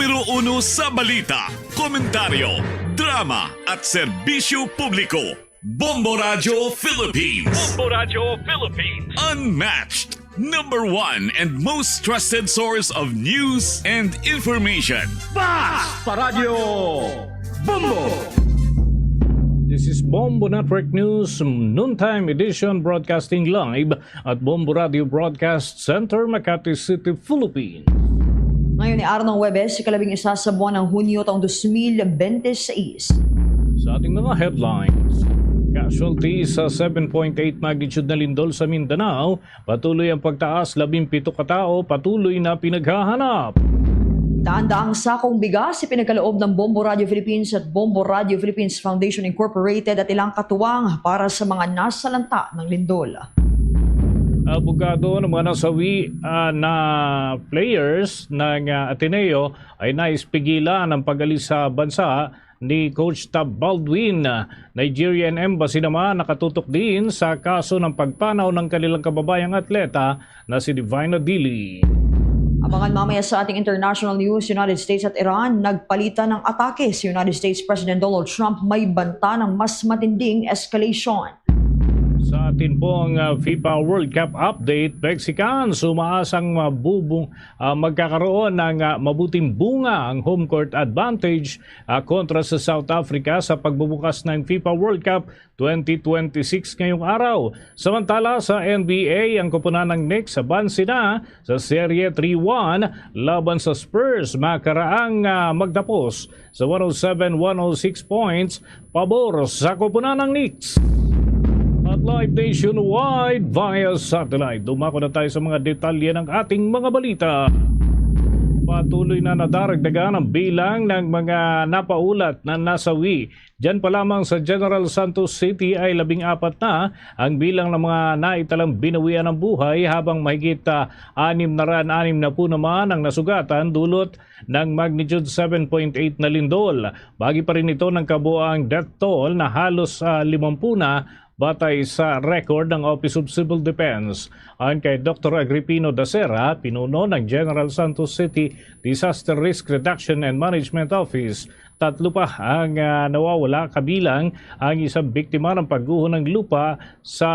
Numero 1 sa balita, komentaryo, drama at serbisyo publiko. Bombo Radio Philippines. Bombo Radio Philippines. Unmatched. Number 1 and most trusted source of news and information. Basta Radio Bombo. This is Bombo Network News, noontime edition broadcasting live at Bombo Radio Broadcast Center, Makati City, Philippines. Ngayon ay araw ng Huwebes, ika-11 sa buwan ng Hunyo taong 2026. Sa ating mga headlines, casualties sa 7.8 magnitude na lindol sa Mindanao, patuloy ang pagtaas, 17 katao patuloy na pinaghahanap. Daan-daang sakong bigas ipinagkaloob ng Bombo Radio Philippines at Bombo Radio Philippines Foundation Incorporated at ilang katuwang para sa mga nasalanta ng lindol. Abogado ng mga nasawi na players ng Ateneo ay naispigilan ang pag-alis sa bansa ni Coach Tab Baldwin. Nigerian Embassy naman nakatutok din sa kaso ng pagpanaw ng kanilang kababayang atleta na si Divina Dili. Abangan mamaya sa ating international news, United States at Iran nagpalitan ng atake. Si United States President Donald Trump may banta ng mas matinding escalation. Sa atin pong FIFA World Cup update, Mexicans umaasang magkakaroon ng mabuting bunga ang home court advantage kontra sa South Africa sa pagbubukas ng FIFA World Cup 2026 ngayong araw. Samantala sa NBA, ang koponan ng Knicks abansi na sa Serye 3-1 laban sa Spurs, makaraang magtapos sa 107-106 points pabor sa koponan ng Knicks. At live nationwide via satellite. Dumako na tayo sa mga detalye ng ating mga balita. Patuloy na nadaragdagan ang bilang ng mga napaulat na nasawi. Diyan pa lamang sa General Santos City ay 14 na ang bilang ng mga naitalang binawian ng buhay, habang mahigit 6 na po naman ang nasugatan dulot ng magnitude 7.8 na lindol. Bagi pa rin ito ng kabuang death toll na halos 50 na batay sa record ng Office of Civil Defense. Ayon kay Dr. Agripino Dacera, pinuno ng General Santos City Disaster Risk Reduction and Management Office, 3 pa ang nawawala, kabilang ang isang biktima ng pagguho ng lupa sa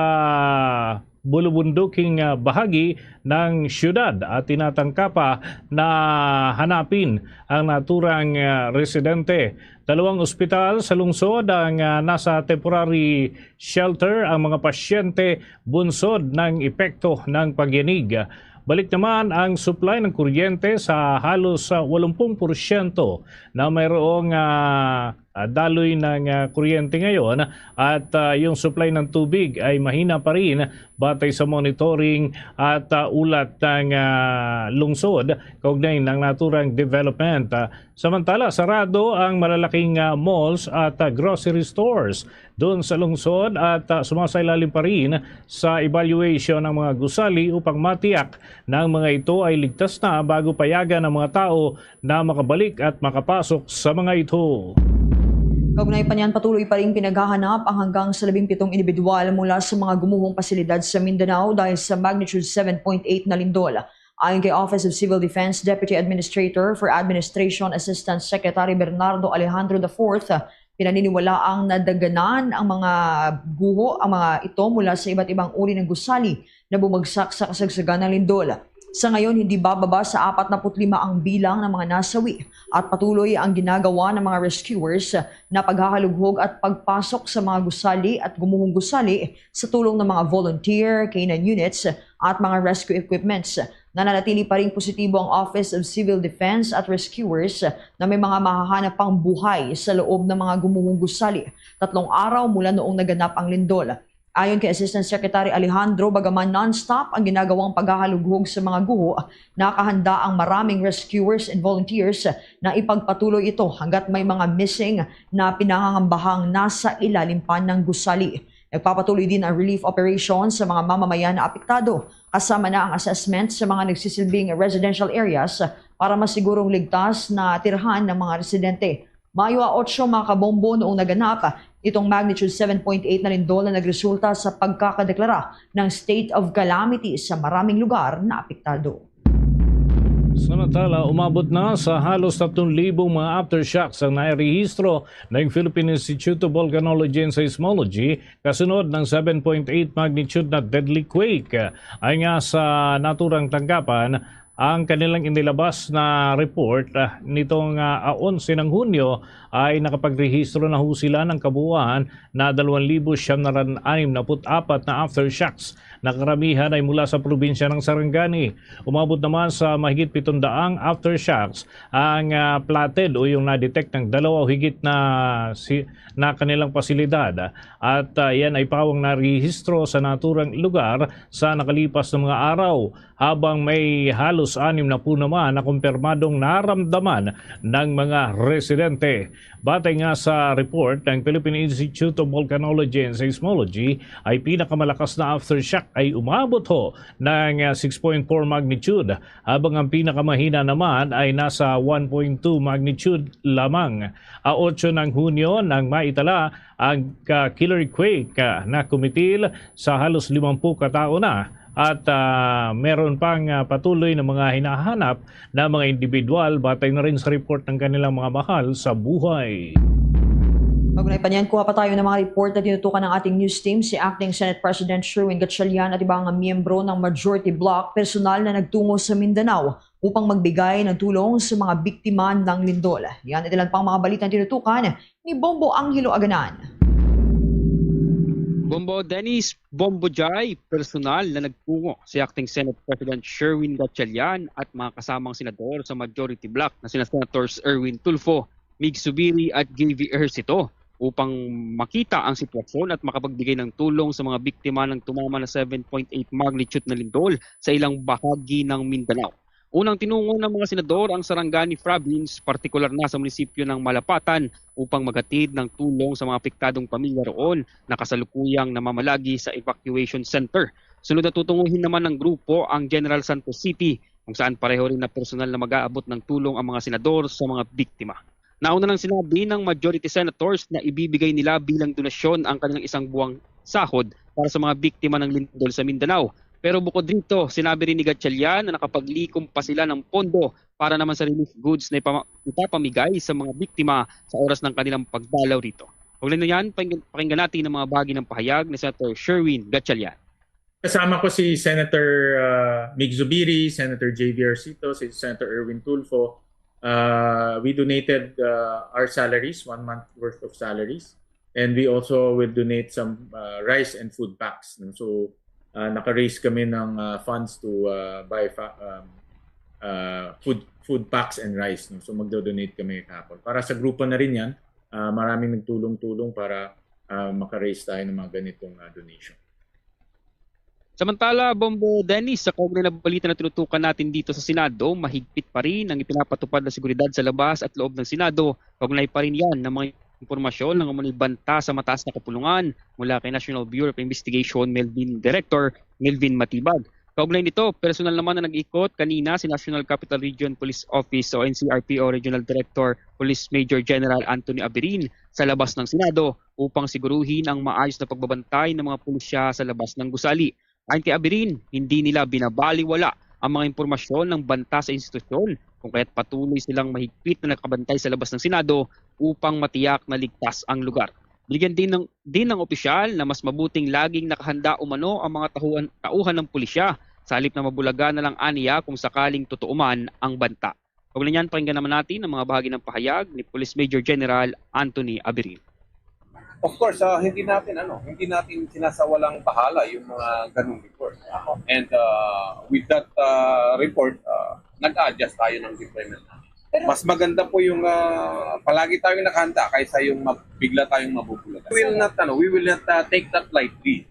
bulubunduking bahagi ng syudad at tinatangka pa na hanapin ang naturang residente. 2 ospital sa lungsod ang nasa temporary shelter ang mga pasyente bunsod ng epekto ng pagyanig. Balik naman ang supply ng kuryente sa halos 80% na mayroong daloy ng kuryente ngayon, at yung supply ng tubig ay mahina pa rin batay sa monitoring at ulat ng lungsod kaugnay ng naturang development. Samantala, sarado ang malalaking malls at grocery stores doon sa lungsod at sumasailalim pa rin sa evaluation ng mga gusali upang matiyak na ang mga ito ay ligtas na bago payagan ng mga tao na makabalik at makapasok sa mga ito. Kaugnay pa niyan, patuloy pa rin pinaghahanap ang hanggang sa 17 individual mula sa mga gumuhong pasilidad sa Mindanao dahil sa magnitude 7.8 na lindol. Ayon kay Office of Civil Defense Deputy Administrator for Administration Assistant Secretary Bernardo Alejandro IV, pinaniniwalaang nadaganan ang mga guho ang mga ito mula sa iba't ibang uri ng gusali na bumagsak sa kasagsagan ng lindol. Sa ngayon, hindi bababa sa 45 ang bilang ng mga nasawi at patuloy ang ginagawa ng mga rescuers na paghahalughog at pagpasok sa mga gusali at gumuhong gusali sa tulong ng mga volunteer, canine units at mga rescue equipments. Nananatili pa rin positibo ang Office of Civil Defense at Rescuers na may mga mahahanap pang buhay sa loob ng mga gumuhong gusali 3 araw mula noong naganap ang lindol. Ayon kay Assistant Secretary Alejandro, bagaman non-stop ang ginagawang paghahalughog sa mga guho, nakahanda ang maraming rescuers and volunteers na ipagpatuloy ito hanggat may mga missing na pinangangambahang nasa ilalim pa ng gusali. Nagpapatuloy din ang relief operations sa mga mamamayan na apektado, kasama na ang assessment sa mga nagsisilbing residential areas para masigurong ligtas na tirhan ng mga residente. Mayo 8 mga kabombo noong naganap itong magnitude 7.8 na lindol na nagresulta sa pagkakadeklara ng state of calamity sa maraming lugar na apektado. Samantala, umabot na sa halos 3,000 mga aftershocks ang nairehistro ng Philippine Institute of Volcanology and Seismology kasunod ng 7.8 magnitude na deadly quake. Ay nga sa naturang tanggapan, ang kanilang inilabas na report nitong 11 ng Hunyo ay nakapagrehistro na ho sila ng kabuuan na 2,964 na aftershocks. Nakaramihan ay mula sa probinsya ng Sarangani. Umabot naman sa mahigit 700 aftershocks ang platted o yung na-detect ng 2 o higit na kanilang pasilidad. At yan ay pawang narehistro sa naturang lugar sa nakalipas na mga araw, habang may halos 60 naman na kumpirmadong naramdaman ng mga residente. Batay nga sa report ng Philippine Institute of Volcanology and Seismology, ay pinakamalakas na aftershock ay umabot ho ng 6.4 magnitude, habang ang pinakamahina naman ay nasa 1.2 magnitude lamang. 8 ng Hunyo nang maitala ang killer quake na kumitil sa halos 50 katao na. At meron pang patuloy na mga hinahanap na mga individual batay na rin sa report ng kanilang mga mahal sa buhay. Kaugnay pa niyan, kuha pa tayo ng mga report na tinutukan ng ating news team. Si Acting Senate President Sherwin Gatchalian at ibang miyembro ng Majority Bloc personal na nagtungo sa Mindanao upang magbigay ng tulong sa mga biktima ng lindol. Yan at ilan pang mga balitang tinutukan ni Bombo Angelo Aganan. Bombo Dennis, Bombo Jai, personal na nagtungo si Acting Senate President Sherwin Gatchalian at mga kasamang senador sa Majority Bloc na sina Senators Erwin Tulfo, Mig Zubiri at J.V. Ejercito upang makita ang sitwasyon at makapagbigay ng tulong sa mga biktima ng tumama na 7.8 magnitude na lindol sa ilang bahagi ng Mindanao. Unang tinungo ng mga senador ang Sarangani Province, partikular na sa munisipyo ng Malapatan, upang maghatid ng tulong sa mga apektadong pamilya roon na kasalukuyang namamalagi sa evacuation center. Sunod na tutunguhin naman ng grupo ang General Santos City, kung saan pareho rin na personal na mag-aabot ng tulong ang mga senador sa mga biktima. Nauna nang sinabi ng majority senators na ibibigay nila bilang donasyon ang kanilang isang buwang sahod para sa mga biktima ng lindol sa Mindanao. Pero bukod dito, sinabi rin ni Gatchalian na nakapaglikom pa sila ng pondo para naman sa relief goods na ipapamigay sa mga biktima sa oras ng kanilang pagdalaw rito. Huwag na yan, pakinggan natin ang mga bahagi ng pahayag ni Senator Sherwin Gatchalian. Kasama ko si Senator Mig Zubiri, Senator J.V. Ejercito, si Senator Erwin Tulfo. We donated our salaries, 1 month worth of salaries. And we also will donate some rice and food packs. So, naka-raise kami ng funds to buy food packs and rice. So magdo-donate kami kahapon. Para sa grupo na rin yan, maraming nagtulong-tulong para maka-raise tayo ng mga ganitong donation. Samantala, Bombo Dennis, sa kaugnay na balita na tinutukan natin dito sa Senado, mahigpit pa rin ang ipinapatupad na seguridad sa labas at loob ng Senado. Kaugnay pa rin yan ng mga impormasyon ng umano'y banta sa mataas na kapulungan mula kay National Bureau of Investigation Melvin Director Melvin Matibag. Kaugnay nito, personal naman na nag-ikot kanina si National Capital Region Police Office o NCRPO Regional Director Police Major General Anthony Abirin sa labas ng Senado upang siguruhin ang maayos na pagbabantay ng mga pulisya sa labas ng gusali. Ayon kay Abirin, hindi nila binabaliwala ang mga impormasyon ng banta sa institusyon, kung kaya't patuloy silang mahigpit na nakabantay sa labas ng Senado upang matiyak na ligtas ang lugar. Bigyan din ng opisyal na mas mabuting laging nakahanda umano ang mga tauhan ng pulisya sa halip na mabulaga na lang aniya kung sakaling totoo man ang banta. Kaugnay niyan, pakinggan naman natin ang mga bahagi ng pahayag ni Police Major General Anthony Abirin. Of course, hindi natin sinasawalang bahala yung mga ganung report. And with that report, nag-adjust tayo ng deployment. Mas maganda po yung palagi tayong nakahanda kaysa yung bigla tayong mabubulagan. We will not take that lightly.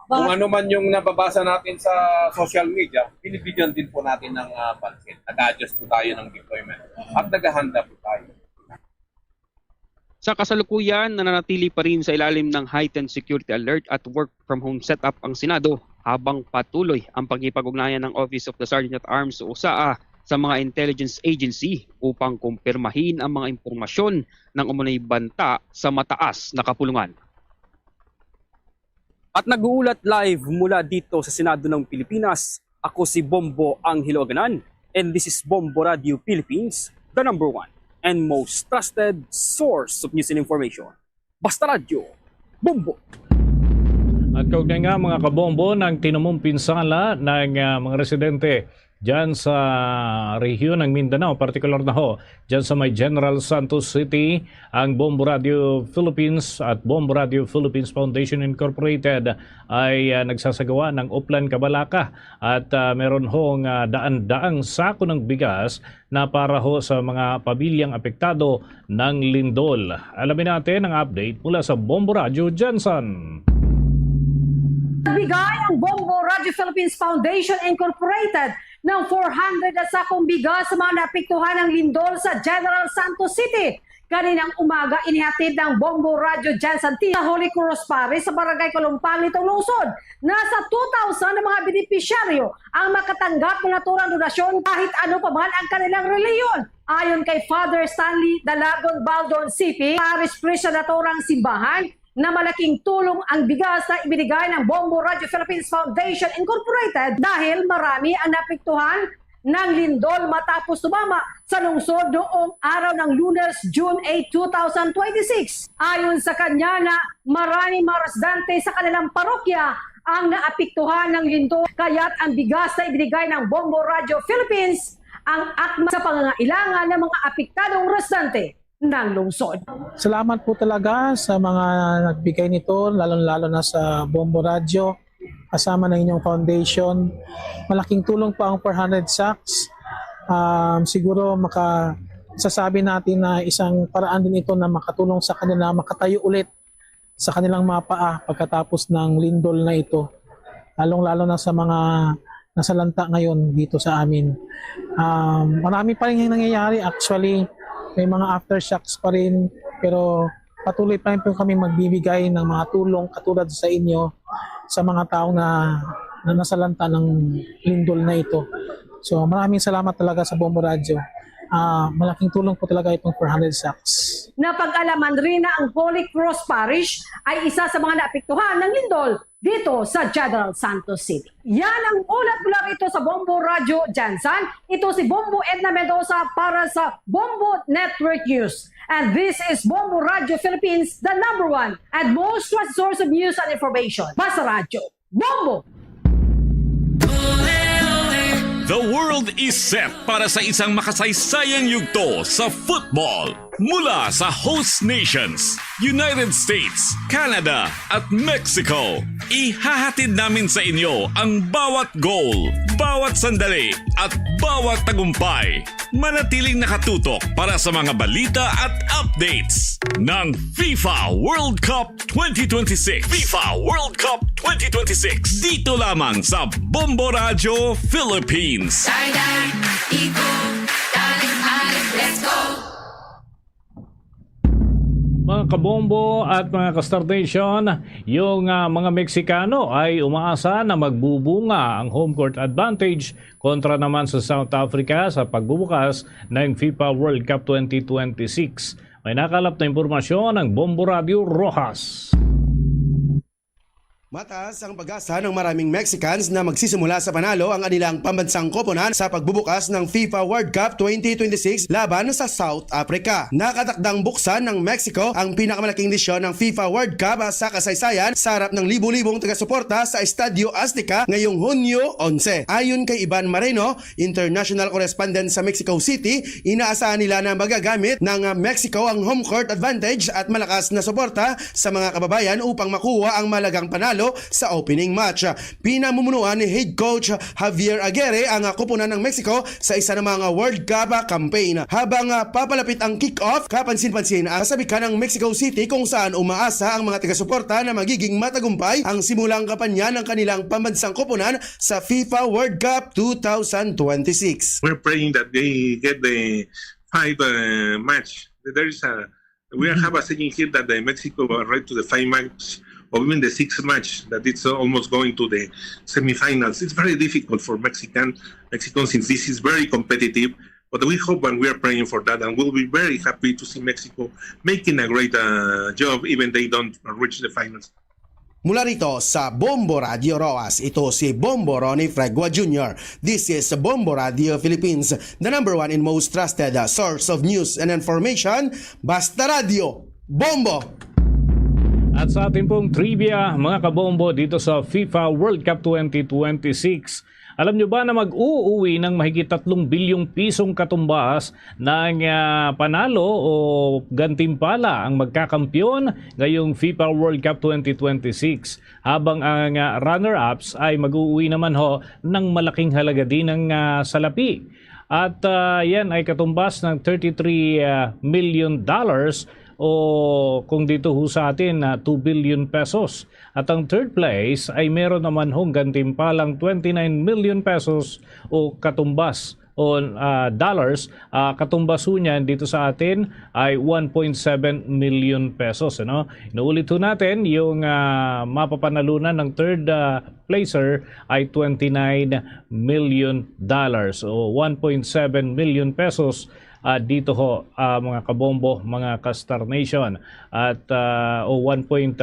Kung ano man yung nababasa natin sa social media, binibigyan din po natin ng pansin. Nag-adjust po tayo ng deployment at naghahanda po tayo. Sa kasalukuyan, nananatili pa rin sa ilalim ng heightened security alert at work from home setup ang Senado habang patuloy ang pagkipag-ugnayan ng Office of the Sergeant at Arms o OSAA sa mga intelligence agency upang kumpirmahin ang mga impormasyon ng umunay banta sa mataas na kapulungan. At nag-uulat live mula dito sa Senado ng Pilipinas, ako si Bombo Angelo Aganan, And this is Bombo Radio Philippines, the number one and most trusted source of news and information. Basta Radio, Bombo! At kaugnay nga mga kabombo ng tinumong pinsala ng mga residente dyan sa rehiyon ng Mindanao, particular na ho, dyan sa may General Santos City, ang Bombo Radio Philippines at Bombo Radio Philippines Foundation Incorporated ay nagsasagawa ng Uplan Kabalaka at meron hong daan-daang sako ng bigas na para ho sa mga pamilyang apektado ng lindol. Alamin natin ang update mula sa Bombo Radio Jensen. Bigay ang Bombo Radio Philippines Foundation Incorporated ng 400 na sakong bigas sa mga naapektuhan ng lindol sa General Santos City. Kaninang umaga, inihatid ng Bombo Radio Jensen sa Holy Cross Parish sa Barangay Kalumpang nitong lungsod. Nasa 2,000 na mga benepisyaryo ang makatanggap ng naturang donasyon kahit ano pa man ang kanilang reliyon. Ayon kay Father Stanley Dalagon Baldon CP, Parish Priest sa naturang simbahan, na malaking tulong ang bigas na ibinigay ng Bombo Radio Philippines Foundation Incorporated dahil marami ang napektuhan ng lindol matapos tumama sa lungsod noong araw ng Lunes, June 8, 2026. Ayon sa kanya na marami mga residente sa kanilang parokya ang naapektuhan ng lindol, kaya't ang bigas na ibinigay ng Bombo Radio Philippines ang akma sa pangangailangan ng mga apektadong residente ng lungsod. Salamat po talaga sa mga nagbigay nito, lalo-lalo na sa Bombo Radio, kasama ng inyong foundation. Malaking tulong po ang 400 sacks. Siguro sasabi natin na isang paraan din ito na makatulong sa kanila makatayo ulit sa kanilang mga paa pagkatapos ng lindol na ito. Lalong-lalo na sa mga nasalanta ngayon dito sa amin. Marami pa rin yung nangyayari. Actually, may mga aftershocks pa rin, pero patuloy pa rin po kami magbibigay ng mga tulong katulad sa inyo sa mga taong na nasalanta ng lindol na ito. So maraming salamat talaga sa Bombo Radio. Malaking tulong po talaga itong 400 sacks. Napag-alaman rin na ang Holy Cross Parish ay isa sa mga naapektuhan ng lindol dito sa General Santos City. Yan ang ulat mula rito sa Bombo Radio Jensen. Ito si Bombo Edna Mendoza para sa Bombo Network News. And this is Bombo Radio Philippines, the number one and most trusted source of news and information. Basta Radio, Bombo! The world is set para sa isang makasaysayang yugto sa football. Mula sa host nations, United States, Canada at Mexico. Ihahatid namin sa inyo ang bawat goal, bawat sandali at bawat tagumpay. Manatiling nakatutok para sa mga balita at updates ng FIFA World Cup 2026. FIFA World Cup 2026. Dito lamang sa Bombo Radio Philippines. Let's go! Mga kabombo at mga ka-Stardation, yung mga Meksikano ay umaasa na magbubunga ang home court advantage kontra naman sa South Africa sa pagbubukas ng FIFA World Cup 2026. May nakalap na impormasyon ng Bombo Radio Rojas. Mataas ang pag-asa ng maraming Mexicans na magsisimula sa panalo ang anilang pambansang koponan sa pagbubukas ng FIFA World Cup 2026 laban sa South Africa. Nakatakdang buksan ng Mexico ang pinakamalaking edisyon ng FIFA World Cup sa kasaysayan sa harap ng libu-libong taga-suporta sa Estadio Azteca ngayong Hunyo 11. Ayon kay Ivan Moreno, international correspondent sa Mexico City, inaasahan nila na magagamit ng Mexico ang home court advantage at malakas na suporta sa mga kababayan upang makuha ang malagang panalo sa opening match. Pinamumunuan ni head coach Javier Aguirre ang koponan ng Mexico sa isa ng mga World Cup campaign. Habang papalapit ang kick-off, kapansin-pansin kasabi ka ng Mexico City kung saan umaasa ang mga taga-suporta na magiging matagumpay ang simulang kampanya ng kanilang pambansang koponan sa FIFA World Cup 2026. We're praying that they get the 5 match. We have a saying here that Mexico are right to the 5 match or even the 6th match, that it's almost going to the semifinals. It's very difficult for Mexico since this is very competitive. But we hope and we are praying for that, and we'll be very happy to see Mexico making a great job even they don't reach the finals. Mula rito sa Bombo Radio Roas, ito si Bombo Ronnie Fregua Jr. This is Bombo Radio Philippines, the #1 and most trusted source of news and information. Basta Radio Bombo! At sa ating pong trivia, mga kabombo, dito sa FIFA World Cup 2026, alam nyo ba na mag-uuwi ng mahigit 3 bilyong pisong katumbas ng panalo o gantimpala ang magkakampiyon ngayong FIFA World Cup 2026, habang ang runner-ups ay mag-uuwi naman ho ng malaking halaga din ng salapi. At yan ay katumbas ng $33 million o kung dito ho sa atin 2 billion pesos. At ang third place ay meron naman hong gantimpalang 29 million pesos o katumbas o dollars. Katumbas ho niyan dito sa atin ay 1.7 million pesos. Ano? Inuulit ho natin, yung mapapanalunan ng third placer ay 29 million dollars o 1.7 million pesos. Dito ho mga kabombo, mga Kastar Nation, at o 1.7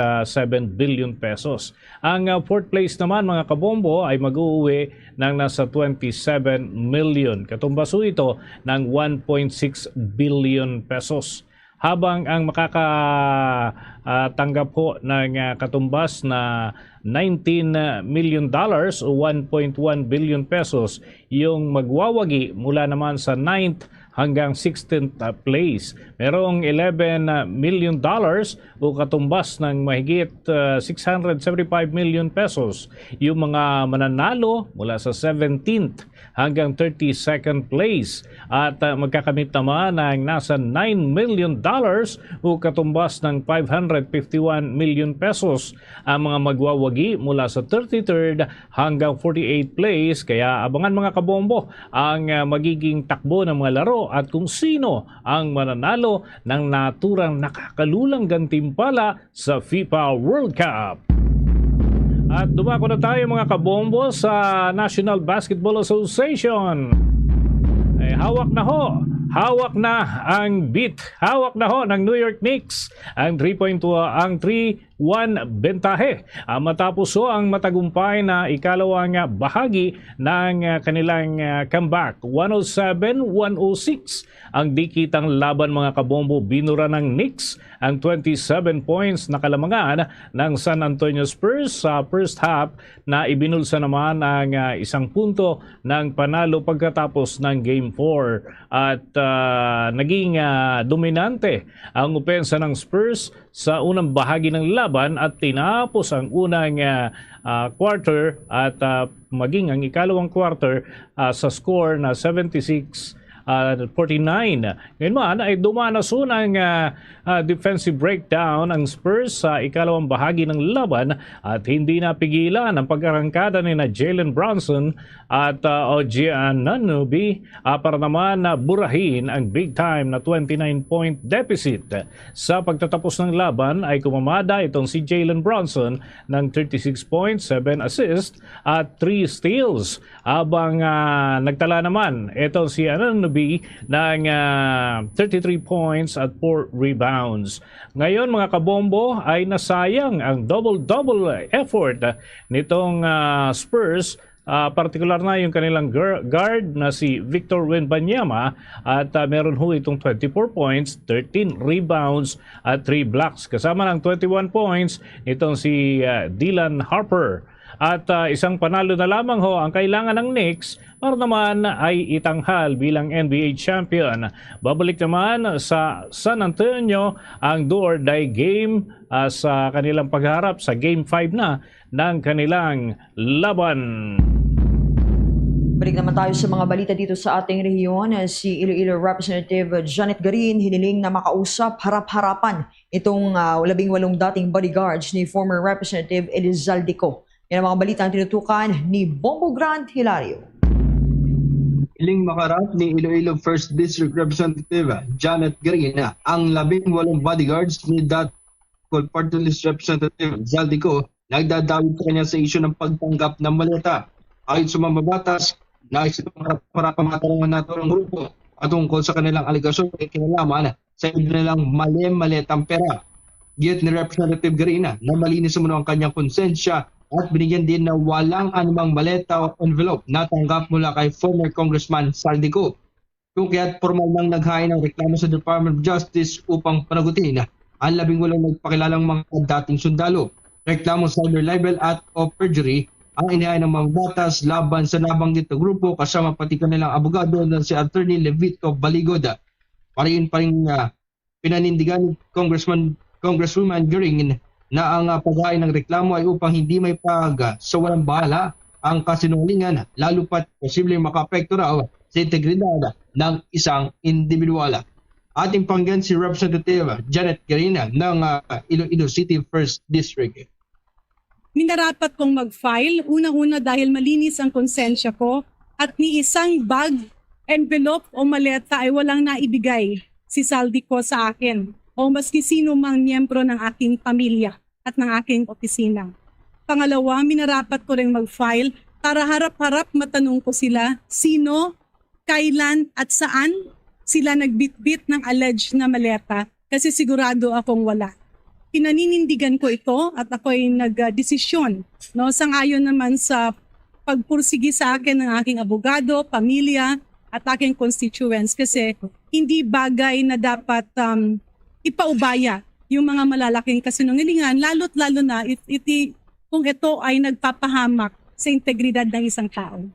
billion pesos. Ang fourth place naman mga kabombo ay mag-uuwi ng nasa 27 million. Katumbas ho ito ng 1.6 billion pesos. Habang ang makakatanggap ho ng katumbas na $19 million o 1.1 billion pesos yung magwawagi mula naman sa 9th hanggang 16th place. Merong $11 million o katumbas ng mahigit 675 million pesos yung mga mananalo mula sa 17th hanggang 32nd place. At magkakamit naman ng nasa $9 million o katumbas ng 551 million pesos ang mga magwawagi mula sa 33rd hanggang 48th place. Kaya abangan mga kabombo ang magiging takbo ng mga laro at kung sino ang mananalo ng naturang nakakalulang gantimpala sa FIFA World Cup. At dumako na tayo mga kabombo sa National Basketball Association. Hawak na ang beat. Hawak na ho ng New York Knicks ang 3-1 bentahe. Matapos ho ang matagumpay na ikalawang bahagi ng kanilang comeback. 107-106 ang dikitang laban mga kabombo. Binura ng Knicks ang 27 points na kalamangan ng San Antonio Spurs sa first half na ibinulsa naman ang isang punto ng panalo pagkatapos ng Game 4. At naging dominante ang opensa ng Spurs sa unang bahagi ng laban at tinapos ang unang quarter at maging ang ikalawang quarter sa score na 76-49. Ngayon man ay dumanas ng defensive breakdown ang Spurs sa ikalawang bahagi ng laban at hindi napigilan ang pag-arangkada ni na Jalen Brunson at OG Anunoby para naman burahin ang big time na 29-point deficit. Sa pagtatapos ng laban ay kumamada itong si Jalen Brunson ng 36 points, 7 assists at 3 steals. Habang nagtala naman itong si Anunoby ng 33 points at 4 rebounds. Ngayon mga kabombo ay nasayang ang double-double effort nitong Spurs. Partikular na yung kanilang guard na si Victor Wembanyama at meron ho itong 24 points, 13 rebounds at 3 blocks. Kasama ng 21 points itong si Dylan Harper. At isang panalo na lamang ho ang kailangan ng Knicks para naman ay itanghal bilang NBA champion. Babalik naman sa San Antonio ang do-or-die game sa kanilang pagharap sa Game 5 na ng kanilang laban. Balik naman tayo sa mga balita dito sa ating rehiyon. Si Iloilo Representative Janet Garin hiniling na makausap harap-harapan itong 18 dating bodyguards ni former Representative Elizalde. Yan ang mga balita ang tinutukan ni Bombo Grant Hilario. Hiling makarap ni Iloilo 1st District Representative Janet Garina ang 18 bodyguards ni Party List Representative Zaldico nagdadawit sa kanya sa isyu ng pagtanggap ng maleta. Ayon sa mga batas, nais ito para pamatarungan nato ng grupo at tungkol sa kanilang aligasyon ay kinalaman sa nilang maletang pera. Giyot ni Representative Garina na malinis mo ang kanyang konsensya at binigyan din na walang anumang maleta o envelope na tanggap mula kay former Congressman Saldico. Kung kaya't formal nang naghain ng reklamo sa Department of Justice upang panagutin ang 18 nagpakilalang mga dating sundalo. Reklamo cyber libel at o perjury ang inihain ng mga batas laban sa nabanggit na grupo kasama pati kanilang abogado na si Attorney Levito Baligoda. Parin pinanindigan ni Congresswoman Göring na ang paghain ng reklamo ay upang hindi may sa walang bahala ang kasinungalingan lalo pat posibleng makaapekto raw sa integridad ng isang individual. Ating panggan si Representative Janet Garina ng Iloilo City 1st District. Minarapat kong mag-file, unang-una dahil malinis ang konsensya ko at ni isang bag, envelope o maleta ay walang naibigay si Saldico sa akin o maski sino mang miyembro ng aking pamilya at ng aking opisina. Pangalawa, minarapat ko rin mag-file para harap-harap matanong ko sila sino, kailan at saan sila nagbitbit ng alleged na maleta kasi sigurado akong wala. Pinaninindigan ko ito at ako ay nagdesisyon. Sangayon naman sa pagpursigi sa akin ng aking abogado, pamilya at aking constituents kasi hindi bagay na dapat ipaubaya yung mga malalaking kasinungalingan lalo't-lalo na kung ito ay nagpapahamak sa integridad ng isang tao.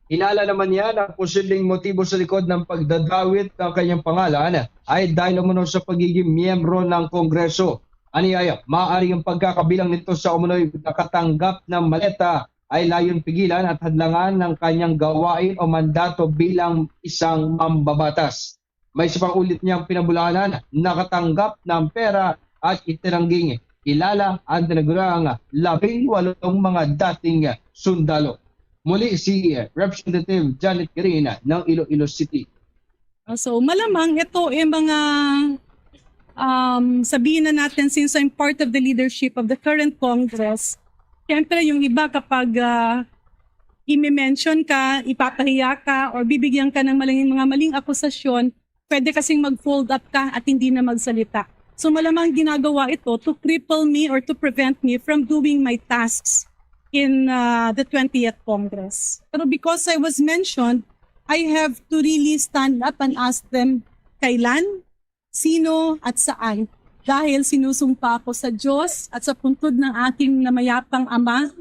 Hinala naman niya na posibleng motibo sa likod ng pagdadawit ng kanyang pangalan ay dahil umano sa pagiging miyembro ng Kongreso. Aniyaya, maaari ang pagkakabilang nito sa umunoy nakatanggap ng maleta ay layon pigilan at hadlangan ng kanyang gawain o mandato bilang isang mambabatas. May isa pang ulit niyang pinabulanan, nakatanggap ng pera at itinangging kilala ang tinagurang 18 mga dating sundalo. Muli si Representative Janet Garina ng Iloilo City. So malamang ito ay mga sabihin na natin since I'm part of the leadership of the current Congress, siyempre yung iba kapag i-mention ka, ipapahiya ka, or bibigyan ka ng mga maling akusasyon, pwede kasing mag-fold up ka at hindi na magsalita. So malamang ginagawa ito to cripple me or to prevent me from doing my tasks in the 20th Congress. Pero because I was mentioned, I have to really stand up and ask them kailan, sino at saan. Dahil sinusumpa ako sa Diyos at sa puntod ng aking namayapang ama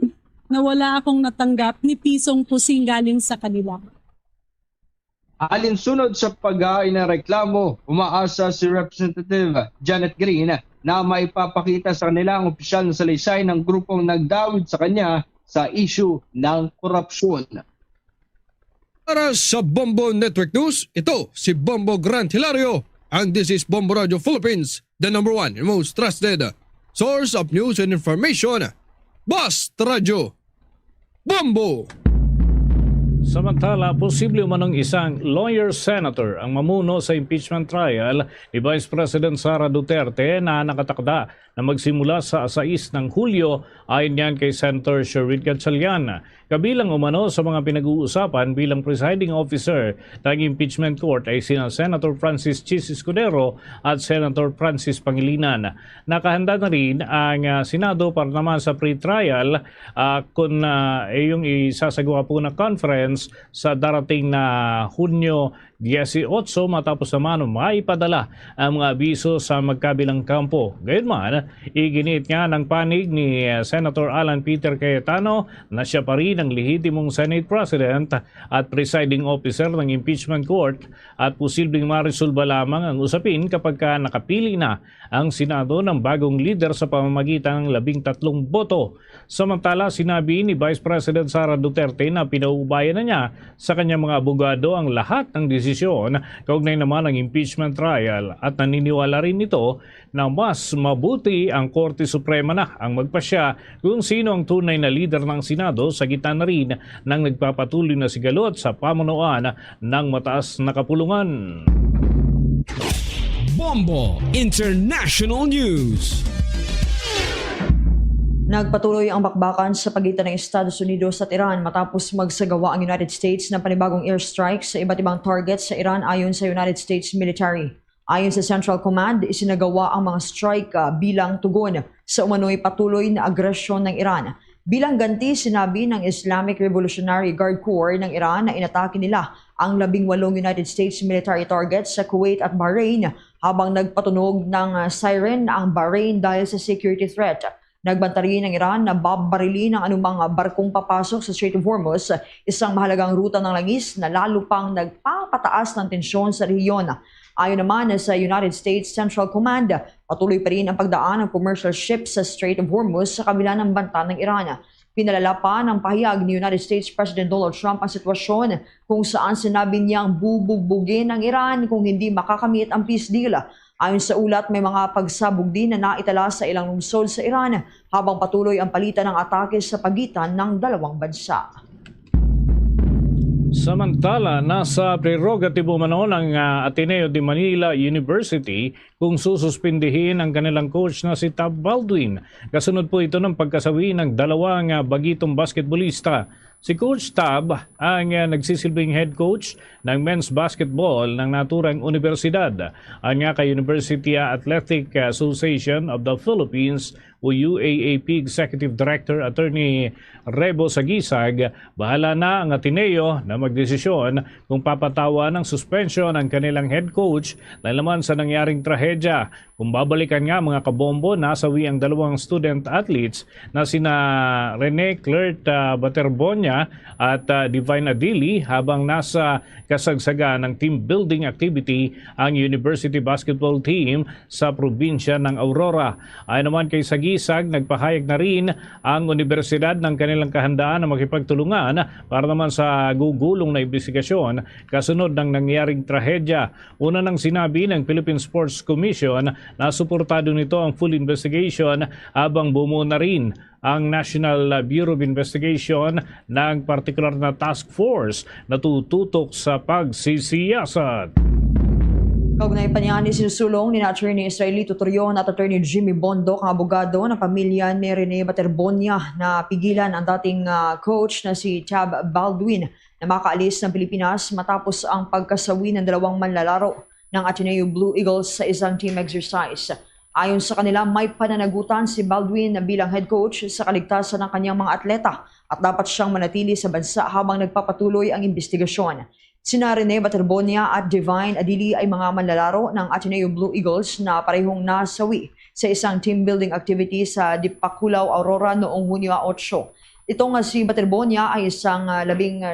na wala akong natanggap ni pisong pusing galing sa kanila. Alinsunod sa paghain ng reklamo, umaasa si Representative Janet Green na maipapakita sa kanila ang opisyal na salaysay ng grupong nagdawit sa kanya sa issue ng korupsyon. Para sa Bombo Network News, ito si Bombo Grant Hilario and this is Bombo Radio Philippines, the #1 and most trusted source of news and information. Basta Radio Bombo! Samantala, posible umanong isang lawyer-senator ang mamuno sa impeachment trial ni Vice President Sara Duterte na nakatakda na magsimula sa 6 ng Hulyo ayon yan kay Senator Sherwin Gatchalian. Kabilang umano sa mga pinag-uusapan bilang presiding officer ng impeachment court ay sina Senator Francis Chis Escudero at Senator Francis Pangilinan. Nakahanda na rin ang Senado para naman sa pre-trial kung yung isasagawa po na conference sa darating na Hunyo 18 matapos naman maipadala ang mga abiso sa magkabilang kampo. Gayunman, iginit nga ng panig ni Senator Alan Peter Cayetano na siya pa rin ang lehitimong Senate President at presiding officer ng impeachment court at posibleng marisolba lamang ang usapin kapag nakapili na ang Senado ng bagong leader sa pamamagitan ng 13 boto. Samantala, sinabi ni Vice President Sara Duterte na pinaubayan na niya sa kanyang mga abogado ang lahat ng desisyon kaugnay naman ng impeachment trial at naniniwala rin ito na mas mabuti ang Korte Suprema na ang magpasya kung sino ang tunay na leader ng Senado sa gitna na rin ng nagpapatuloy na sigalot sa pamunuan ng mataas na kapulungan. Bombo International News. Nagpatuloy ang bakbakan sa pagitan ng Estados Unidos at Iran matapos magsagawa ang United States ng panibagong airstrike sa iba't ibang targets sa Iran ayon sa United States military. Ayon sa Central Command, isinagawa ang mga strike bilang tugon sa umano'y patuloy na agresyon ng Iran. Bilang ganti, sinabi ng Islamic Revolutionary Guard Corps ng Iran na inatake nila ang 18 United States military targets sa Kuwait at Bahrain habang nagpatunog ng siren ang Bahrain dahil sa security threat. Nagbanta rin ng Iran na babarilin ang anumang barkong papasok sa Strait of Hormuz, isang mahalagang ruta ng langis na lalo pang nagpapataas ng tensyon sa rehiyon. Ayon naman sa United States Central Command, patuloy pa rin ang pagdaan ng commercial ships sa Strait of Hormuz sa kabila ng banta ng Iran. Pinalala pa ng pahayag ni United States President Donald Trump ang sitwasyon kung saan sinabi niyang bubugbugin ng Iran kung hindi makakamit ang peace deal. Ayon sa ulat, may mga pagsabog din na naitala sa ilang lungsod sa Iran habang patuloy ang palitan ng atake sa pagitan ng dalawang bansa. Samantala, nasa prerogatibo mano ng Ateneo de Manila University kung sususpindihin ang kanilang coach na si Tab Baldwin. Kasunod po ito ng pagkasawi ng dalawang bagitong basketballista. Si Coach Tab ang nagsisilbing head coach ng men's basketball ng naturang universidad. Ang University Athletic Association of the Philippines o UAAP Executive Director Attorney Rebo Sagisag, bahala na ang Ateneo na magdesisyon kung papatawa ng suspension ang kanilang head coach dahil naman sa nangyaring trahedya. Kung babalikan nga mga kabombo, nasawi ang dalawang student athletes na sina Rene Clert Baterbonia at Divine Adili habang nasa kasagsagan ng team building activity ang university basketball team sa probinsya ng Aurora. Ayon naman kay Sagisag, nagpahayag na rin ang universidad ng kanilang kahandaan na makipagtulungan para naman sa gugulong na investigasyon kasunod ng nangyaring trahedya. Una nang sinabi ng Philippine Sports Commission na suportado nito ang full investigation habang bumuo na rin ang National Bureau of Investigation ng partikular na task force na tututok sa pagsisiyasat. Kaugnay pa niya ni sinusulong ni Attorney Israelito Torion at Attorney Jimmy Bondo, ang abogado ng pamilya ni Rene Baterbonia, na pigilan ang dating coach na si Tab Baldwin na makaalis ng Pilipinas matapos ang pagkasawi ng dalawang manlalaro ng Ateneo Blue Eagles sa isang team exercise. Ayon sa kanila, may pananagutan si Baldwin na bilang head coach sa kaligtasan ng kanyang mga atleta at dapat siyang manatili sa bansa habang nagpapatuloy ang investigasyon. Sina Rene Baterbonia at Divine Adili ay mga manlalaro ng Ateneo Blue Eagles na parehong nasawi sa isang team building activity sa Dipakulaw, Aurora noong Hunyo 8. Itong si Baterbonia ay isang 19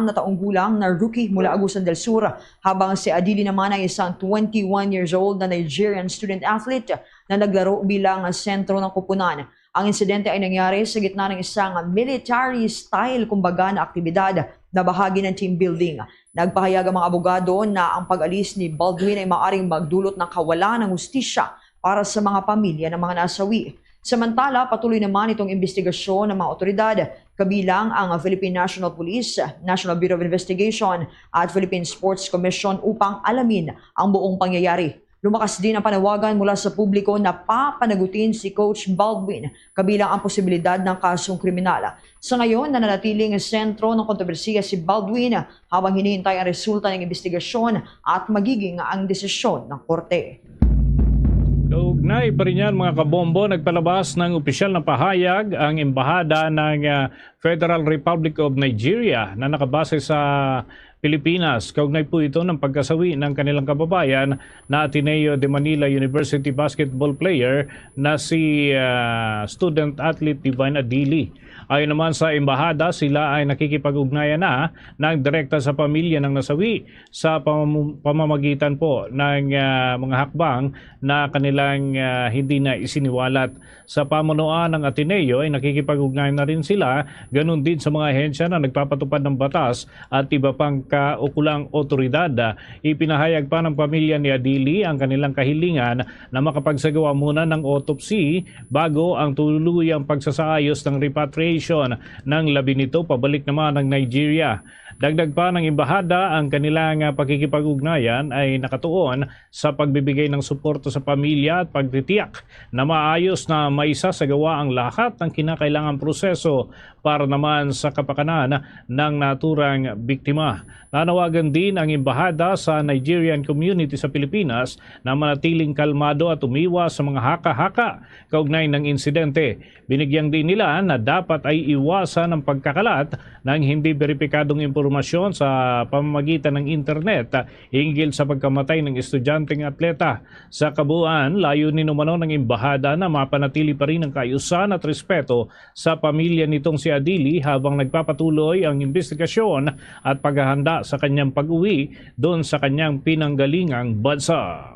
na taong gulang na rookie mula Agusan del Sur, habang si Adili naman ay isang 21 years old na Nigerian student athlete na naglaro bilang sentro ng kupunan. Ang insidente ay nangyari sa gitna ng isang military-style kumbaga na aktibidad na bahagi ng team building. Nagpahayag ang mga abogado na ang pag-alis ni Baldwin ay maaaring magdulot ng kawalan ng hustisya para sa mga pamilya ng mga nasawi. Samantala, patuloy naman itong investigasyon ng mga otoridad, kabilang ang Philippine National Police, National Bureau of Investigation at Philippine Sports Commission upang alamin ang buong pangyayari. Lumakas din ang panawagan mula sa publiko na papanagutin si Coach Baldwin, kabilang ang posibilidad ng kasong kriminal. Sa ngayon, nananatiling sentro ng kontrobersiya si Baldwin habang hinihintay ang resulta ng investigasyon at magiging ang desisyon ng korte. Kaugnay pa rin yan mga kabombo, nagpalabas ng opisyal na pahayag ang embahada ng Federal Republic of Nigeria na nakabase sa Pilipinas. Kaugnay po ito ng pagkasawi ng kanilang kababayan na Ateneo de Manila University basketball player na si student athlete Divine Adili. Ayon naman sa embahada, sila ay nakikipag-ugnayan na ng direkta sa pamilya ng nasawi sa pamamagitan po ng mga hakbang na kanilang hindi na isiniwalat. Sa pamunuan ng Ateneo ay nakikipag-ugnayan na rin sila, ganun din sa mga ahensya na nagpapatupad ng batas at iba pang kaukulang otoridad. Ipinahayag pa ng pamilya ni Adili ang kanilang kahilingan na makapagsagawa muna ng autopsy bago ang tuluyang pagsasaayos ng repatriation ng labi nito pabalik naman ng Nigeria. Dagdag pa ng embahada, ang kanilang pakikipag-ugnayan ay nakatuon sa pagbibigay ng suporta sa pamilya at pagtitiyak na maayos na maisasagawa ang lahat ng kinakailangang proseso para naman sa kapakanan ng naturang biktima. Nanawagan din ang embahada sa Nigerian community sa Pilipinas na manatiling kalmado at umiwas sa mga haka-haka kaugnay ng insidente. Binigyang din nila na dapat ay iwasan ang pagkakalat ng hindi beripikadong impormasyon sa pamamagitan ng internet hinggil sa pagkamatay ng estudyanteng atleta. Sa kabuuan, layunin umano ng embahada na mapanatili pa rin ang kaayusan at respeto sa pamilya nitong si Adili habang nagpapatuloy ang investigasyon at paghahanda sa kanyang pag-uwi doon sa kanyang pinanggalingang bansa.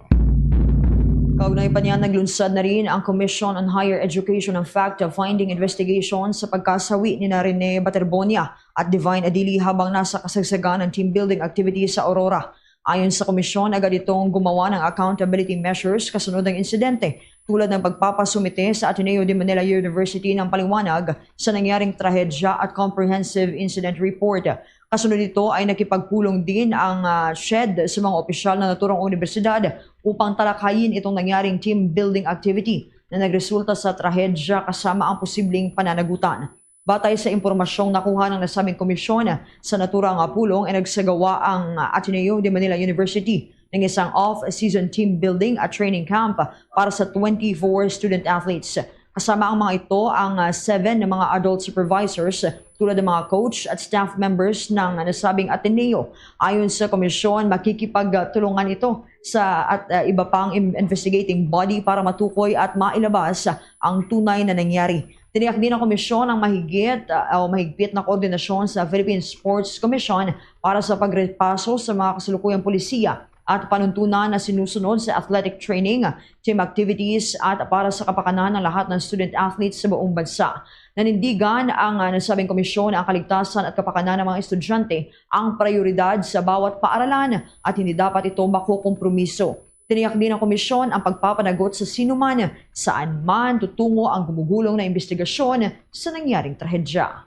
Kaugnay pa niya, naglunsad na rin ang Commission on Higher Education ng fact-finding investigation sa pagkasawi ni Rene Baterbonia at Divine Adili habang nasa kasagsagan ng team building activities sa Aurora. Ayon sa komisyon, agad itong gumawa ng accountability measures kasunod ng insidente tulad ng pagpapasumite sa Ateneo de Manila University ng paliwanag sa nangyaring trahedya at comprehensive incident report. Kasunod nito ay nakipagpulong din ang SHED sa mga opisyal na naturang universidad upang talakayin itong nangyaring team building activity na nagresulta sa trahedya kasama ang posibleng pananagutan. Batay sa impormasyong nakuha ng nasabing komisyon, sa naturang pulong ay nagsagawa ang Ateneo de Manila University ng isang off-season team building at training camp para sa 24 student athletes. Kasama ang mga ito ang 7 na mga adult supervisors tulad ng mga coach at staff members ng nasabing Ateneo. Ayon sa komisyon, makikipagtulungan ito sa iba pang investigating body para matukoy at mailabas ang tunay na nangyari. Tiniyak din ng komisyon ang mahigpit na koordinasyon sa Philippine Sports Commission para sa pagrepaso sa mga kasalukuyang polisiya at panuntunan na sinusunod sa athletic training, team activities at para sa kapakanan ng lahat ng student athletes sa buong bansa. Nanindigan ang nasabing komisyon ang kaligtasan at kapakanan ng mga estudyante ang prioridad sa bawat paaralan at hindi dapat ito makukompromiso. Tiniyak din ng komisyon ang pagpapanagot sa sinuman saan man tutungo ang gumugulong na investigasyon sa nangyaring trahedya.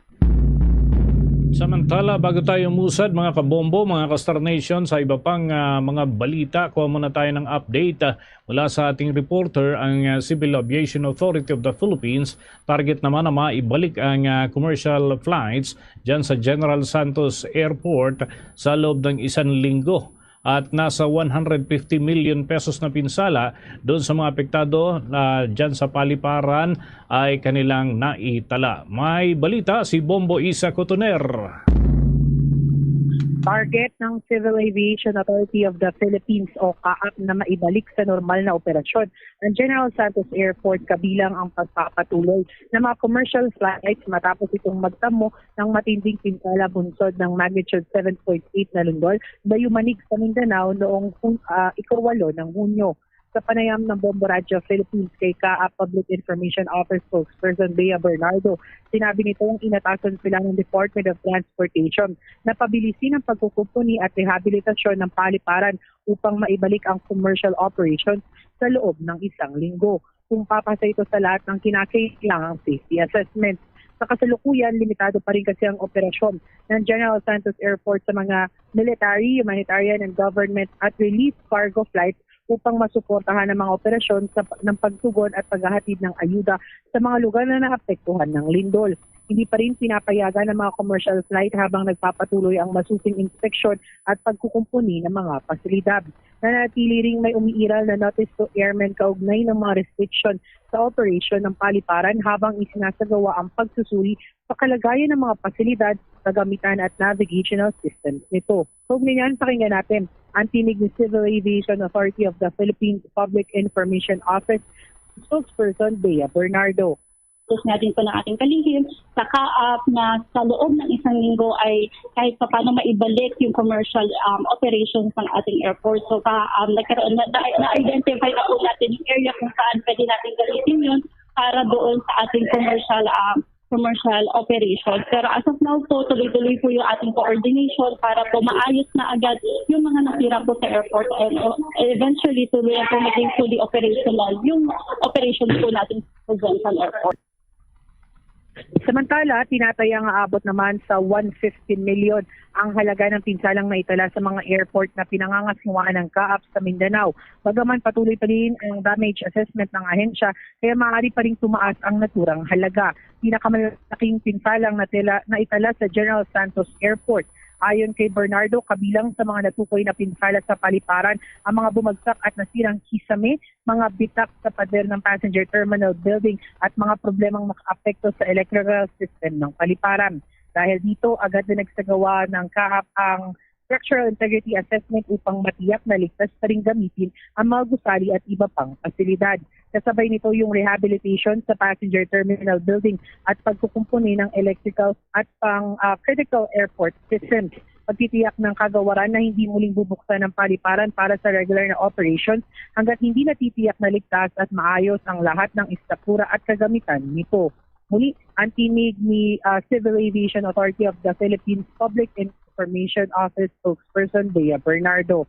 Samantala, bago tayo musad mga kabombo, mga ka-Star Nation, sa iba pang mga balita, kuha muna tayo ng update mula sa ating reporter, ang Civil Aviation Authority of the Philippines. Target naman na maibalik ang commercial flights dyan sa General Santos Airport sa loob ng 1 linggo. At nasa 150 million pesos na pinsala doon sa mga apektado na dyan sa paliparan ay kanilang naitala. May balita si Bombo Isa Cotoner. Target ng Civil Aviation Authority of the Philippines o CAAP na maibalik sa normal na operasyon ang General Santos Airport kabilang ang pagpapatuloy ng mga commercial flights matapos itong magtamo ng matinding pinsala bunsod ng magnitude 7.8 na lindol bayumanig sa Mindanao noong 8 ng Hunyo. Sa panayam ng Bombo Radio Philippines kay CAAP Public Information Office spokesperson Bea Bernardo, sinabi nitong inatasan sila ng Department of Transportation na pabilisin ang pagkukumpuni at rehabilitasyon ng paliparan upang maibalik ang commercial operations sa loob ng 1 linggo. Kung papasa ito sa lahat ng kinakailangang safety assessment. Sa kasalukuyan, limitado pa rin kasi ang operasyon ng General Santos Airport sa mga military, humanitarian and government at relief cargo flights upang masuportahan ang mga operasyon ng pagtugon at paghahatid ng ayuda sa mga lugar na naapektuhan ng lindol. Hindi pa rin pinapayagan ng mga commercial flight habang nagpapatuloy ang masusing inspeksyon at pagkukumpuni ng mga pasilidad. Nanatili ring may umiiral na notice to airmen kaugnay ng mga restriction sa operation ng paliparan habang isinasagawa ang pagsusuri sa kalagayan ng mga pasilidad, kagamitan at navigational systems nito. Kaugnay niyan, pakinggan natin ang tinig ni Civil Aviation Authority of the Philippines Public Information Office spokesperson Bea Bernardo. Tapos natin po ng ating kalihim sa CAAP na sa loob ng 1 linggo ay kahit pa paano maibalik yung commercial operations ng ating airport. So nagkaroon na-identify na po natin yung area kung saan pwede natin galitin yun para doon sa ating commercial operations. Pero as of now po, tuloy-tuloy po yung ating coordination para po maayos na agad yung mga nasira po sa airport and eventually tuloy po maging fully operational yung operation po natin sa General Airport. Samantala, tinatayang aabot naman sa 150 million ang halaga ng pinsalang naitala sa mga airport na pinangangaswaan ng CAAP sa Mindanao. Bagaman patuloy pa rin ang damage assessment ng ahensya, kaya maaari pa rin tumaas ang naturang halaga. Pinakamalaking pinsalang naitala sa General Santos Airport Ayon kay Bernardo, kabilang sa mga natukoy na pinsala sa paliparan ang mga bumagsak at nasirang kisame, mga bitak sa pader ng passenger terminal building at mga problemang nakaapekto sa electrical system ng paliparan. Dahil dito, agad na nagsagawa ng KAAP ang Structural Integrity Assessment upang matiyak na ligtas pa rin gamitin ang mga gusali at iba pang pasilidad. Kasabay nito yung rehabilitation sa passenger terminal building at pagkukumpuni ng electrical at critical airport systems. Pagtitiyak ng kagawaran na hindi muling bubuksan ng paliparan para sa regular na operations hanggat hindi natitiyak na ligtas at maayos ang lahat ng istruktura at kagamitan nito. Muli, ang tinig ni Civil Aviation Authority of the Philippines Public Information Office spokesperson Bea Bernardo.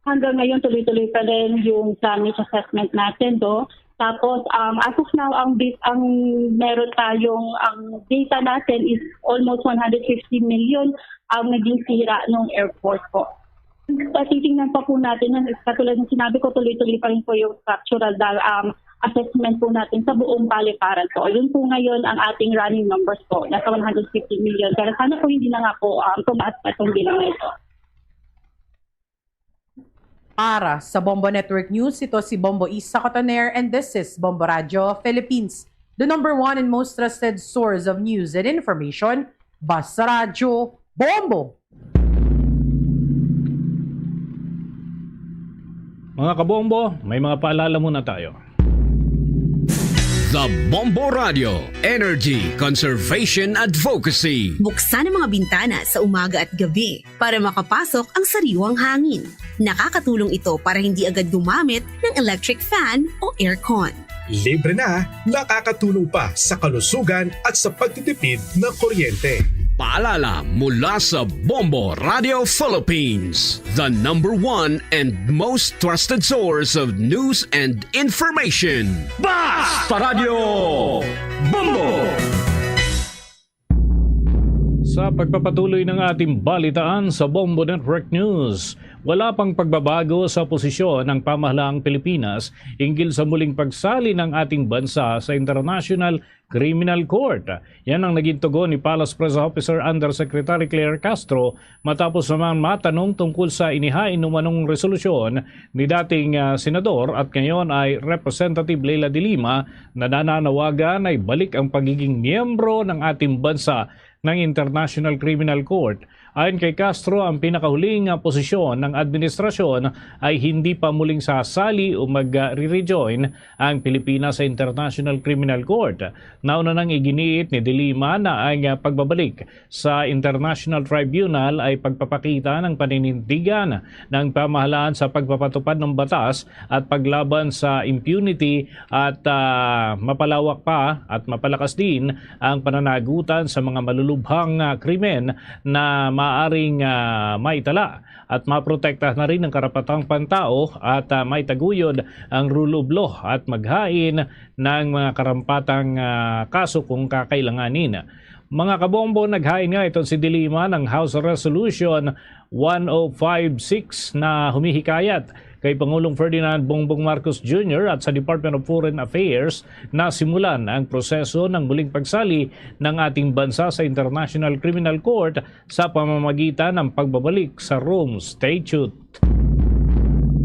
Hanggang ngayon tuloy-tuloy pa rin yung damage assessment natin do. Tapos as of now ang meron tayong ang data natin is almost 150 million ang naging sira ng airport po. Titingnan pa po natin yan, katulad ng sinabi ko, tuloy-tuloy pa rin po yung structural assessment po natin sa buong paliparan po. Yun po ngayon ang ating running numbers po, nasa 150 million. Pero sana po hindi na nga po tumaas pa itong bilang ito. Para sa Bombo Network News, ito si Bombo Isa Cotoner and this is Bombo Radio Philippines, the #1 and most trusted source of news and information. Basta Radio Bombo! Mga kabombo, may mga paalala muna tayo. The Bombo Radio Energy Conservation Advocacy. Buksan ang mga bintana sa umaga at gabi para makapasok ang sariwang hangin. Nakakatulong ito para hindi agad gumamit ng electric fan o aircon. Libre na, nakakatulong pa sa kalusugan at sa pagtitipid ng kuryente. Paalala mula sa Bombo Radio Philippines, the #1 and most trusted source of news and information. Basta Radio Bombo! Sa pagpapatuloy ng ating balitaan sa Bombo Network News, wala pang pagbabago sa posisyon ng pamahalaang Pilipinas hinggil sa muling pagsali ng ating bansa sa International Criminal Court. Yan ang naging tugon ni Palace Press Officer Undersecretary Claire Castro matapos naman matanong tungkol sa inihain umanong resolusyon ni dating senador at ngayon ay Representative Leila de Lima na nananawagan ay balik ang pagiging miyembro ng ating bansa ng International Criminal Court. Ayon kay Castro, ang pinakahuling posisyon ng administrasyon ay hindi pa muling sasali o mag-re-rejoin ang Pilipinas sa International Criminal Court. Nauna nang iginiit ni De Lima na ang pagbabalik sa International Tribunal ay pagpapakita ng paninindigan ng pamahalaan sa pagpapatupad ng batas at paglaban sa impunity at mapalawak pa at mapalakas din ang pananagutan sa mga malulubhang krimen na maaring maitala at maprotekta na rin ang karapatang pantao at maitaguyod ang rule of law at maghain ng mga karampatang kaso kung kakailanganin. Mga kabombo, naghain nga ito si De Lima ng House Resolution 1056 na humihikayat kay Pangulong Ferdinand Bongbong Marcos Jr. at sa Department of Foreign Affairs na simulan ang proseso ng muling pagsali ng ating bansa sa International Criminal Court sa pamamagitan ng pagbabalik sa Rome Statute.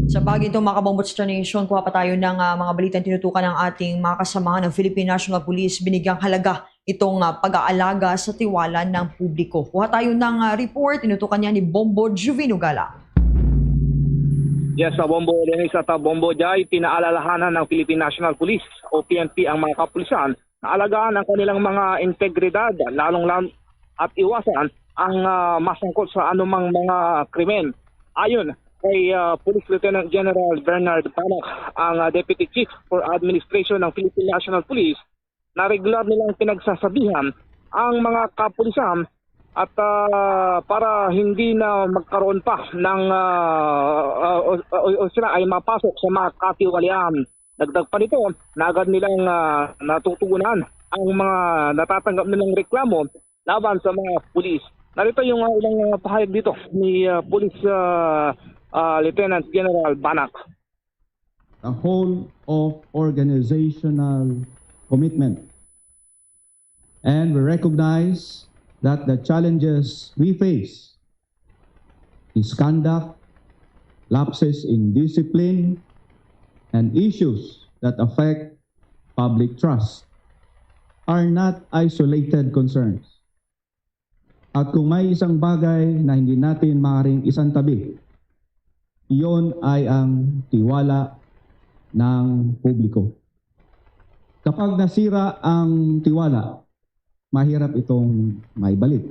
Sa bagay ito, mga kabombo Nation, kuha pa tayo ng mga balitang tinutukan ng ating mga kasamahan ng Philippine National Police. Binigyang halaga itong pag-aalaga sa tiwala ng publiko. Kuha tayo ng report, tinutukan niya ni Bombo Juvino Gala. Yes, sa Bombo Dennis at Bombo Jai, pinaalalahanan ng Philippine National Police o PNP ang mga kapulisan na alagaan ang kanilang mga integridad, lalong at iwasan ang masangkot sa anumang mga krimen. Ayon kay Police Lieutenant General Bernard Banac, ang Deputy Chief for Administration ng Philippine National Police, na regular nilang pinagsasabihan ang mga kapulisan at para hindi na magkaroon pa ng o sila ay mapasok sa mga katiwalian. Dagdag pa nito, na agad nilang natutugunan ang mga natatanggap nilang reklamo laban sa mga pulis. Narito yung ilang pahayag dito ni Police Lieutenant General Banac. A whole of organizational commitment. And we recognize that the challenges we face misconduct, lapses in discipline, and issues that affect public trust are not isolated concerns. At kung may isang bagay na hindi natin maaaring isang tabi, iyon ay ang tiwala ng publiko. Kapag nasira ang tiwala, mahirap itong maibalik.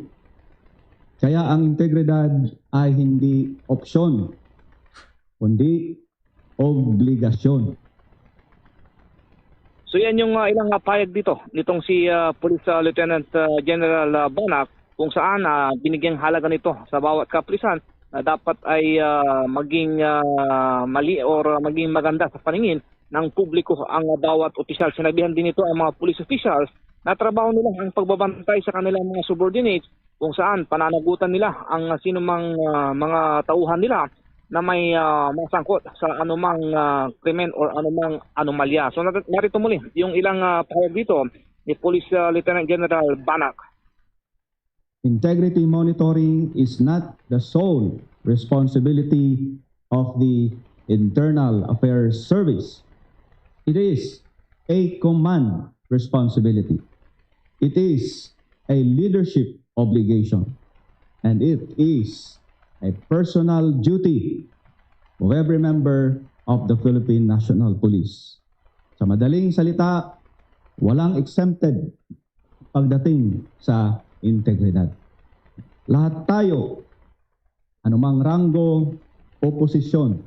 Kaya ang integridad ay hindi opsyon, kundi obligasyon. So yan yung ilang payag dito nitong si Police Lieutenant General Banac, kung saan binigyang halaga nito sa bawat kapulisan na dapat ay maging mali or maging maganda sa paningin ng publiko ang bawat opisyal. Sinabihan din nito ang mga police officials na trabaho nila ang pagbabantay sa kanilang mga subordinates, kung saan pananagutan nila ang sinumang mga tauhan nila na may masangkot sa anumang krimen or anumang anomalya. So narito muli yung ilang pahayag dito ni Police Lieutenant General Banac. Integrity monitoring is not the sole responsibility of the Internal Affairs Service. It is a command responsibility. It is a leadership obligation. And it is a personal duty of every member of the Philippine National Police. Sa madaling salita, walang exempted pagdating sa integridad. Lahat tayo, anumang ranggo o posisyon,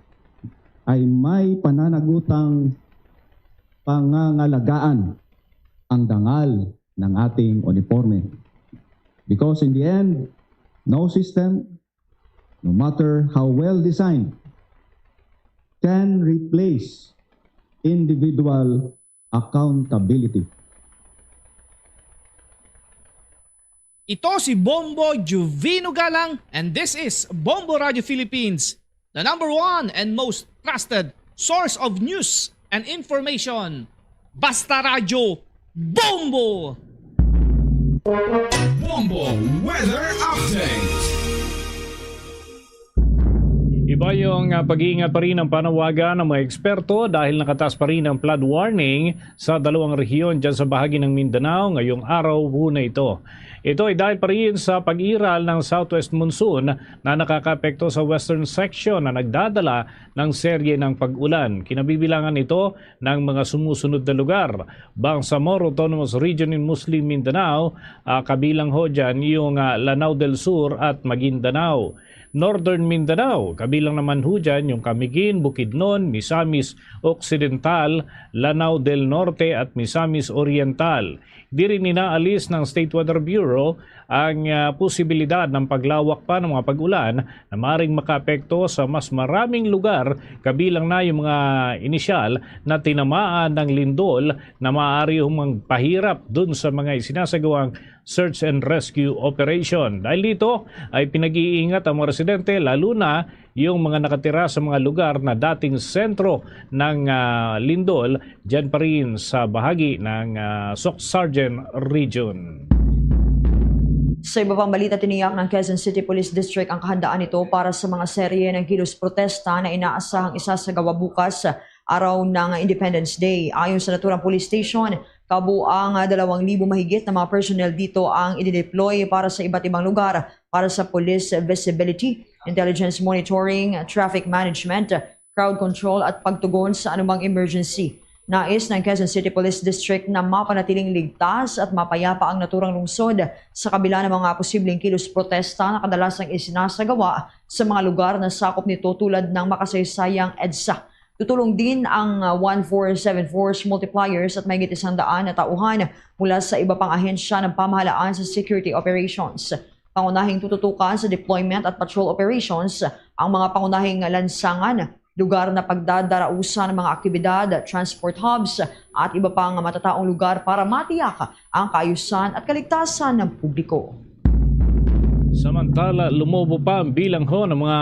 ay may pananagutang pangangalagaan ang dangal ng ating uniforme. Because in the end, no system, no matter how well designed, can replace individual accountability. Ito si Bombo Juvino Galang and this is Bombo Radio Philippines, the #1 and most trusted source of news and information. Basta Radio Bombo! Bombo Weather Update. Iba yung pag-iingat pa rin ng panawagan ng mga eksperto dahil nakataas pa rin ang flood warning sa dalawang rehiyon dyan sa bahagi ng Mindanao ngayong araw na ito. Ito ay dahil pa rin sa pag-iral ng southwest monsoon na nakakapekto sa western section na nagdadala ng serye ng pag-ulan. Kinabibilangan ito ng mga sumusunod na lugar. Bangsamoro Autonomous Region in Muslim Mindanao, kabilang ho dyan yung Lanao del Sur at Maguindanao. Northern Mindanao, kabilang naman ho dyan yung Camiguin, Bukidnon, Misamis Occidental, Lanao del Norte at Misamis Oriental. Di rin inaalis ng State Weather Bureau ang posibilidad ng paglawak pa ng mga pag-ulan na maaaring makaapekto sa mas maraming lugar, kabilang na yung mga inisyal na tinamaan ng lindol na maaari magpahirap dun sa mga isinasagawang search and rescue operation. Dahil dito ay pinag-iingat ang mga residente, lalo na yung mga nakatira sa mga lugar na dating sentro ng lindol, dyan pa rin sa bahagi ng Sargent Region. Sa iba pang balita, tiniyak ng Quezon City Police District ang kahandaan nito para sa mga serye ng kilos protesta na inaasahang isasagawa bukas araw ng Independence Day. Ayon sa naturang police station, kabuang 2,000 mahigit na mga personnel dito ang i-deploy para sa iba't ibang lugar para sa police visibility, intelligence monitoring, traffic management, crowd control at pagtugon sa anumang emergency. Nais ng Quezon City Police District na mapanatiling ligtas at mapayapa ang naturang lungsod sa kabila ng mga posibleng kilos protesta na kadalasang isinasagawa sa mga lugar na sakop nito tulad ng makasaysayang EDSA. Tutulong din ang 1474 Force Multipliers at mahigit 100 na tauhan mula sa iba pang ahensya ng pamahalaan sa security operations. Pangunahing tututukan sa deployment at patrol operations ang mga pangunahing lansangan, lugar na pagdadarausan ng mga aktibidad, transport hubs at iba pang matataong lugar para matiyak ang kaayusan at kaligtasan ng publiko. Samantala, lumobo pa ang bilang ho ng mga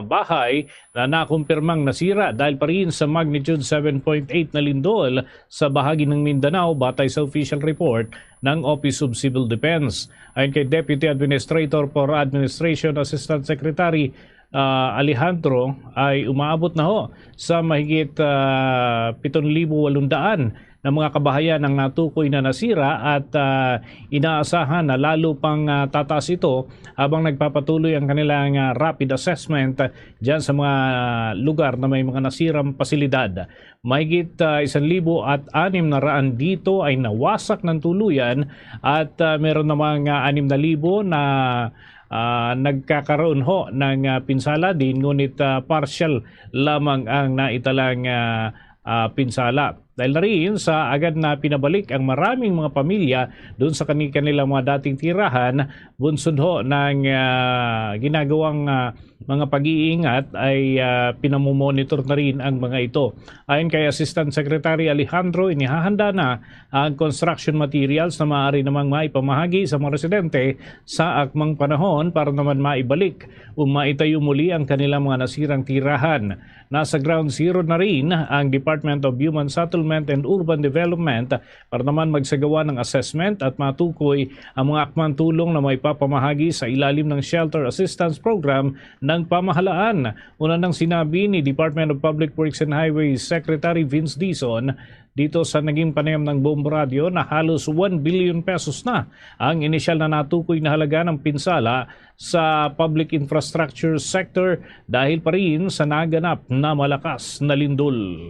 bahay na nakumpirmang nasira dahil pa rin sa magnitude 7.8 na lindol sa bahagi ng Mindanao batay sa official report ng Office of Civil Defense. Ayon kay Deputy Administrator for Administration Assistant Secretary Alejandro, ay umaabot na ho sa mahigit 7,800 na mga kabahayan ang natukoy na nasira at inaasahan na lalo pang tataas ito habang nagpapatuloy ang kanilang rapid assessment dyan sa mga lugar na may mga nasirang pasilidad. Mahigit 1,600 dito ay nawasak ng tuluyan at meron namang 6,000 na nagkakaroon ho ng pinsala din, ngunit partial lamang ang naitalang pinsala. Dahil na rin sa agad na pinabalik ang maraming mga pamilya doon sa kanilang mga dating tirahan, bunsod ho ng ginagawang mga pag-iingat ay pinamomonitor na rin ang mga ito. Ayon kay Assistant Secretary Alejandro, inihahanda na ang construction materials na maaari namang maipamahagi sa mga residente sa akmang panahon para naman maibalik o maitayo muli ang kanilang mga nasirang tirahan. Nasa ground zero na rin ang Department of Human Settlement and Urban Development para naman magsagawa ng assessment at matukoy ang mga akmang tulong na may papamahagi sa ilalim ng Shelter Assistance Program ng pamahalaan. Una nang sinabi ni Department of Public Works and Highways Secretary Vince Dizon dito sa naging panayam ng Bombo Radio na halos 1 billion pesos na ang inisyal na natukoy na halaga ng pinsala sa public infrastructure sector dahil pa rin sa naganap na malakas na lindol.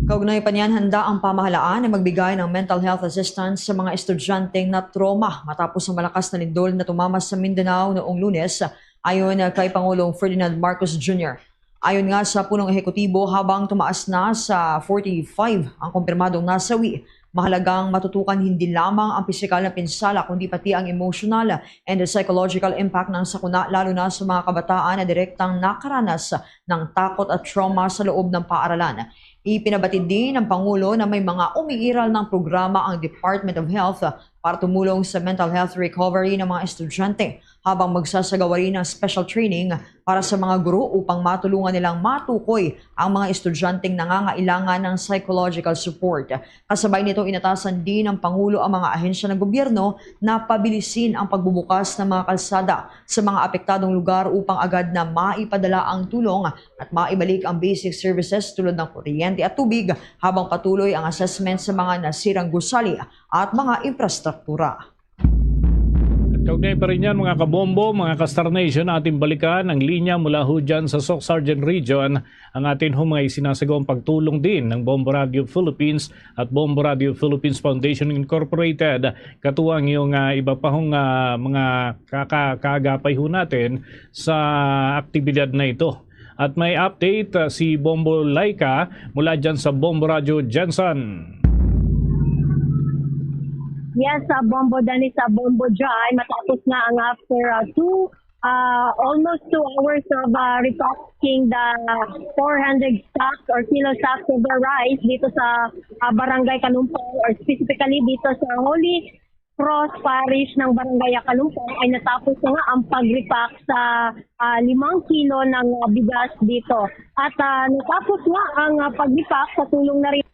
Kaugnay pa niyan, handa ang pamahalaan na magbigay ng mental health assistance sa mga estudyanteng na trauma matapos ang malakas na lindol na tumamas sa Mindanao noong Lunes, ayon kay Pangulong Ferdinand Marcos Jr. Ayon nga sa punong ehekutibo, habang tumaas na sa 45 ang kumpirmadong nasawi, mahalagang matutukan hindi lamang ang pisikal na pinsala kundi pati ang emotional and psychological impact ng sakuna, lalo na sa mga kabataan na direktang nakaranas ng takot at trauma sa loob ng paaralan. Ipinabatid din ng Pangulo na may mga umiiral ng programa ang Department of Health para tumulong sa mental health recovery ng mga estudyante, habang magsasagawa rin ng special training para sa mga guro upang matulungan nilang matukoy ang mga estudyanteng nangangailangan ng psychological support. Kasabay nito, inatasan din ng Pangulo ang mga ahensya ng gobyerno na pabilisin ang pagbubukas ng mga kalsada sa mga apektadong lugar upang agad na maipadala ang tulong at maibalik ang basic services tulad ng kuryente at tubig, habang patuloy ang assessment sa mga nasirang gusali at mga infrastruktura. Kaugnay pa rin yan mga kabombo, mga ka-Star Nation, ating balikan ang linya mula ho dyan sa Soc Sargent Region. Ang atin ho mga isinasagawang pagtulong din ng Bombo Radio Philippines at Bombo Radio Philippines Foundation Incorporated. Katuwang yung iba pa hong mga kaagapay ho natin sa aktibidad na ito. At may update si Bombo Laika mula dyan sa Bombo Radio Jensen. Yes, sa Bombo Dani, sa Bombo Jai, matapos nga ang after almost 2 hours of repacking the 400 sacks or kilo sacks of the rice dito sa Barangay Kalumpang, or specifically dito sa Holy Cross Parish ng Barangay Kalumpang, ay natapos na nga ang pag-repack sa 5 kilo ng bigas dito. At natapos nga ang pag-repack sa tulong na rin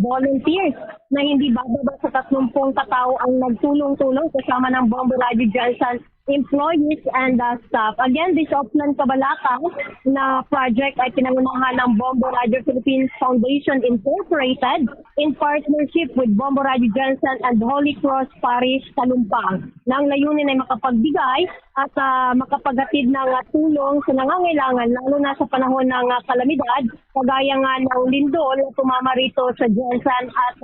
volunteers na hindi bababa sa 30 katao ang nagtulong-tulong kasama ng Bombo Radio Jensen employees and staff. Again, this Oplan Cabalacas na project ay pinangunahan ng Bombo Radio Philippines Foundation Incorporated in partnership with Bombo Radio Jensen and Holy Cross Parish Kalumpang. Nang layunin ay makapagbigay at makapagatid ng tulong sa nangangailangan, lalo na sa panahon ng kalamidad, kagaya nga ng lindol na tumama rito sa Jensen at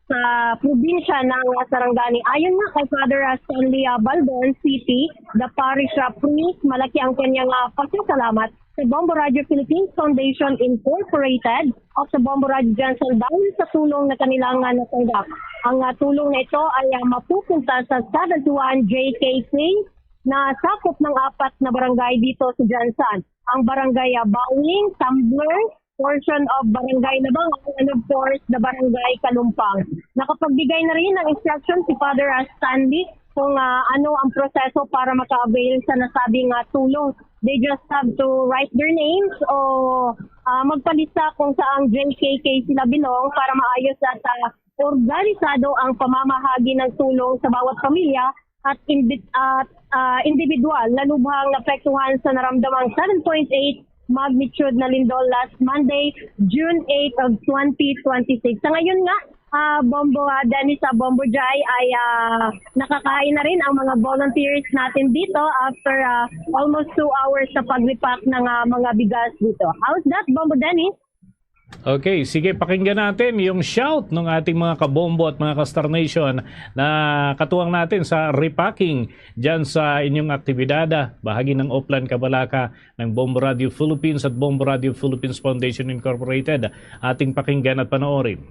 sa probinsya ng Sarangani. Ayon nga kay Father Stanley Baldon City, the parish priest, malaki ang kanyang pasasalamat sa Bombo Radio Philippines Foundation Incorporated at sa Bombo Radio Jensen dahil sa tulong na kanilang natanggap. Ang tulong na ito ay mapupunta sa 71 JKK na sakop ng 4 na barangay dito sa Jensen. Ang barangay Bauling, Tumbler, portion of Barangay Nabangan, and of course, the Barangay Kalumpang. Nakapagbigay na rin ng instruction si Father Stanley kung ano ang proseso para maka-avail sa nasabing tulong. They just have to write their names o magpalista kung saang JKK sila binong para maayos at organisado ang pamamahagi ng tulong sa bawat pamilya at individual na lubhang naapektuhan sa naramdamang 7.8 magnitude na lindol last Monday, June 8 of 2026. Sa ngayon nga, Bombo Dennis sa Bombo Jai ay nakakain na rin ang mga volunteers natin dito after almost 2 hours sa pag-repack ng mga bigas dito. How's that, Bombo Dennis? Okay, sige, pakinggan natin yung shout ng ating mga kabombo at mga ka-Star Nation na katuwang natin sa repacking dyan sa inyong aktibidad, bahagi ng Oplan Cabalaka ng Bombo Radio Philippines at Bombo Radio Philippines Foundation Incorporated. Ating pakinggan at panoorin.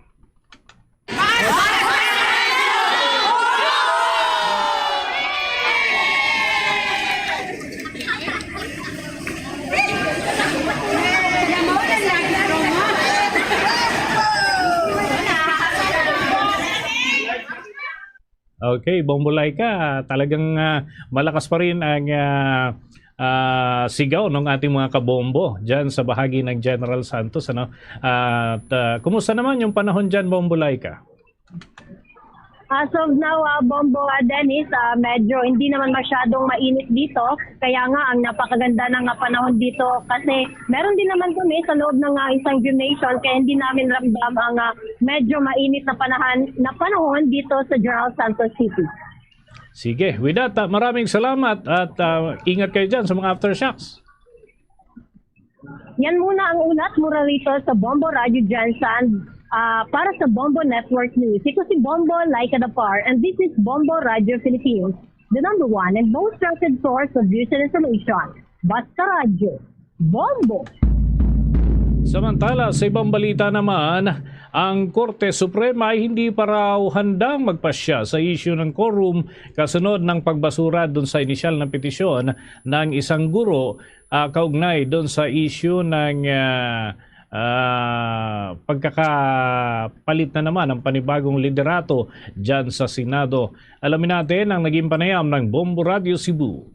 Okay, Bombo Laika, talagang malakas pa rin ang sigaw ng ating mga kabombo dyan sa bahagi ng General Santos. Ano? Kumusta naman yung panahon dyan, Bombo Laika? As of now, Bombo Dennis, medyo hindi naman masyadong mainit dito. Kaya nga, ang napakaganda ng panahon dito kasi meron din naman kami sa loob ng isang gymnasium kaya hindi namin ramdam ang medyo mainit na panahon dito sa General Santos City. Sige, with that, maraming salamat at ingat kayo dyan sa mga aftershocks. Yan muna ang ulat mula rito sa Bombo Radio Jansan. Para sa Bombo Network News, ito si Bombo Laika Dapar and this is Bombo Radio Philippines, the #1 and most trusted source of news and information. Basta Radio, Bombo! Samantala, sa ibang balita naman, ang Korte Suprema ay hindi pa raw handang magpasya sa issue ng quorum kasunod ng pagbasura doon sa inisyal na petisyon ng isang guro kaugnay doon sa issue ng pagkakapalit na naman ng panibagong liderato dyan sa Senado. Alamin natin ang naging panayam ng Bombo Radio Cebu.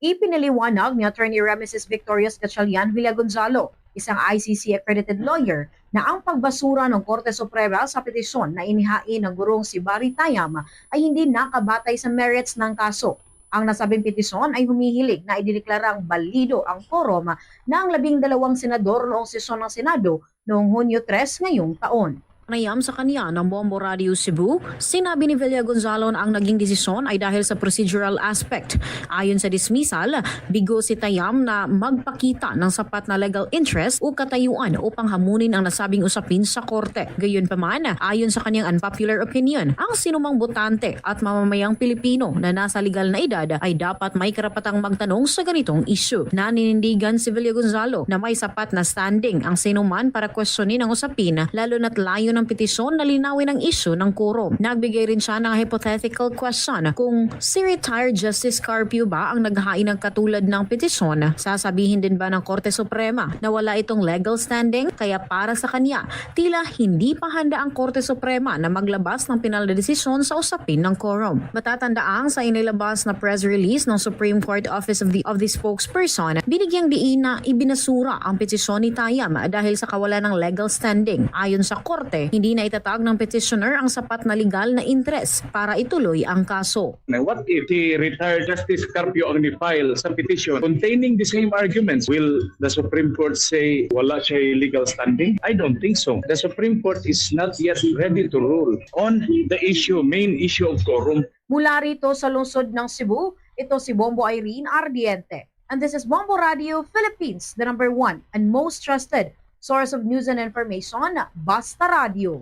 Ipinaliwanag ni Attorney Remeses Victorious Gatchalian Villagonzalo, isang ICC-accredited lawyer, na ang pagbasura ng Korte Suprema sa petisyon na inihain ng gurong si Barry Tayam ay hindi nakabatay sa merits ng kaso. Ang nasabing petisyon ay humihilig na idineklarang balido ang quorum ng 12 senador noong sesyon ng Senado noong Hunyo 3 ngayong taon. Panayam sa kanya ng Bombo Radio Cebu, sinabi ni Villagonzalo na ang naging desisyon ay dahil sa procedural aspect. Ayon sa dismissal, bigo si Tayam na magpakita ng sapat na legal interest o katayuan upang hamunin ang nasabing usapin sa korte. Gayunpaman, ayon sa kanyang unpopular opinion, ang sinumang botante at mamamayang Pilipino na nasa legal na edad ay dapat may karapatang magtanong sa ganitong issue. Naninindigan si Villagonzalo na may sapat na standing ang sinuman para questionin ang usapin, lalo na't layo ng petisyon na linawin ang issue ng quorum. Nagbigay rin siya ng hypothetical question kung si retired Justice Carpio ba ang naghain ng katulad ng petisyon. Sasabihin din ba ng Korte Suprema na wala itong legal standing? Kaya para sa kanya, tila hindi pa handa ang Korte Suprema na maglabas ng pinal na desisyon sa usapin ng quorum. Matatandaang sa inilabas na press release ng Supreme Court Office of the Spokesperson, binigyang diin na ibinasura ang petisyon ni Tayam dahil sa kawalan ng legal standing. Ayon sa Korte, hindi na itatag ng petitioner ang sapat na legal na interest para ituloy ang kaso. What if the retired Justice Carpio ang ni-file sa petition containing the same arguments? Will the Supreme Court say wala siya legal standing? I don't think so. The Supreme Court is not yet ready to rule on the main issue of quorum. Mula rito sa lungsod ng Cebu, ito si Bombo Irene Ardiente. And this is Bombo Radio Philippines, the #1 and most trusted source of news and information, Basta Radio.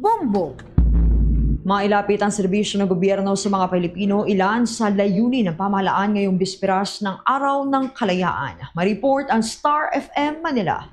Bombo! Mailapit ang serbisyo ng gobyerno sa mga Pilipino, ilan sa layunin ng pamahalaan ngayong bisperas ng Araw ng Kalayaan. Mareport ang Star FM Manila.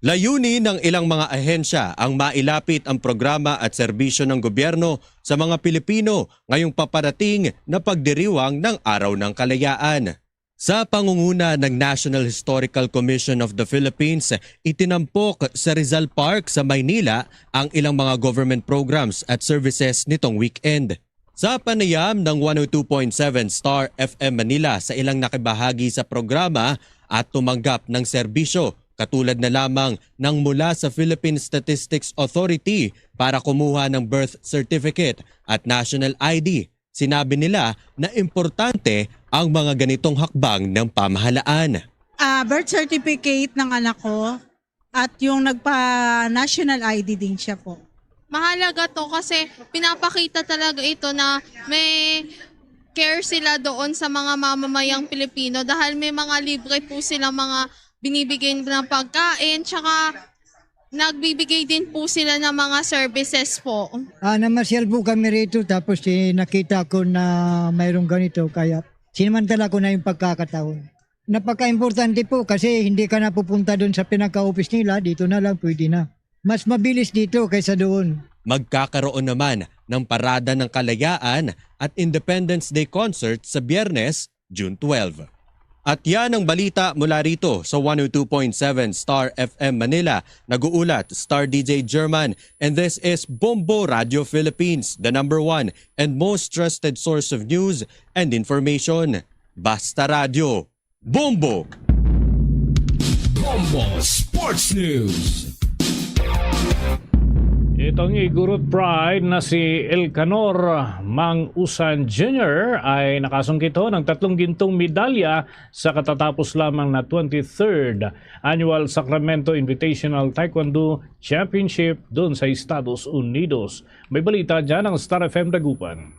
Layunin ng ilang mga ahensya ang mailapit ang programa at serbisyo ng gobyerno sa mga Pilipino ngayong paparating na pagdiriwang ng Araw ng Kalayaan. Sa pangunguna ng National Historical Commission of the Philippines, itinampok sa Rizal Park sa Maynila ang ilang mga government programs at services nitong weekend. Sa panayam ng 102.7 Star FM Manila sa ilang nakibahagi sa programa at tumanggap ng serbisyo, katulad na lamang ng mula sa Philippine Statistics Authority para kumuha ng birth certificate at national ID. Sinabi nila na importante ang mga ganitong hakbang ng pamahalaan. Birth certificate ng anak ko at yung nagpa-national ID din siya po. Mahalaga to kasi pinapakita talaga ito na may care sila doon sa mga mamamayang Pilipino dahil may mga libre po silang mga binibigay ng pagkain tsaka nagbibigay din po sila ng mga services po. Namasyal po kami rito tapos nakita ko na mayroong ganito kaya sinamantala ko na yung pagkakataon. Napaka-importante po kasi hindi ka na pupunta doon sa pinaka-office nila, dito na lang pwede na. Mas mabilis dito kaysa doon. Magkakaroon naman ng Parada ng Kalayaan at Independence Day concert sa Biyernes, June 12. At yan ang balita mula rito sa 102.7 Star FM Manila. Nag-uulat Star DJ German, and this is Bombo Radio Philippines, the #1 and most trusted source of news and information. Basta Radio. Bombo! Bombo Sports News. Itong Igorot Pride na si Elcanor Mang Usan Jr. ay nakasungkito ng 3 gintong medalya sa katatapos lamang na 23rd Annual Sacramento Invitational Taekwondo Championship doon sa Estados Unidos. May balita dyan ang Star FM Dagupan.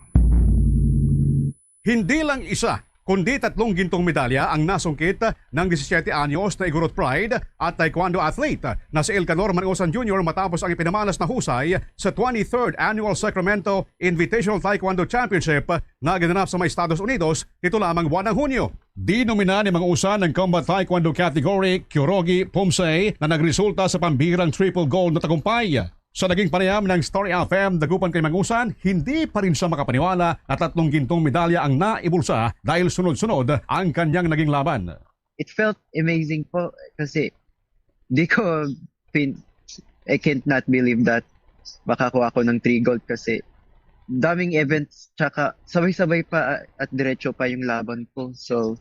Hindi lang isa, kundi 3 gintong medalya ang nasungkit ng 17 anyos na Igorot Pride at Taekwondo athlete na si Elcanor Mangusan Jr. matapos ang ipinamalas na husay sa 23rd Annual Sacramento Invitational Taekwondo Championship na ginanap sa mga Estados Unidos nito lamang buwan ng Hunyo. Dinomina ni Mangusan ng Combat Taekwondo category Kyorugi Pumsei na nagresulta sa pambirang triple gold na tagumpay. Sa naging panayam ng Story FM, dagupan kay Mangusan, hindi pa rin siya makapaniwala na 3 gintong medalya ang naibulsa dahil sunod-sunod ang kanyang naging laban. It felt amazing po kasi I can't not believe that makakuha ako ng 3 gold kasi daming events tsaka sabay-sabay pa at diretso pa yung laban ko. So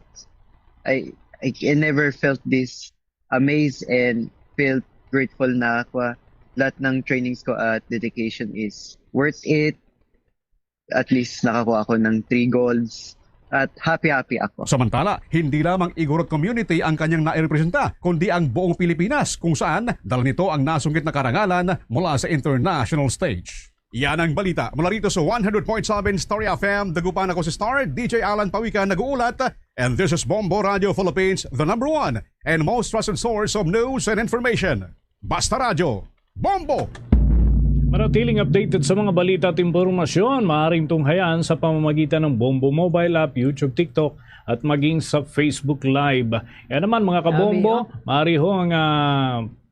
I never felt this amazed and felt grateful na ako. Lahat ng trainings ko at dedication is worth it. At least nakakuha ako ng 3 golds at happy ako. Samantala, hindi lamang Igorot community ang kanyang nairepresenta, kundi ang buong Pilipinas kung saan dala nito ang nasungkit na karangalan mula sa international stage. Yan ang balita mula rito sa 100.7 Story FM. Dagupan ako si Star, DJ Alan Pawikan nag-uulat, and this is Bombo Radio Philippines, the #1 and most trusted source of news and information. Basta Radio. Bombo! Manatiling updated sa mga balita at impormasyon, maaaring tunghayan sa pamamagitan ng Bombo Mobile App, YouTube, TikTok at maging sa Facebook Live. Yan naman mga kabombo, maaari ho ang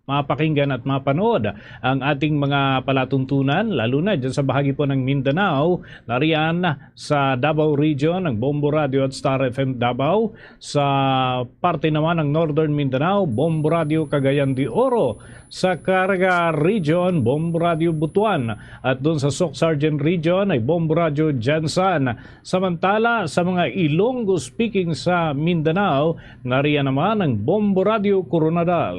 mapakinggan at mapanood ang ating mga palatuntunan, lalo na dyan sa bahagi po ng Mindanao, nariyan sa Davao Region ng Bombo Radio at Star FM Davao, sa parte naman ng Northern Mindanao, Bombo Radio Cagayan de Oro, sa Caraga Region, Bombo Radio Butuan, at doon sa Soc Sargent Region ay Bombo Radio Jansan. Samantala sa mga Ilonggo speaking sa Mindanao, nariyan naman ang Bombo Radio Coronadal.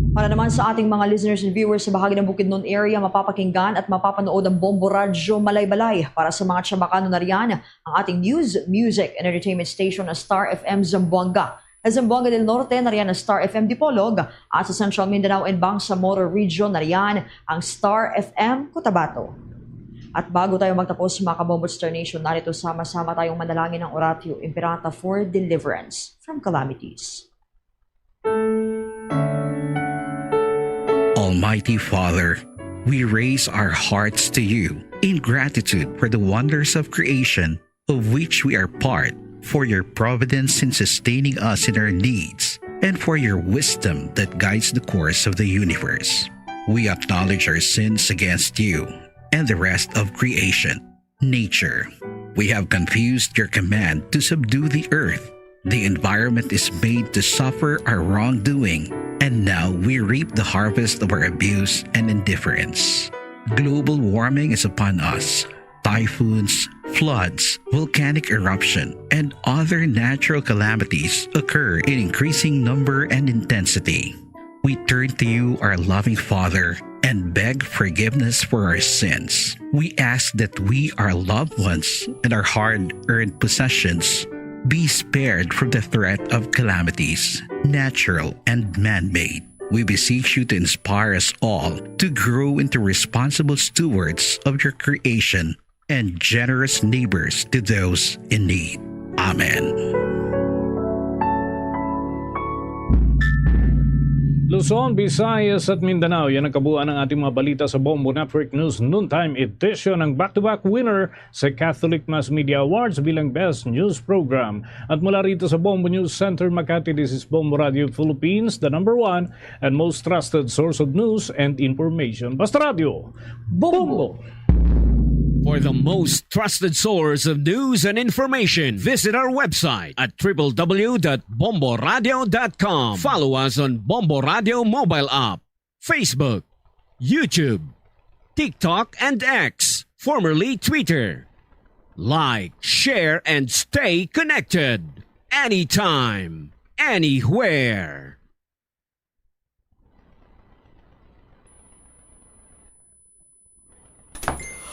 Para naman sa ating mga listeners and viewers sa bahagi ng Bukidnon area, mapapakinggan at mapapanood ang Bombo Radyo Malay-Balay. Para sa mga Chabacano na riyan, ang ating news, music, and entertainment station na Star FM Zamboanga. Sa Zamboanga del Norte, nariyan ang Star FM Dipolog. At sa Central Mindanao and Bangsamoro Region, nariyan ang Star FM Cotabato. At bago tayo magtapos mga kabombo Star Nation, narito sama-sama tayong manalangin ng Oratio Imperata for deliverance from calamities. Almighty Father, we raise our hearts to you in gratitude for the wonders of creation of which we are part, for your providence in sustaining us in our needs, and for your wisdom that guides the course of the universe. We acknowledge our sins against you and the rest of creation, nature. We have confused your command to subdue the earth. The environment is made to suffer our wrongdoing, and now we reap the harvest of our abuse and indifference. Global warming is upon us. Typhoons, floods, volcanic eruption, and other natural calamities occur in increasing number and intensity. We turn to you, our loving Father, and beg forgiveness for our sins. We ask that we, our loved ones, and our hard-earned possessions be spared from the threat of calamities, natural and man-made. We beseech you to inspire us all to grow into responsible stewards of your creation and generous neighbors to those in need. Amen. Luzon, Visayas at Mindanao, yan ang kabuuan ng ating mga balita sa Bombo Network News Noontime Edition, ang back-to-back winner sa Catholic Mass Media Awards bilang Best News Program. At mula rito sa Bombo News Center, Makati, this is Bombo Radio Philippines, the #1 and most trusted source of news and information. Basta Radio, Bombo! For the most trusted source of news and information, visit our website at www.bomboradio.com. Follow us on Bombo Radio mobile app, Facebook, YouTube, TikTok, and X, formerly Twitter. Like, share, and stay connected. Anytime, anywhere.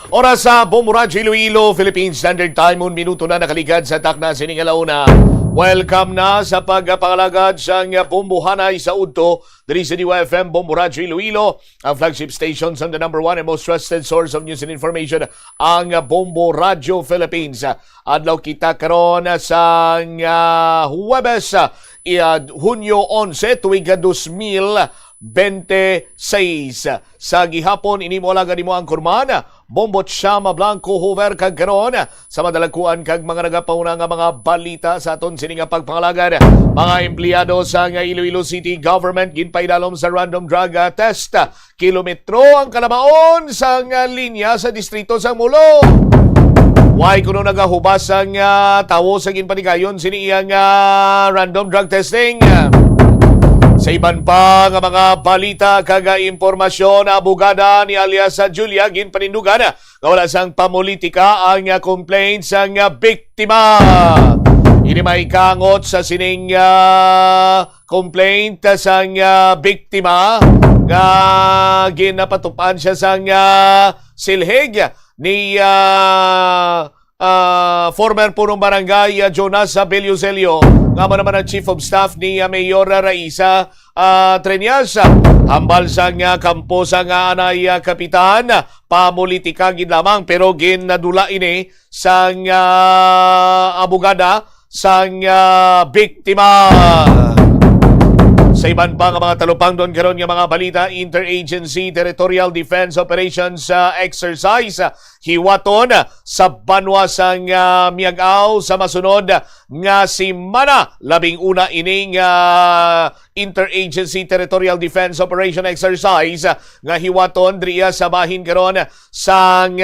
Oras sa Bombo Radio Iloilo, Philippine Standard Time, 1 minuto na nakaligad sa takna sining alauna. Welcome na sa pagpangalagad sa Bombohanay sa Udto, diri sa DYFM Bombo Radio Iloilo, ang flagship station sa the #1 and most trusted source of news and information, ang Bombo Radio Philippines. Adlaw kita karon sa Huwebes, Hunyo 11, tuig 2026. Sa gihapon, ini mo alaga nimo ang kurman, Bombo Chama Blanco Hover kag karon sa madalagkuan kag mga nagapauna nga mga balita sa aton sini nga pagpangalagad. Mga empleyado sa Iloilo City Government ginpaidalom sa random drug test. Kilometro ang kalabaon sa linya sa distrito sa Mulo. Why kuno nagahubas ang tawo sa ginpanigayon sini iyang random drug testing. Sa iban pa nga mga balita kag impormasyon, abogada ni alias Julia ginpanindugan nga wala sang pamulitika ang complaint sang biktima. Ini may kangot sa sining complaint sang biktima nga ginapatupan siya sang silhig ni former punong barangay Jonas Belioselio, nga man naman ang Chief of Staff ni Mayor Raisa Treñas. Hambal sang kampo sang anay kapitan, pamulitika gid lamang pero ginadula ini sang abogada sang biktima. Sa iban pa nga mga talupang doon karon nga mga balita, Interagency Territorial Defense Operations Exercise hiwaton sa banwa sang Miagaw sa masunod nga simana. Labing una ining Interagency Territorial Defense Operation Exercise nga hiwaton driya sa bahin karon sang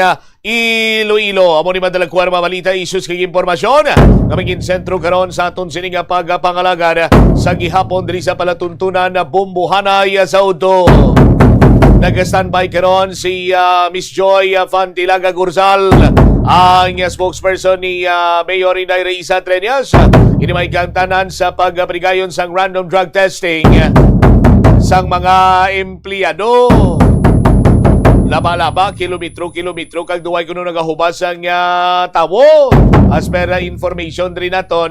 Iloilo. Amo ni madalagkuan mga balita, issues kay impormasyon nga maging sentro karon sa aton sining pagpangalagad sa gihapon diri sa palatuntunan na Bombohanay sa Udto. Nag-standby karon si Miss Joy Fantilaga Gurzal, ang spokesperson ni Mayor Inday Raisa Treñas. Ini may kantanan sa pagprigayon sang random drug testing sang mga empleyado. Laba-laba, kilometro kag duway kuno nagahubas ang tawo. As per information rin naton,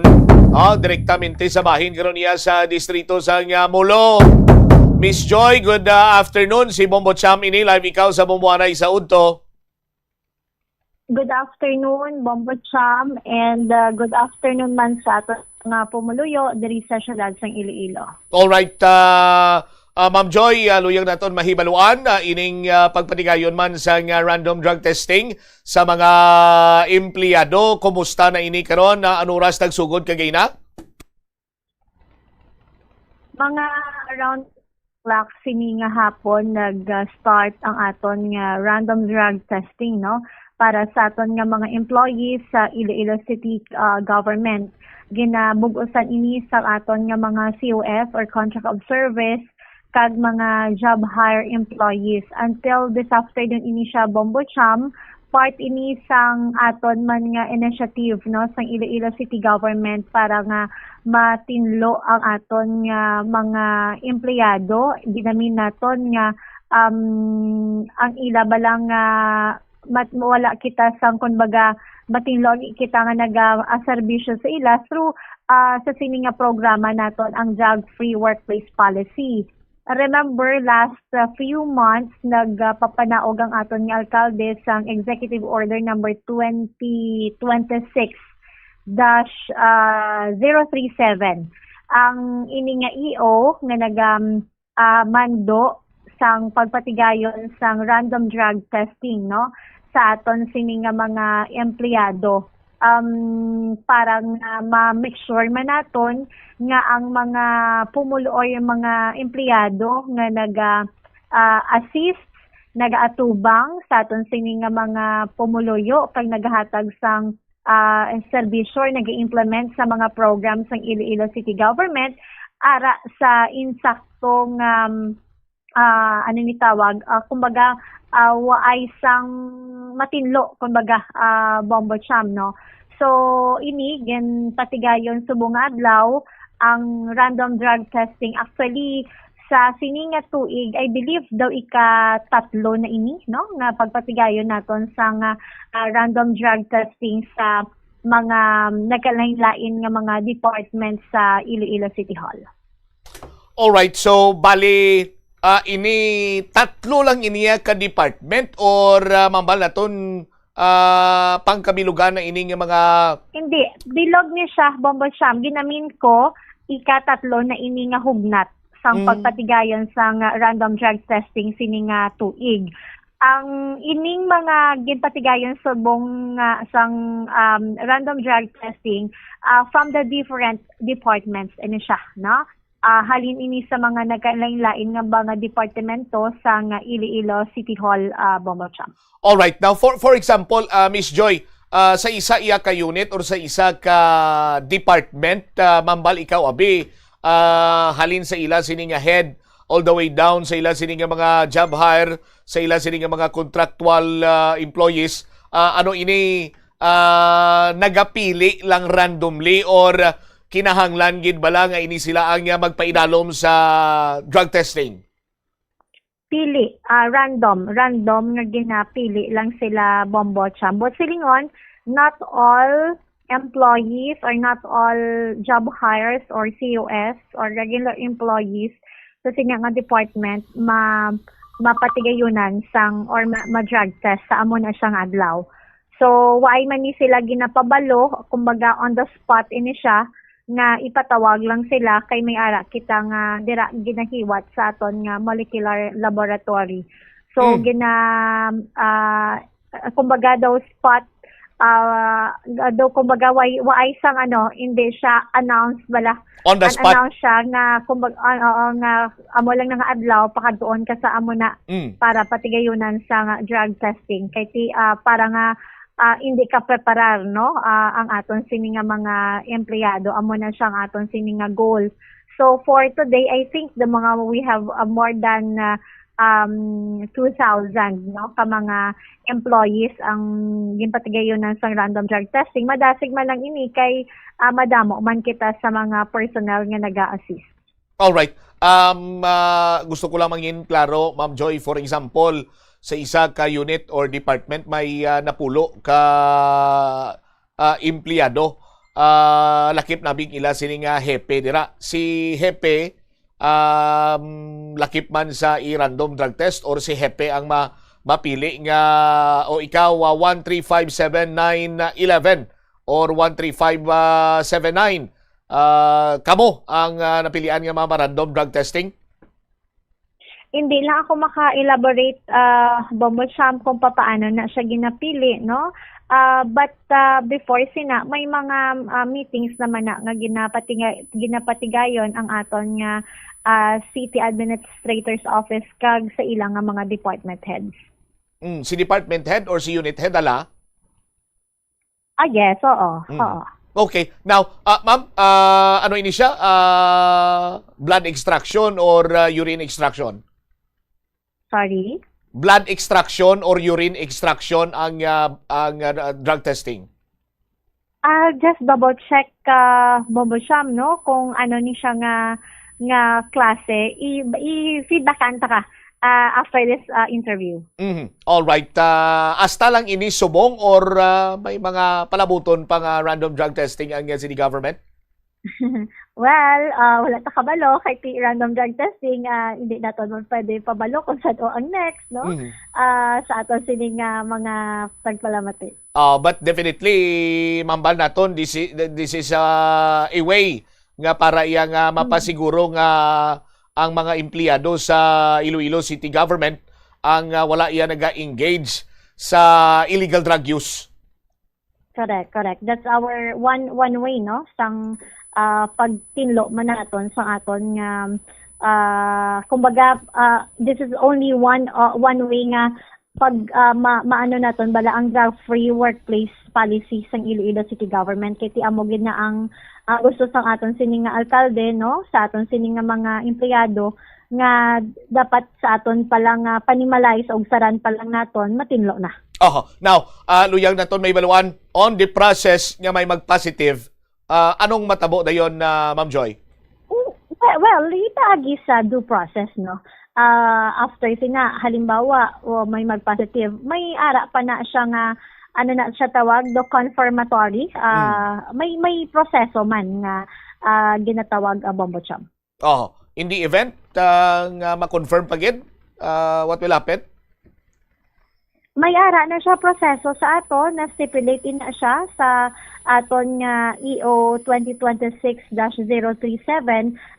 direktamente sa bahin karon niya sa distrito sang Mulo. Miss Joy, good afternoon. Si Bombo Cham ini live ikaw sa Bombohanay sa Udto. Good afternoon, Bombo Cham, and good afternoon man sa ato nga pumuluyo diri sa syudad sang Iloilo. All right, Ma'am Joy, luyang naton mahibaluan ining pagpatigayon man sa random drug testing sa mga empleyado. Kumusta na ini karon? Ano oras nagsugod kagay na? Mga around clock sini nga hapon nag-start ang aton nga random drug testing, no, para sa aton nga mga employees sa Iloilo City government. Ginabugusan ini sa aton nga mga COF or contract of service kag mga job hire employees. Until this afternoon ini siya, Bombo Cham, part ini sang aton man nga initiative no sang Iloilo City Government para nga matinlo ang aton nga mga empleyado. Ginamin naton nga ang ila balang wala kita sang kumbaga matinlo kita nga naga-serbisyo sa ila through sa sini nga programa naton ang drug-free workplace policy. Remember, last few months, nagpapanaog ang aton nga alkalde sang Executive Order number 2026-037. Ang ini nga EO nga mando sang pagpatigayon sang random drug testing no sa aton sini nga mga empleyado. Parang ma-make sure man naton nga ang mga pumulo o yung mga empleyado nga naga-assist, naga-atubang sa aton sini nga mga pumuluyo pag nagahatag sang serbisyo, nag-implement sa mga programs ng Iloilo City Government ara sa insaktong ano ni tawag, kumbaga waay sang matinlo kumbaga Bombo Cham no. So ini gen patigayon subong adlaw ang random drug testing actually sa sini nga tuig I believe daw ika-tatlo na ini no nga pagpatigayon naton sa random drug testing sa mga nagkalain-lain nga mga departments sa Iloilo City Hall. All right, so bali ini tatlo lang iniya ka department or mambal naton pangkabilugan na ini nga mga hindi bilog ni siya Bombo Cham ginamin ko ika-tatlo na ini nga hugnat sang pagpatigayon sang random drug testing sini nga tuig. Ang ining mga ginpatigayon subong sang random drug testing from the different departments ini siya no. Halin ini sa mga nagkalain-lain nga mga departamento sa Iloilo City Hall, Bombo Cham. All right. Now for example, Miss Joy, sa isa iya ka unit or sa isa ka department, mambal ikaw abi halin sa ila sini nga head all the way down sa ila sini nga mga job hire, sa ila sini nga mga contractual employees, ano ini nagapili lang randomly or kinahanglan gid bala nga ini sila ang magpaidalom sa drug testing? Pili, random nga ginapili lang sila Bombo Cham. But silingon, not all employees or not all job hires or COS or regular employees sa nga department mapatigayunan sang or ma-drug test sa amo na siyang adlaw. So, why man ni sila ginapabalo, kumbaga on the spot ini siya, nga ipatawag lang sila kay may ara kita nga dira ginahiwat sa aton nga molecular laboratory. So kumbaga daw spot daw kumbaga way sang hindi siya announce bala on the spot announce siya nga kumbaga nga amo lang nga adlaw pakaduon ka sa amo na para patigayunan sa nga drug testing kay para nga hindi ka preparar no ang aton sini nga mga empleyado amo na siyang aton sini nga goal. So for today I think we have more than 2,000 no ka mga employees ang ginpatigayonan sa random drug testing. Madasig man lang ini kay madamo man kita sa mga personnel nga naga-assist. All right. Gusto ko lang mangin klaro, Ma'am Joy, for example, sa isa ka unit or department may napulo ka empleyado. Lakip nabing ila sini nga hepe dira. Si hepe lakip man sa i-random drug test or si hepe ang mapili nga o ikaw 1357911 or 13579 kamo ang napilian nga mga random drug testing? Hindi lang ako maka-elaborate Bombo Cham kung paano na siya ginapili no. But before sina may mga meetings naman na nga ginapatigayon ang aton nga City Administrator's Office kag sa ilang nga mga department heads. Si department head or si unit head ala? Yes, oo. Oo. Okay. Now, ma'am, ano ini siya? Blood extraction or urine extraction? Sorry? blood extraction or urine extraction ang drug testing? Just double check Bobo Sham, no, kung ano ni siya nga klase, i-feedbackan ta ka after this interview. All right. Hasta lang ini subong or may mga palabuton pang random drug testing ang city government? Well, wala ta kabalo kay random drug testing, hindi nato man pwede pabalo kung saan ang next, no? Sa aton sining mga pagpalamati. But definitely, mambal naton, this is a way nga para iyang mapasiguro nga ang mga empleyado sa Iloilo City Government ang wala iya naga-engage sa illegal drug use. Correct. That's our one way, no? Sang pagtinlo man naton sa aton nga kumbaga this is only one way nga pag maano naton bala ang drug-free workplace policy sang Iloilo City Government kay ti amo gid na ang gusto sang aton sining nga alkalde, no, sa aton sining nga mga empleyado nga dapat sa aton palang panimalize og saran palang naton matinlo na. Now, luyang naton may baluan on the process nga may mag-positive. Anong matabo dayon na Ma'am Joy? Well, itaagi sa due process, no. After sina halimbawa may mag-positive, may ara pa na siya nga ano na siya tawag do confirmatory. May proseso man nga ginatawag Bombo Cham. In the event nga ma-confirm pagid, what will happen? May ara na siya proseso sa aton, na stipulate na siya sa aton nga EO 2026-037.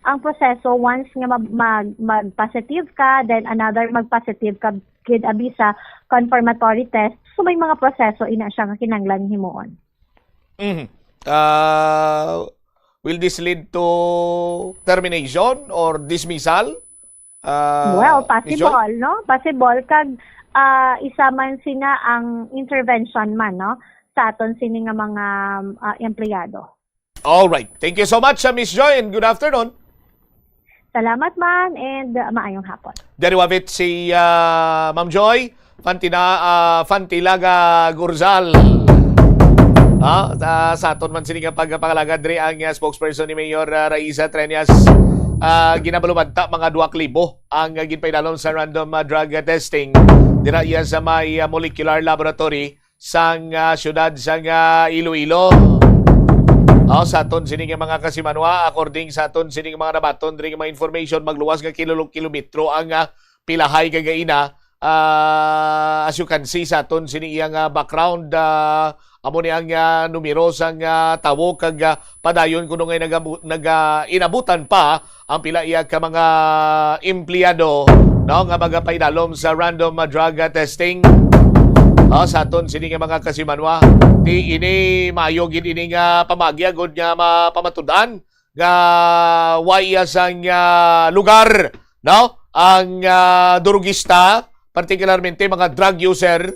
Ang proseso once nga mag-positive ka, then another mag-positive ka kid abisa confirmatory test. So may mga proseso ina siya nga kinahanglan himuon. Will this lead to termination or dismissal? Well, possible, no? Possible kag isa man sina ang intervention man, no, sa aton sini nga mga empleyado. All right. Thank you so much, Miss Joy, and good afternoon. Salamat man and maayong hapon. Dari wabit si Ma'am Joy Fantilaga Gurzal. Sa aton man sini nga pagpangalaga diri ang spokesperson ni Mayor Raisa Treñas. Ginabalubanta mga 2,000 ang ginpaidalom sa random drug testing dira iya sa may molecular laboratory sang syudad sang Iloilo. Sa aton sining mga kasimanwa, according sa aton sining mga nabaton diri mga information, magluwas nga kilometro ang pilahay kagaina. As you can see sa aton sining iyang background, amo ni ang numero sang tawo kag padayon kuno ngay inabutan pa ang pila iya ka mga empleyado, no, nga magapaidalom sa random drug testing. Sa aton sini nga mga kasimanwa, di ini maayo gid ini nga pamagya gud nga mapamatudan nga waya sang lugar, no, ang durugista, particularmente mga drug user,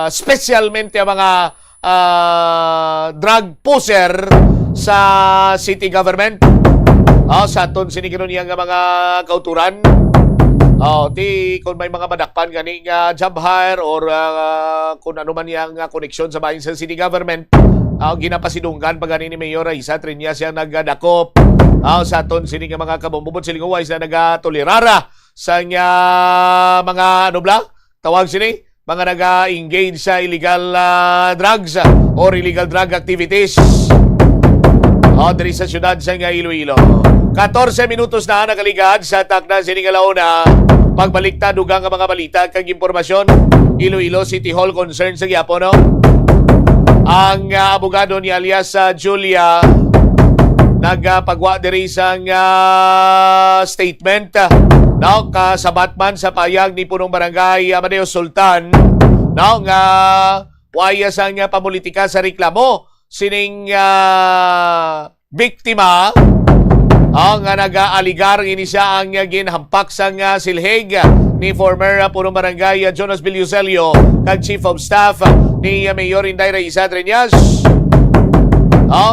specialmente mga drug poser sa city government. Sa aton siniginon niya nga mga kauturan. Di kung may mga madakpan gani nga job hire or kung ano man yang koneksyon sa bahin sa city government, ginapasidunggan pa gani ni Mayor Raisa Treñas yang nagdakop. Sa aton sini nga mga kabumbubot silinguway na nagatolerara sa mga tawag sini mga naga-engage sa illegal drugs or illegal drug activities. Diri sa syudad sa Iloilo. 14 minutos na nakaligad sa takna siningalauna. Pagbaliktad dugang ang mga balita kag impormasyon. Iloilo City Hall concern sa Giapo, no? Ang abogado ni alias Julia nagpagwa diri sang statement, no, kasabat man sa payag ni punong barangay Amadeo Sultan, no, nga waya sang pamulitika sa reklamo sining biktima ang nag-aaligar ini siya ang ginhampak sang silhig ni former punong barangay Jonas Villuselio kag Chief of Staff ni Mayor Inday Raisa Treñas.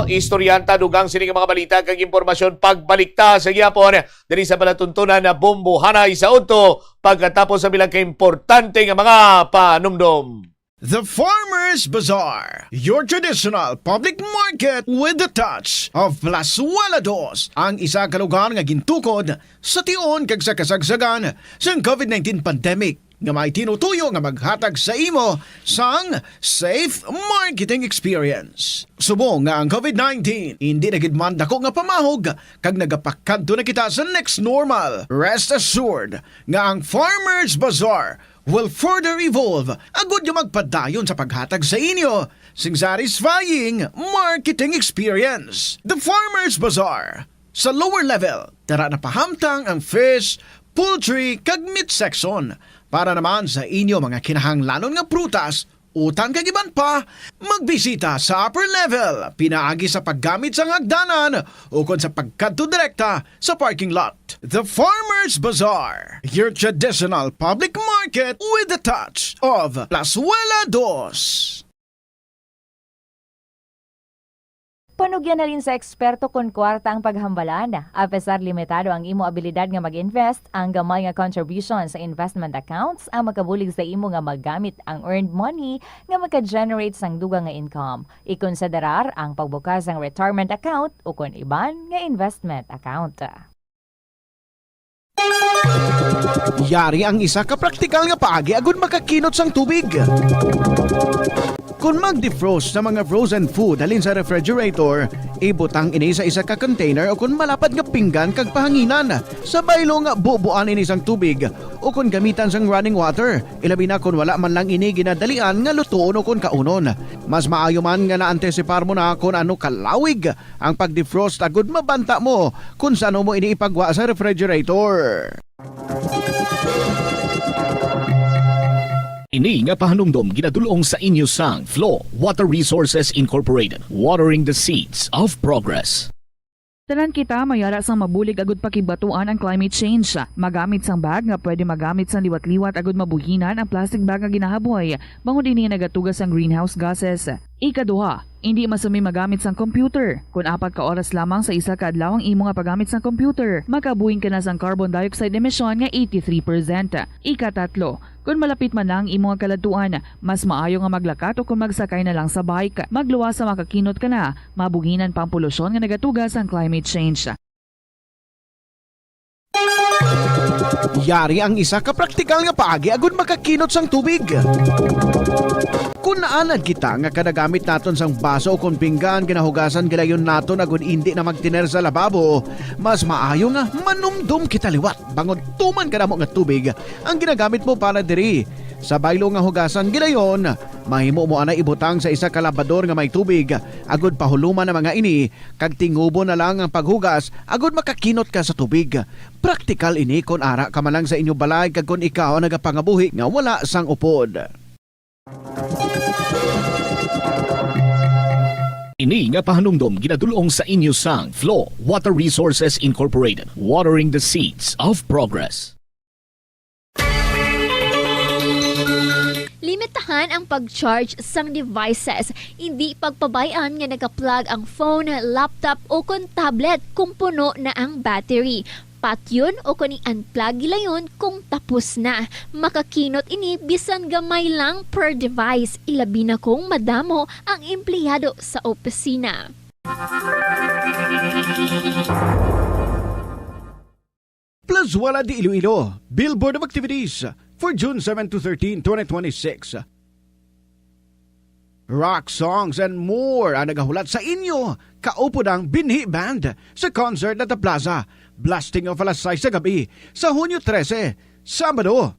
Istoryanta dugang sini mga balita kag impormasyon pagbalikta sa gyapon diri sa palatuntunan na Bombo Hanay sa Udto pagkatapos sa bilang kaimportante nga mga panumdum. The Farmers Bazaar, your traditional public market with the touch of Plazuela Dos, ang isa ka lugar nga gintukod sa tion kag sa kasagsagan sa COVID-19 pandemic nga may tinutuyo nga maghatag sa imo sang safe marketing experience. Subong nga ang COVID-19 hindi na gid man dako nga pamahog kag nagapakadto na kita sa next normal. Rest assured nga ang Farmers Bazaar will further evolve agud yung magpadayon sa paghatag sa inyo sing satisfying marketing experience. The Farmers Bazaar. Sa lower level, tara na pahamtang ang fish, poultry, kag meat section para naman sa inyo mga kinahanglanon nga prutas, utang kag iban pa, magbisita sa upper level, pinaagi sa paggamit sa hagdanan o kon sa pagkadto direkta sa parking lot. The Farmers Bazaar, your traditional public market with the touch of Plazuela Dos. Panugyan na rin sa eksperto kung kwarta ang paghambalan. Apesar limitado ang imo abilidad nga mag-invest, ang gamay nga contribution sa investment accounts ang makabulig sa imo nga maggamit ang earned money nga maka-generate sang dugang nga income. Ikonsiderar ang pagbukas ng retirement account o kung iban nga investment account. Yari ang isa ka praktikal nga paagi agud makakinot sang tubig. Kung mag-defrost sa mga frozen food halin sa refrigerator, ibutang ini sa isa ka container o kung malapad nga pinggan kag pahanginan. Sa baylo nga bubuan ini sang tubig o kung gamitan sang running water. Ilabi na kung wala man lang ini ginadalian nga lutuon o kung kaunon. Mas maayo man nga naantisipar mo na kung ano kalawig ang pag-defrost agud mabanta mo kung saan mo ini ipagwa sa refrigerator. Ini nga pahanumdom ginadulong sa inyo sang Flow Water Resources Incorporated, watering the seeds of progress. Tanan kita mayara sang mabulig agud pakibatuan ang climate change. Magamit sang bag nga pwede magamit sang liwat-liwat agud mabuhinan ang plastic bag nga ginahaboy. Bangod ini nagatugas sang greenhouse gases. Ikaduha, hindi masumi magamit sang computer. Kung 4 ka oras lamang sa isa ka adlaw ang imo nga paggamit sang computer, makabuhin ka na sang carbon dioxide emission nga 83%. Ikatatlo, kung malapit man lang imo nga kaladuan, mas maayo nga maglakat o kung magsakay na lang sa bike. Magluwas sa makakinot ka na, mabuhinan pang polusyon nga nagatugas ang climate change. Yari ang isa ka praktikal nga paagi agud makakinot sang tubig. Kung naanad kita nga kadagamit naton sang baso o kung pinggan ginahugasan gilayon naton agud hindi na magtiner sa lababo, mas maayo nga manumdum kita liwat bangod tuman kada mo nga tubig ang ginagamit mo para diri. Sa baylo nga hugasan gilayon, mahimo mo ana ibutang sa isa ka labador nga may tubig agud pahuluman ang mga ini kag tingubo na lang ang paghugas agud makakinot ka sa tubig. Praktikal ini kon ara ka man lang sa inyo balay kag kon ikaw nagapangabuhi nga wala sang upod. Ini nga pahanumdom ginadulong sa inyo sang Flow Water Resources Incorporated, watering the seeds of progress. Limitahan ang pag-charge sang devices. Hindi pagpabayaan nga naka-plug ang phone, laptop o kon tablet kung puno na ang battery. Patyon o kung i-unplug gilayon kung tapos na. Makakinot ini bisan gamay lang per device. Ilabi na kung madamo ang empleyado sa opisina. Plazuela de Iloilo, Billboard of Activities for June 7 to 13, 2026. Rock songs and more ang nagahulat sa inyo. Kaupo ng Binhi Band sa concert at the Plaza. Blasting of alas 6 sa gabi sa Hunyo 13, Sabado.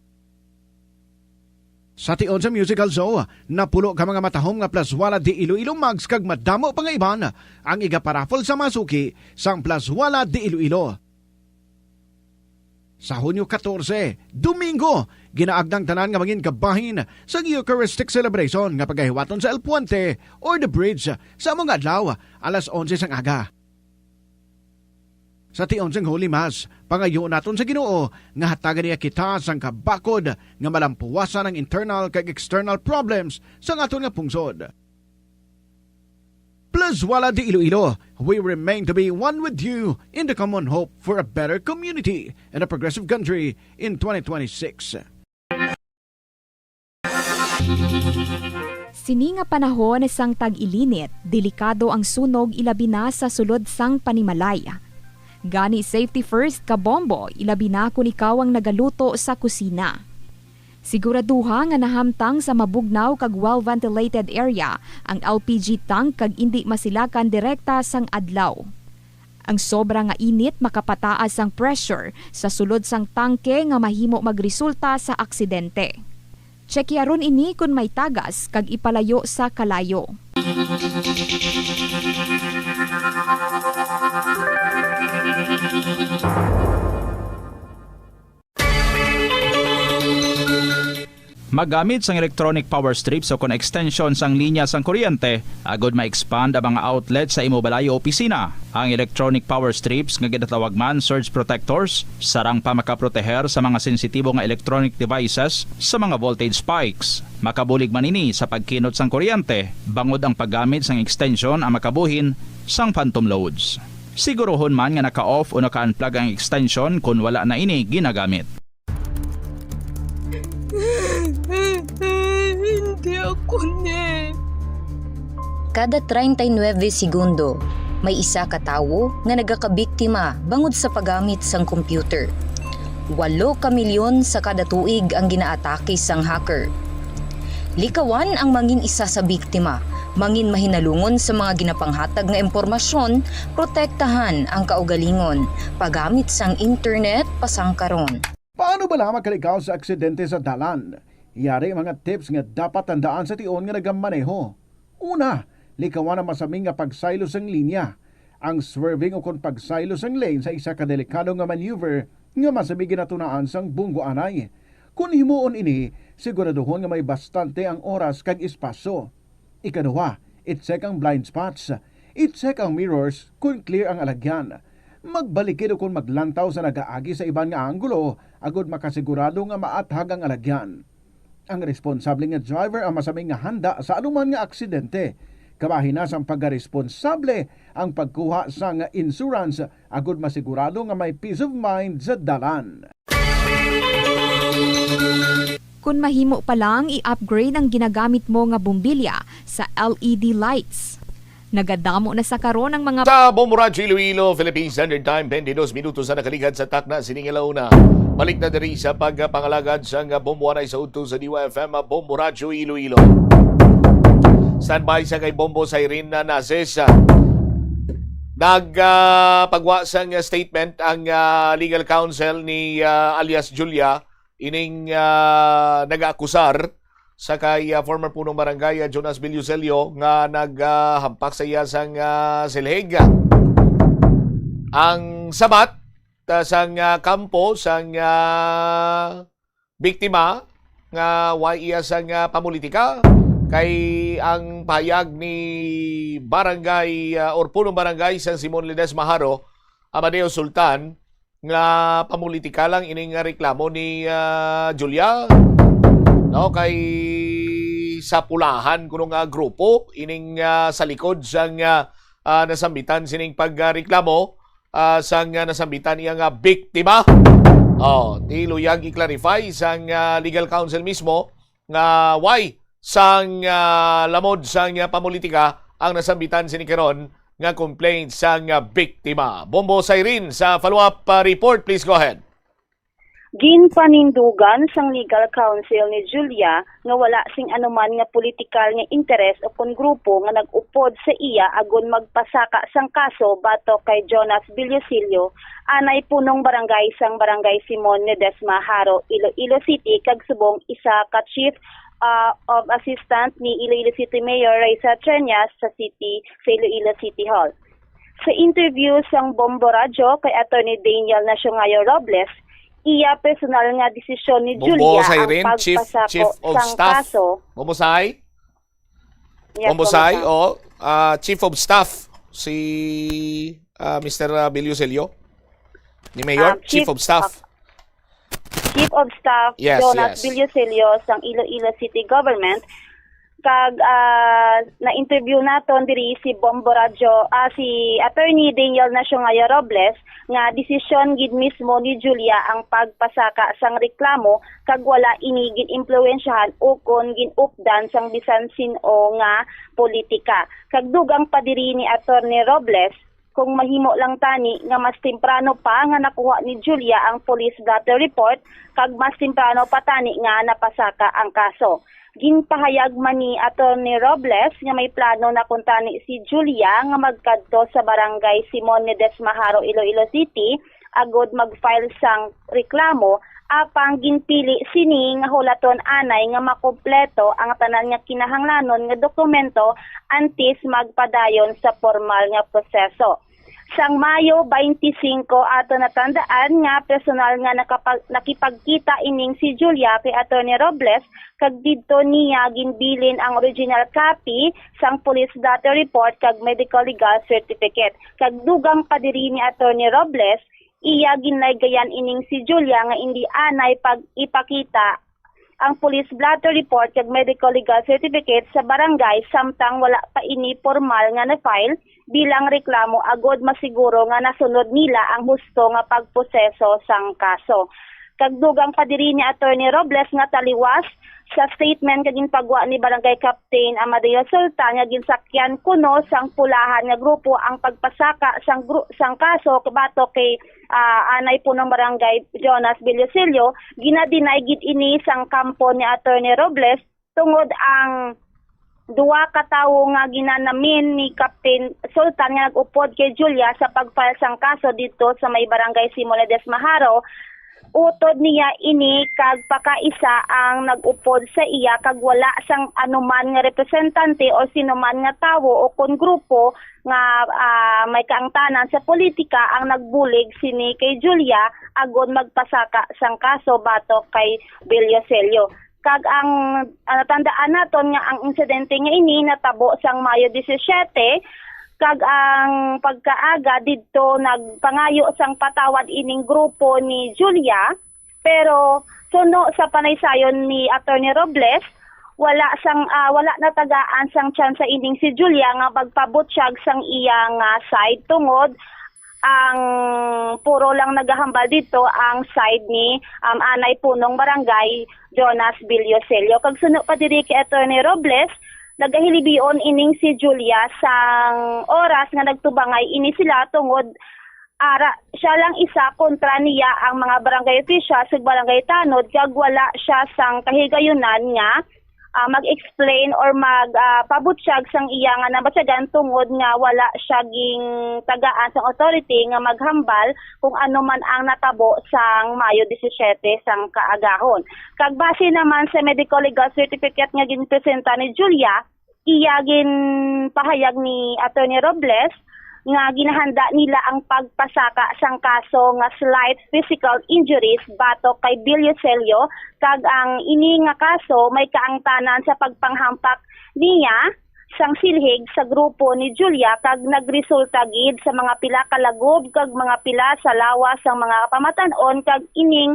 Sa tion sa musical show, napulo ka mga matahom nga Plazuela de Iloilo mags kag madamo pa nga iban ang igaparafol sa masuki sang Plazuela de Iloilo. Sa Hunyo 14, Domingo, ginaagdang tanan nga maging kabahin sa Eucharistic Celebration nga pagkahiwaton sa El Puente or The Bridge sa mga adlaw alas 11 sang aga. Sa tion sang Holy Mass, pangayo naton sa Ginoo nga hatagan niya kita sang kabakod nga malampuwasan ang internal kag external problems sa aton nga pungsod. Plaswala de Iloilo, we remain to be one with you in the common hope for a better community and a progressive country in 2026. Sini nga panahon sang tag-ilinit, delikado ang sunog ilabi na sa sulod sang panimalay. Gani safety first ka bombo, ilabi na kung ikaw ang nagaluto sa kusina. Siguraduha nga nahamtang sa mabugnaw kag well-ventilated area ang LPG tank kag indi masilakan direkta sang adlaw. Ang sobra nga init makapataas ang pressure sa sulod sang tangke nga mahimo magresulta sa aksidente. Tsekyaron ini kung may tagas kag ipalayo sa kalayo. Magamit sang electronic power strips o kon extension sang linya sang kuryente, agod ma-expand ang mga outlet sa imo balayo opisina. Ang electronic power strips nga ginatawag man surge protectors, sarang pa makaproteher sa mga sensitibo nga electronic devices sa mga voltage spikes. Makabulig man ini sa pagkinot sang kuryente, bangod ang paggamit sang extension ang makabuhin sang phantom loads. Sigurohon man nga naka-off o naka-unplug ang extension kung wala na ini ginagamit. Hindi ako Kada 39 segundo, may isa ka tawo nga nagakabiktima bangod sa paggamit sang computer. 8 ka milyon sa kada tuig ang ginaatake sang hacker. Likawan ang mangin isa sa biktima, mangin mahinalungon sa mga ginapanghatag nga impormasyon, protektahan ang kaugalingon, paggamit sang internet pasangkaron. Paano ba lamang kalikaw sa aksidente sa dalan? Yari mga tips nga dapat tandaan sa tion nga nagamaneho. Una, likawan ang masaming nga pagsaylo sang linya. Ang swerving o kon pagsaylo sang lane sa isa ka delikado nga maneuver nga masabi ginatunaan sang bunggo anay. Kung himuon ini, siguraduhon nga may bastante ang oras kag espasyo. Ikaduha, i-check ang blind spots. I-check ang mirrors kung clear ang alagyan. Magbalikid o kung maglantaw sa nagaagi sa ibang nga anggulo, agod makasigurado nga maathag ang alagyan. Ang responsable nga driver ang masaming nga handa sa anuman nga aksidente. Kabahinas ang pagkaresponsable ang pagkuha sa nga insurance, agod masigurado nga may peace of mind sa dalan. Kung mahimo pa lang i-upgrade ang ginagamit mo nga bumbilya sa LED lights. Nagadamo na sa karon ang mga... Sa Bombo Radio Iloilo, Philippine Standard Time, 22 minutos na nakaligad sa takna siningilauna. Balik na diri sa pagpangalagad sa Bombo Anay sa udto sa DYFM Bombo Radio Iloilo. Standby sa kay Bombo Siren na Nases. Nagpagwa sang statement ang legal counsel ni alias Julia ining nag-akusar sa kay former punong barangay Jonas Villuselio nga naghampak sa iya sang silhig. Ang sabat sang kampo sang biktima nga way iya sang pamulitika kay ang pahayag ni barangay or punong barangay San Simon Ledesma Haro, Amadeo Sultan, nga pamulitika lang ining reklamo ni Julia. No, kay sa pulahan kuno nga grupo ining sa likod sang nasambitan sining pagreklamo sang nasambitan iya nga biktima. Tiluyang i-clarify sang legal counsel mismo nga why sang lamod sang pamulitika ang nasambitan sini karon nga complaint sang biktima. Bombo Siren sa follow-up report, please go ahead. Ginpanindugan sang legal counsel ni Julia nga wala sing anuman nga politikal nga interes o kon grupo nga nag-upod sa iya agon magpasaka sang kaso batok kay Jonas Villuselio, anay punong barangay sang barangay Simon Ledesma Haro, Iloilo City, kag subong isa ka chief of assistant ni Iloilo City Mayor Raisa Treñas sa Iloilo City Hall. Sa interview sang Bombo Radio kay Attorney Daniel Naciongayo Robles, iya personal nga desisyon ni Julia ang pagpasako Chief of sang Staff. kaso. Bombosay? Yes, Bombosay o Chief of Staff si Mr. Villuselio ni Mayor, Chief of Staff. Chief of Staff Yes, Jonas yes. Villuselio sang Iloilo City Government kag na-interview naton diri si Bombo Radyo, si Attorney Daniel Nacionayo Robles nga desisyon gid mismo ni Julia ang pagpasaka sang reklamo kag wala ini gid impluwensyahan o kon ginupdan sang bisan sin-o nga politika. Kag dugang pa diri ni Attorney Robles kung mahimo lang tani nga mas temprano pa nga nakuha ni Julia ang police blotter report kag mas temprano pa tani nga napasaka ang kaso. Ginpahayag man ni Attorney Robles nga may plano na kuntani si Julia nga magkadto sa barangay Simon Nedes Maharo, Iloilo City agod mag-file sang reklamo apang ginpili sini nga hulaton anay nga makumpleto ang tanan nga kinahanglanon nga dokumento antes magpadayon sa formal nga proseso. Sang Mayo 25 ato natandaan nga personal nga nakipagkita ining si Julia kay Attorney Robles kag didto niya ginbilin ang original copy sang police data report kag medical legal certificate. Kag dugang pa diri ni Attorney Robles iya ginlaygayan ining si Julia nga hindi anay pag ipakita ang police blotter report kag medical legal certificate sa barangay samtang wala pa ini formal nga na-file bilang reklamo agod masiguro nga nasunod nila ang husto nga pagproseso sang kaso. Kagdugang pa diri ni Attorney Robles nga taliwas sa statement kaging pagwa ni Barangay Captain Amadeo Sultan nga ginsakyan kuno sang pulahan nga grupo ang pagpasaka sang kaso kabato kay anay po ng Barangay Jonas Villosilio, ginadinay gid ini sang kampo ni Attorney Robles tungod ang duwa ka tawo nga ginanamin ni Captain Sultan nga nag-upod kay Julia sa pag-file sang kaso dito sa may Barangay Simon Nedes Maharo. Utod niya ini kag pakaisa ang nag-upod sa iya kag wala sang anuman nga representante o sinuman nga tawo o kon grupo nga may kaangtanan sa politika ang nagbulig sini kay Julia agod magpasaka sang kaso batok kay Villosilio. Kag ang natandaan naton nga ang insidente nga ini natabo sang Mayo 17 kag ang pagkaaga didto nagpangayo sang patawad ining grupo ni Julia pero suno sa panaysayon ni Attorney Robles wala natagaan sang tsansa ining si Julia nga magpabutyag sang iyang side tungod ang puro lang nagahambal dito ang side ni anay punong barangay Jonas Villosilio. Kag suno pa diri kay Attorney Robles nagahilibion ining si Julia sang oras nga nagtubangay ini sila tungod siya lang isa kontra niya ang mga barangay officials sa barangay tanod kag wala siya sang kahigayunan nga mag-explain or magpabutyag sang iya nga nabatyagan tungod nga wala siya ging tagaan sang authority nga maghambal kung ano man ang natabo sang Mayo 17 sang kaagahon. Kag base naman sa medical legal certificate nga ginpresenta ni Julia, iya ginpahayag ni Attorney Robles nga ginahanda nila ang pagpasaka sang kaso nga slight physical injuries batok kay Villosilio kag ang ini nga kaso may kaangtanan sa pagpanghampak niya sang silhig sa grupo ni Julia kag nagresulta gid sa mga pila ka lagob kag mga pila sa lawas sang mga pamatan-on kag ining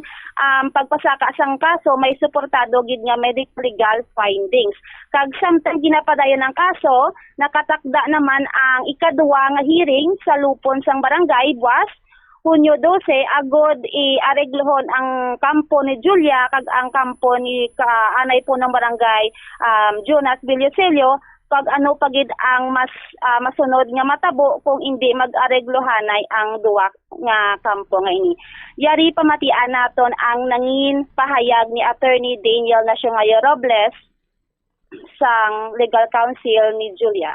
pagpasaka sang kaso may suportado gid nga medical legal findings. Kag samtang ginapadayon ang kaso nakatakda naman ang ikaduwa nga hearing sa lupon sang barangay buwas Hunyo 12 agod i-areglohon ang kampo ni Julia kag ang kampo ni anay po ng barangay Jonas Villosilio pag ano pagid ang masunod nga matabo kung hindi mag-areglohanay ang duwa nga kampo nga ini. Yari pamatian naton ang nangin pahayag ni Attorney Daniel Nacionayo Robles sang legal counsel ni Julia.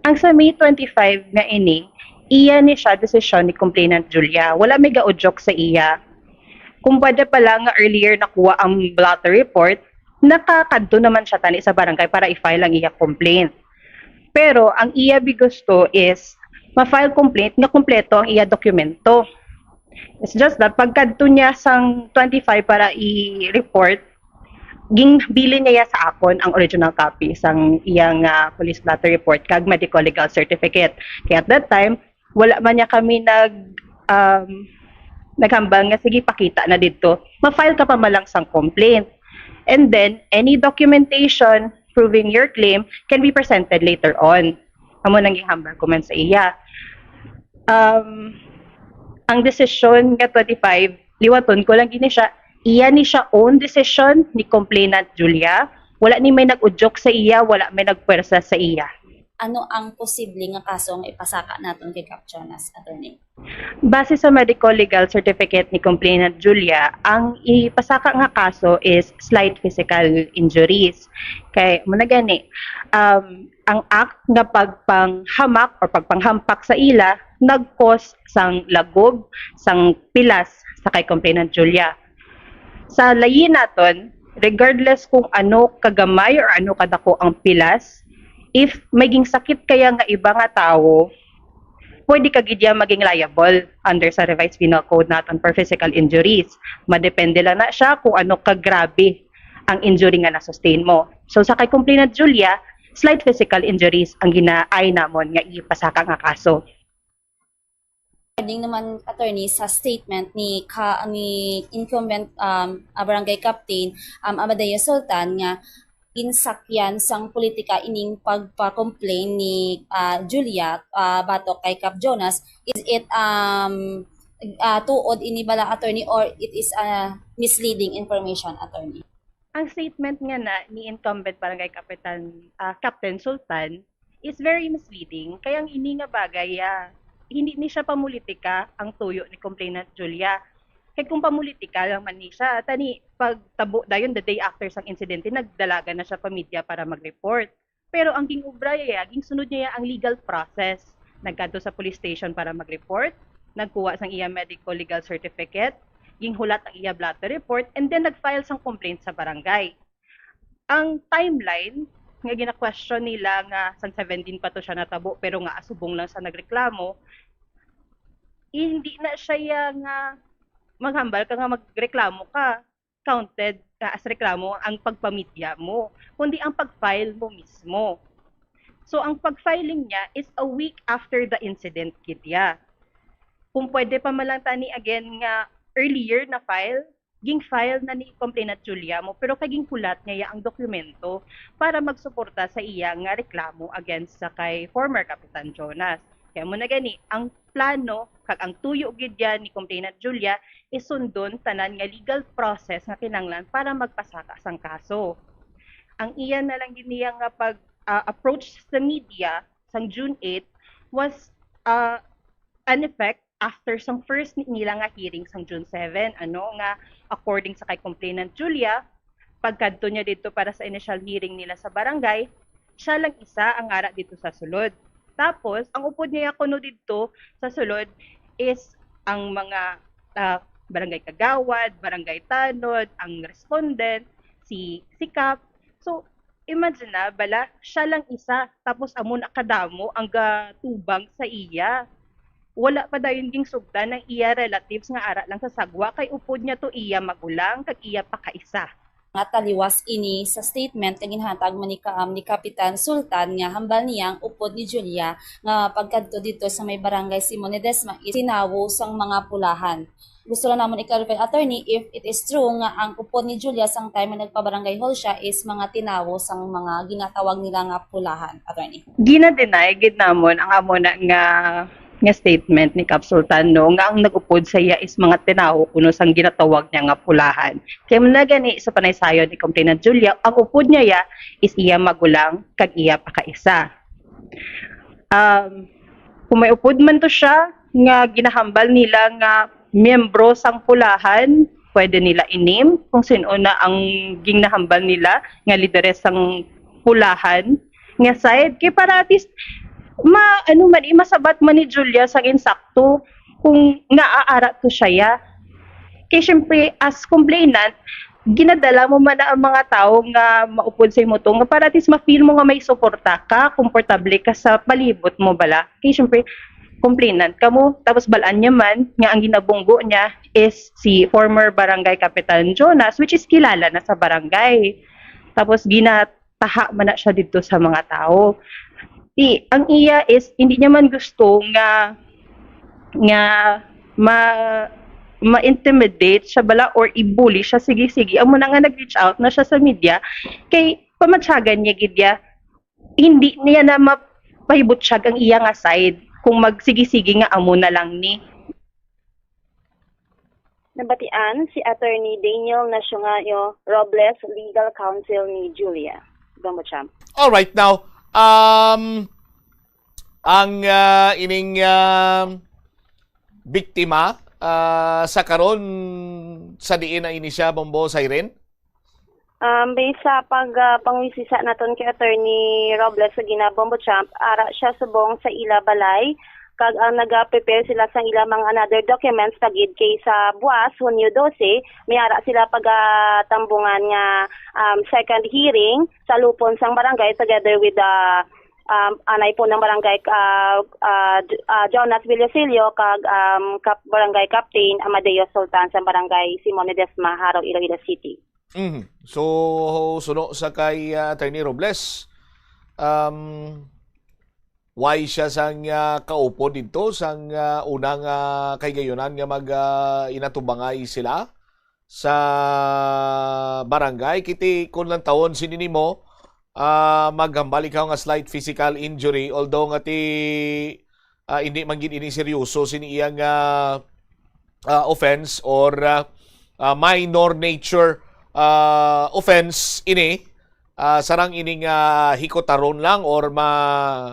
Ang sa May 25 nga ini, iya ni siya desisyon ni complainant Julia. Wala may gaudyok sa iya. Kung pwede pala nga earlier nakuha ang blotter report, nakakadto naman siya tani sa barangay para i-file ang iya complaint. Pero ang iya gusto is ma-file complaint nga kompleto ang iya dokumento. It's just that pagkadto niya sang 25 para i-report, ginbili niya sa akon ang original copy sang iyang police blotter report kag medical legal certificate. Kaya at that time, wala man niya kami naghambang nga sige pakita na dito. Ma-file ka pa malang sang complaint. And then, any documentation disproving your claim can be presented later on. Amo nang gihambal ko man sa iya. Ang desisyon nga 25, liwaton ko lang gini siya, iya ni siya own decision ni complainant Julia. Wala ni may nag-udyok sa iya, wala may nagpwersa sa iya. Ano ang posible nga kaso nga ipasaka naton kay Cap Jonas, attorney? Base sa medical legal certificate ni complainant Julia, ang ipasaka nga kaso is slight physical injuries. Kay mo na gani, ang act nga pagpanghamak or pagpanghampak sa ila nag-cause sang lagob, sang pilas sa kay complainant Julia. Sa layin naton, regardless kung ano kagamay or ano kadako ang pilas, if maging sakit kaya nga iba nga tao, pwede ka gidya maging liable under sa revised penal code naton for physical injuries. Madepende lang na siya kung ano kagrabe ang injury nga na-sustain mo. So sa kay complainant Julia, slight physical injuries ang ginaay namon nga ipasaka nga kaso. Pwedeng naman, attorney, sa statement ni incumbent barangay captain Amadeo Sultan nga insakyan sang politika ining pagpa-complain ni Julia batok kay Cap Jonas. Is it tuod ini bala, attorney, or it is misleading information, attorney? Ang statement nga na ni incumbent barangay Captain Sultan is very misleading. Kaya ang ini nga bagay, hindi ni siya pamulitika ang tuyo ni complainant Julia. Kaya kung pamulitika lang man ni siya, tani pagtabo dayon the day after sang insidente, nagdalaga na siya pa media para mag-report. Pero ang ging ubra ging sunod niya ang legal process. Nagkadto sa police station para mag-report, nagkuha sang iya medical legal certificate, ging hulat ang iya blatter report, and then nag-file sang complaint sa barangay. Ang timeline nga gina-question nila nga sang 17 pa to siya natabo pero nga asubong lang sa nagreklamo, hindi na siya nga maghambal ka nga magreklamo ka, counted ka as reklamo ang pagpamidya mo, kundi ang pag-file mo mismo. So ang pag-filing niya is a week after the incident kidya. Kung pwede pa malang tani again nga earlier na file, ging file na ni complainant Julia mo, pero kaging kulat niya ang dokumento para magsuporta sa iya nga reklamo against sa kay former Kapitan Jonas. Kaya mo na gani, ang plano kag ang tuyo gid ni complainant Julia is sundon tanan nga legal process nga kinanglan para magpasaka sang kaso. Ang iya na lang giniya nga pag approach sa media sang June 8 was an effect after sang first nila nga hearing sang June 7, nga according sa kay complainant Julia, pagkadto niya dito para sa initial hearing nila sa barangay, siya lang isa ang ara dito sa sulod. Tapos, ang upod niya kuno dito sa sulod is ang mga barangay kagawad, barangay tanod, ang respondent, si Cap. So, imagine na, bala, siya lang isa, tapos amon akadamo ang tubang sa iya. Wala pa dayon ging sugdan ng iya relatives nga ara lang sa sagwa, kay upod niya to iya magulang, kag iya pa kaisa. Nga taliwas ini sa statement kag ginhatag man ni Kapitan Sultan nga hambal niyang upod ni Julia nga pagkadto dito sa may barangay Simon Ledesma sinawo sang mga pulahan. Gusto lang namon i-clarify, attorney, if it is true nga ang upod ni Julia sang time na nagpabarangay hall siya is mga tinawo sang mga ginatawag nila nga pulahan, attorney. Gina-deny gid namon ang amo na nga statement ni Cap Sultan nga ang nag-upod sa iya is mga tinawo kuno sang ginatawag niya nga pulahan. Kaya man gani sa panaysayon ni complainant Julia, ang upod niya is iya magulang kag iya pa kaisa. Kung may upod man to siya nga ginahambal nila nga miyembro sang pulahan, pwede nila i-name kung sino na ang ginahambal nila nga lideres sang pulahan nga side, kay para at least masabat man ni Julia sang insakto kung naaara to siya. Kaya syempre, as complainant, ginadala mo man ang mga tao nga maupod sa imo to, nga para at least ma-feel mo nga may suporta ka, komportable ka sa palibot mo bala. Kaya syempre, complainant ka mo, tapos balaan niya man, nga ang ginabunggo niya is si former barangay Kapitan Jonas, which is kilala na sa barangay. Tapos ginataha man na siya dito sa mga tao. Ang iya is hindi niya man gusto nga ma-intimidate siya bala or i-bully siya, sige amo na nga nag-reach out na siya sa media kay pamatsagan niya gidya, hindi niya na mapahibutsyag ang iya nga side kung magsigi-sige nga amo na lang ni. Nabatian si Attorney Daniel Nacionayo Robles, Legal Counsel ni Julia. Bombo Champ. All right, now ang ining biktima sa karon sa diin na ini siya, Bombo Siren? Based sa pangwisisa naton kay Attorney Robles sa Bombo Champ, ara siya subong sa ila balay kag ang naga-prepare sila sang ila mga another documents tagid kay sa buwas Hunyo 12 may ara sila pagatambungan nga second hearing sa lupon sang barangay together with the anay po ng barangay Jonas Villasilio kag barangay Captain Amadeo Sultan sa barangay Simon Ledesma, Haro, Iloilo City. So suno sa kay Attorney Robles, why siya sang kaupo dito sang unang kay gayunan nga mag inatubangay sila sa barangay kiti kun lang taon sinini mo maghambal ikaw nga slight physical injury, although nga ti hindi man gid ini seryoso sini iyang offense or minor nature offense ini. Sarang ining hikotaron lang or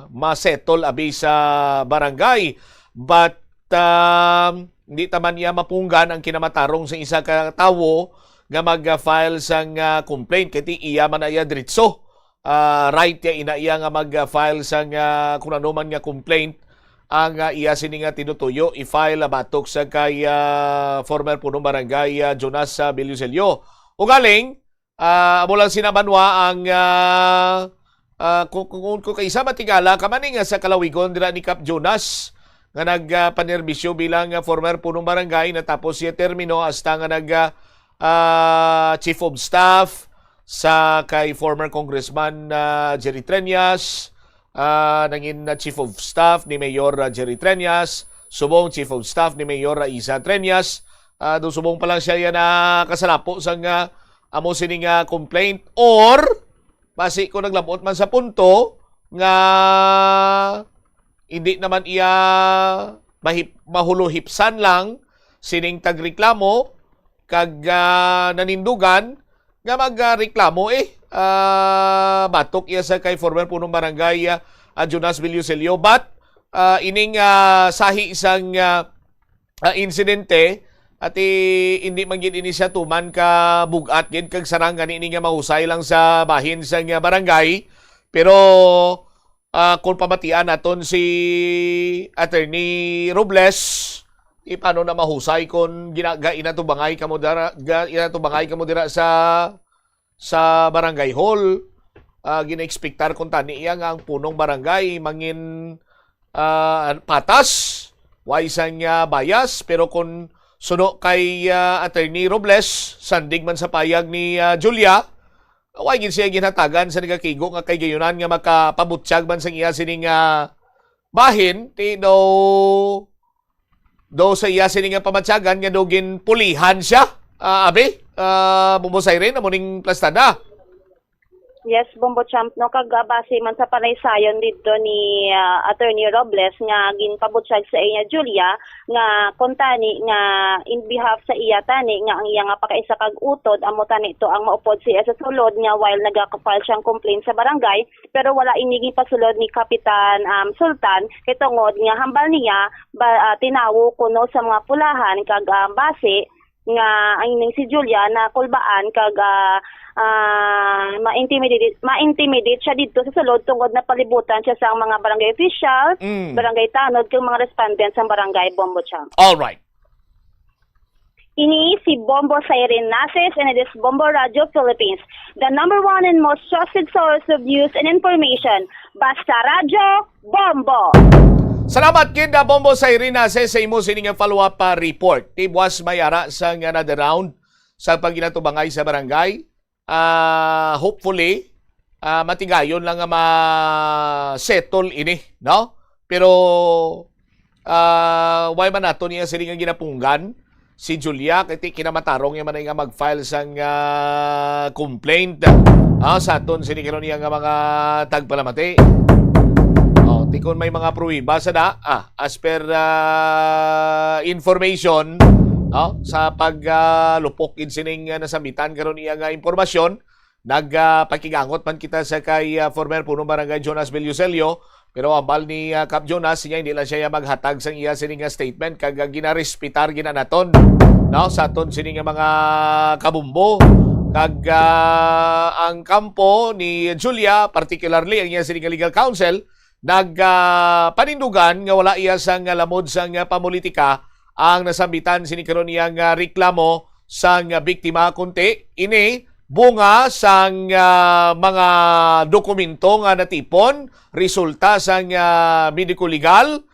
ma-settle abi sa barangay. But hindi taman niya mapunggan ang kinamatarong sa isa ka tawo nga mag-file sang complaint kiti iya man iya diretso. Right ya ina iya nga mag-file sang kung ano man nga complaint ang iya sini nga tinutuyo i-file batok sa kay former punong barangay Jonas Villasilio. Ugaling amo lang sinabanwa ang kung kaisa matigala kamani nga sa kalawigon dira ni Cap Jonas nga nagpanerbisyo bilang former punong barangay natapos siya termino hasta nga chief of staff sa kay former congressman Jerry Treñas, nangin chief of staff ni Mayor Jerry Treñas, subong chief of staff ni Mayor Raisa Treñas, do subong pa lang siya na kasalapo sa amo sining complaint or basi ko naglabot man sa punto nga hindi naman iya mahuluhipsan lang sining tagreklamo kag nanindugan nga magreklamo batok iya sa kay former punong barangay Jonas Villasilio but ining sahi isang insidente at hindi man gid ini siya tuman ka bugat gid kag sarang gani nga mahusay lang sa bahin sa barangay pero kung pamatian naton si Attorney Robles paano na mahusay kung inatubangay kamo dira sa barangay hall gina-expectar kung tani iya nga ang punong barangay mangin patas why sang bias pero kung suno kay Attorney Robles, sandig man sa payag ni Julia, way gid siya ginhatagan sa nagakigo nga kay gayunan nga makapabutsyag man sang iya sining bahin, ti do sa iya sining pamatyagan nga dogin pulihan siya. Bumbosay rin, amuning plastada. Yes, Bombo Champ, no, kagabase man sa panaysayon dito ni Attorney Robles nga ginpabutsag sa iya Julia nga kontani nga in behalf sa iya tani nga ang iya nga pakaisa kag utod amo tani ito ang maupod siya sa sulod nga while nagakapal siyang complaint sa barangay pero wala inigi pasulod ni Kapitan Sultan kitungod nga hambal niya tinawo kuno sa mga pulahan kag base nga ang ining si Julia na kulbaan kag ma-intimidate siya dito sa sulod tungod na palibutan siya sa mga barangay officials, barangay tanod, kung mga respondents sa barangay Bombo Champ. All right. Ini si Bombo Siren Nases and it is Bombo Radio Philippines, the number one and most trusted source of news and information. Basta Radio, Bombo! Salamat kid Bombo Siren Nases sa imo sining follow-up report. Tibwas mayara sa another round sa pagginatubangay sa barangay. Hopefully matigayon lang nga ma-settle ini, no? Pero why man nato niya sila nga ginapunggan si Julia kiti kinamatarong yaman nga mag-file sang complaint sa aton sini karon niya nga mga tagpalamati. Tikon may mga pruwiba sa da as per information sa paglupok sining nasambitan karon niya nga impormasyon. Nagpakigangot man kita sa kay former punong barangay Jonas Bellucelio, pero ambal ni Cap Jonas niya hindi lang siya maghatag sang iya sining nga statement kag ginarespitar ginanaton sa aton sining mga kabumbo kag ang kampo ni Julia, particularly ang iya sining legal counsel, panindugan nga wala iya sang lamod sang pamulitika ang nasambitan sini karon iyang reklamo sang biktima kunti ini bunga sang mga dokumento nga natipon resulta sang medico-legal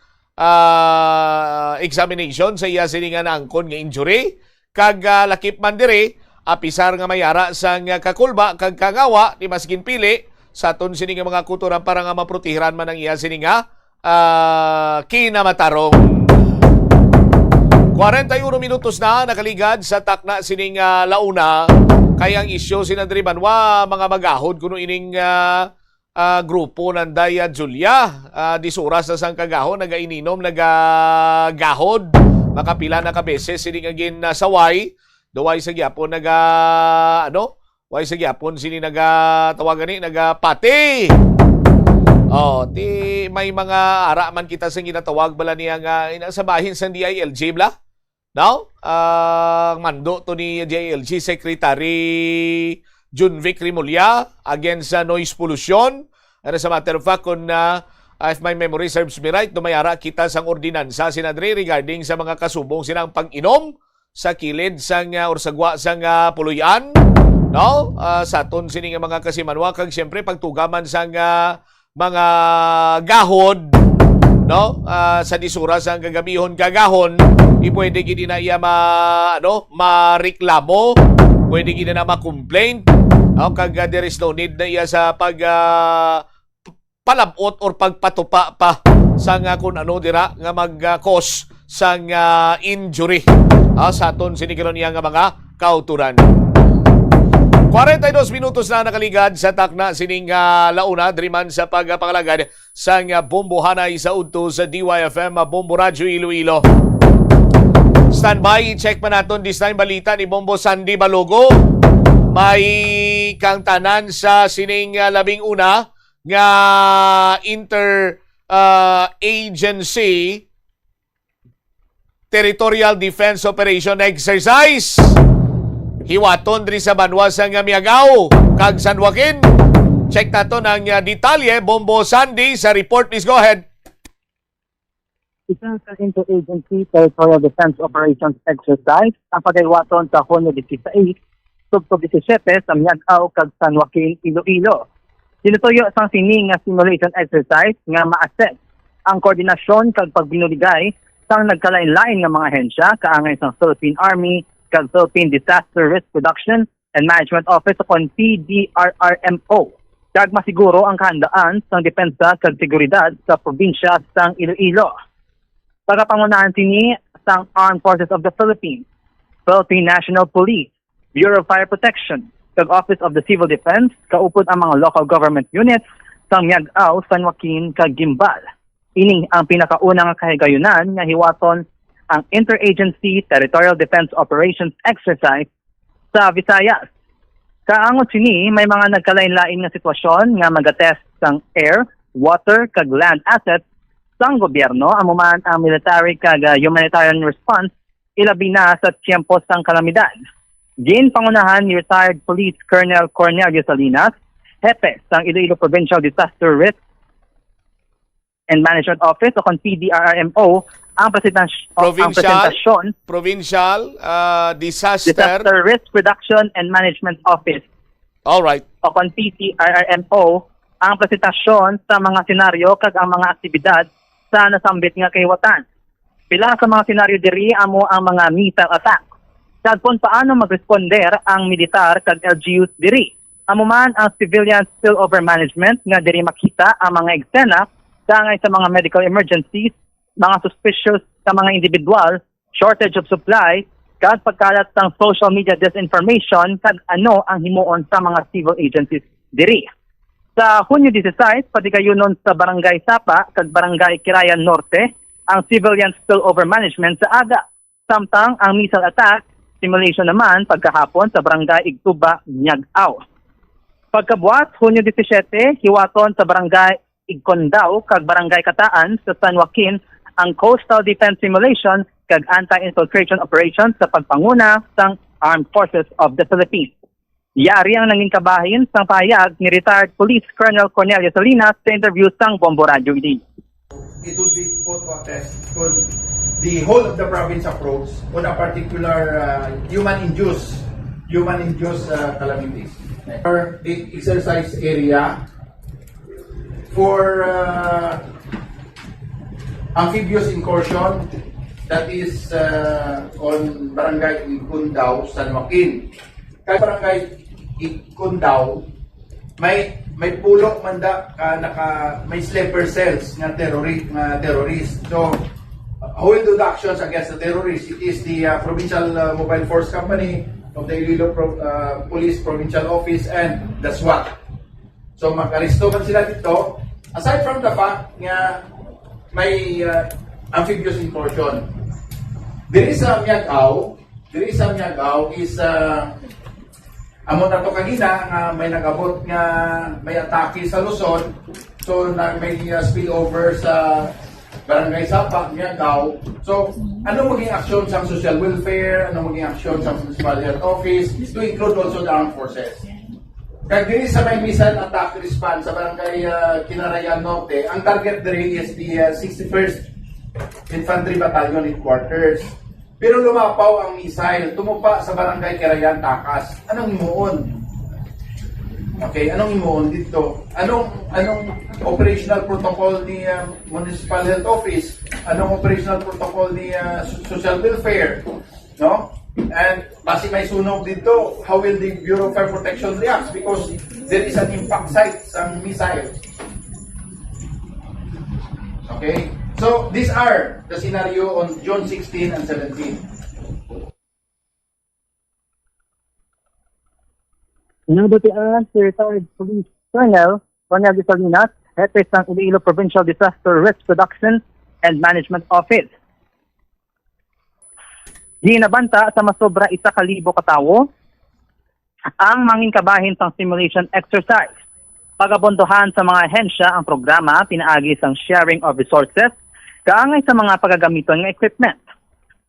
examination sa iya sini nga naangkon nga injury kag lakip man diri apisar nga mayara sang kakulba kag kangawa ni maskin pili sa aton sini nga mga kutoran para nga maprotehiran man ang iya sini nga kinamatarong. 41 minutos na nakaligad sa takna sining launa kayang isyo sinadriban wa mga magahod kuno ining grupo ng Daya Julia. Disuras na sang kagahon nagaininom nagagahod makapila na kabeses sining agin saway duway sa gyapon way sa gyapon sini nagatawagan ni nagapati. Ti may mga ara man kita sang ginatawag bala niya nga inasabahin sa DILG bla. Now, mando to ni DILG Secretary Junvic Rimulya against noise pollution. And as a matter of fact, kung if my memory serves me right, dumayara kita sang ordinansa sinadri regarding sa mga kasubong sinang pag-inom sa kilid sang or sagwa sang puluyan. No? Sa aton sini nga mga kasimanwa kag siyempre pagtugaman sang mga gahod sa disura sang gagamihon kagahon pwede gid na iya mareklamo, pwede gid na ma-complain kag there is no need na iya sa pag palabot or pagpatupa pa sang kung ano dira nga mag-cause sang injury sa aton sini karon iya nga mga kauturan. 42 minutos na nakaligad sa takna sining launa driman sa pagpangalagad sang bombohanay sa udto sa DYFM Bombo Radyo Iloilo. Standby, check man naton this time balita ni Bombo Sandy Balogo. May kang tanan sa sining labing una nga inter-agency territorial defense operation exercise. Hiwaton diri sa banwa sa Miagao kag San Joaquin. Check nato ng detalye. Bombo Sandy sa report. Please go ahead. Isang sa Interagency Territorial Defense Operations Exercise ang pagaywaton sa Hunyo 16, Tugtog 17 sa Miagao kag San Joaquin, Iloilo. Sinutuyo sang sining nga simulation exercise nga ma-assess ang koordinasyon kag pagbinuligay sang nagkalain-lain nga mga ahensya kaangay sang Philippine Army kag Philippine Disaster Risk Reduction and Management Office upon PDRRMO. Kag masiguro ang kahandaan sang depensa kag seguridad sa probinsya sang Iloilo. Pagapangunahan sini sang Armed Forces of the Philippines, Philippine National Police, Bureau of Fire Protection, kag Office of the Civil Defense, kaupod ang mga local government units sang Miagao, San Joaquin kag Gimbal. Ining ang pinakaunang kahigayunan nga hiwaton ang Interagency Territorial Defense Operations Exercise sa Visayas. Kaangot sini may mga nagkalain-lain nga sitwasyon nga magatest sang air, water kag land assets sang gobyerno amuman ang military kag humanitarian response ilabi na sa tiyempo sang kalamidad. Pangunahan ni retired Police Colonel Cornelio Salinas, hepe sang Iloilo Provincial Disaster Risk and Management Office o PDRRMO ang presentasyon Provincial Disaster Risk Reduction and Management Office. All right. O PDRRMO ang presentasyon sa mga senaryo kag ang mga aktibidad sa nasambit nga kahiwatan. Pila sa mga senaryo diri amo ang mga missile attack. Kagpon paano magresponder ang militar kag LGUs diri. Amo man ang civilian spillover management nga diri makita ang mga eksena kaangay sa mga medical emergencies, mga suspicious sa mga individual, shortage of supply, kag pagkalat ng social media disinformation kag ano ang himuon sa mga civil agencies diri. Sa Hunyo 16, patigayunon sa Barangay Sapa kag Barangay Kirayan Norte ang civilian spillover management sa aga. Samtang ang missile attack simulation naman pagkahapon sa Barangay Igtuba, Miag-Aw. Pagkabuhat, Hunyo 17, hiwaton sa Barangay Igkondao kag Barangay Kataan sa San Joaquin ang Coastal Defense Simulation kag anti-infiltration operations sa pagpanguna sang Armed Forces of the Philippines. Yari ang nanging kabahin sang pahayag ni retired Police Colonel Cornelio Salinas sa interview sang Bombo Radio ID. It would be put to a test kung the whole of the province approach on a particular human-induced calamities. Or the exercise area for amphibious incursion that is on Barangay Igkondao, San Joaquin. Kaya Barangay Igkondao, may pulok manda may sleeper cells nga terrorist. So who will do the actions against the terrorists? It is the Provincial Mobile Force Company of the Iloilo Police Provincial Office and the SWAT. So mag-aristo man sila dito. Aside from the fact nga may amphibious incursion. Diri sa Miag-Aw is amo na to kanina nga may nagabot nga may atake sa Luzon. So may spillover sa Barangay Sapa, Miag-Aw. So ano maging aksyon sa social welfare, ano maging aksyon sa municipal health office to include also the armed forces. Kaya diri sa may missile attack response sa Barangay Kinarayan Norte, ang target diri is the 61st Infantry Battalion Headquarters. Pero lumapaw ang missile, tumupa sa Barangay Kirayan Takas. Anong himuon? Okay, anong himuon dito? Anong operational protocol ni Municipal Health Office? Anong operational protocol ni Social Welfare? No? And basi may sunog dito, how will the Bureau of Fire Protection react? Because there is an impact site sa missile. Okay? So, these are the scenario on June 16 and 17. Nabatian si retired Police Colonel Cornelio Salinas, hepe ng Iloilo Provincial Disaster Risk Reduction and Management Office. Ginabanta sa masobra 1,000 katawo ang manging kabahin sang simulation exercise. Pagabondohan sa mga ahensya ang programa pinaagi sang sharing of resources kaangay sa mga pagagamiton ng equipment.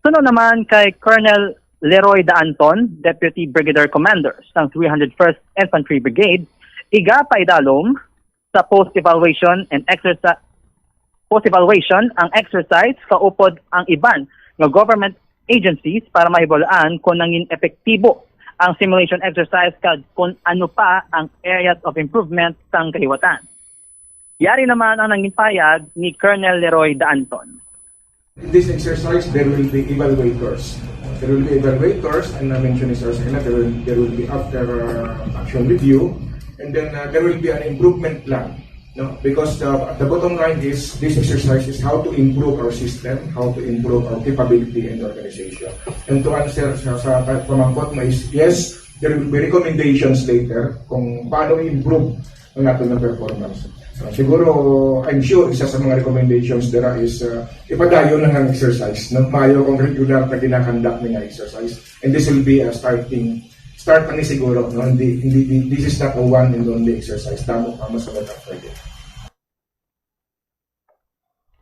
Sunod naman kay Colonel Leroy Da Anton, Deputy Brigadier Commander ng 301st Infantry Brigade, iga paidalom sa post-evaluation ang exercise kaupod ang iban ng government agencies para mahibalaan kung nanging epektibo ang simulation exercise kad kung ano pa ang areas of improvement sang kahiwatan. Yari naman ang nanging payag ni Colonel Leroy Da Anton. In this exercise, there will be evaluators. And na-mention ni Sir Serna, there will be after action review, and then there will be an improvement plan. No, because the bottom line is this exercise is how to improve our system, how to improve our capability and organization. And to answer sa pamangkot mo is, yes, there will be recommendations later kung paano i-improve ang ating performance. Siguro, I'm sure isa sa mga recommendations there is ipadayon lang ang exercise. No? Mayo kung regular na kinakandak ng exercise. And this will be a start ni siguro. No? This is not a one and only exercise. Damo pa mas magandang pwede.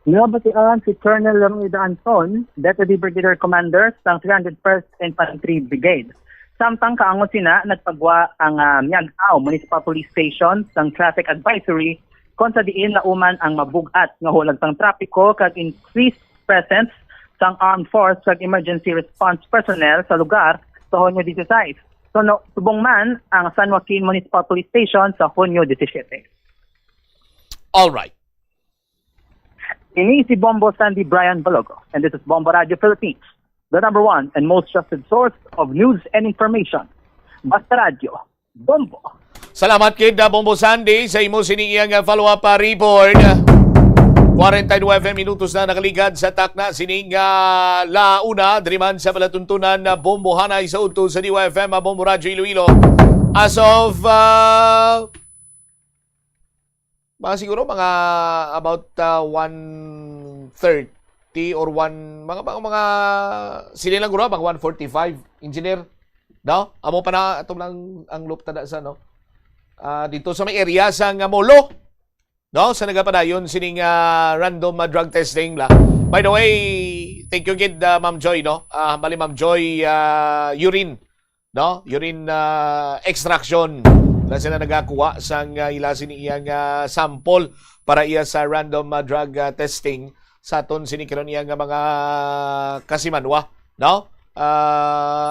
Nabatian si Colonel Leroy Da Anton, Deputy Brigadier Commander ng 301st Infantry Brigade. Samtang kaangon sina nagpagwa ang Miag-Aw Municipal Police Station ng Traffic Advisory kung sa diin lauman ang mabugat nga hulag sang trapiko kag increased presence sang armed force kag emergency response personnel sa lugar sa Hunyo 16. So subong man ang San Joaquin Municipal Police Station sa Hunyo 17. All right. Ini si Bombo Sandy Brian Balogo, and this is Bombo Radio Philippines, the number one and most trusted source of news and information. Basta Radio, Bombo. Salamat kid Bombo Sandy sa imo siniyang follow-up report. 49 minutos na nakaligad sa takna sining launa driman sa palatuntunan na bombohanay sa utol sa DYFM Bombo Radyo Iloilo. As of siguro mga about 1:30 or mga sinilang guro mga 1:45 engineer no amo pa na atom lang ang loop tada sa no dito sa may area sa Molo. No, sa nagapadayon sining random drug testing la. By the way, thank you kid Ma'am Joy no. Bali Ma'am Joy urine no, urine extraction. Na sila nagakuha sang ila sini iyang sample para iya sa random drug testing sa aton sini karon iya nga mga kasimanwa, no?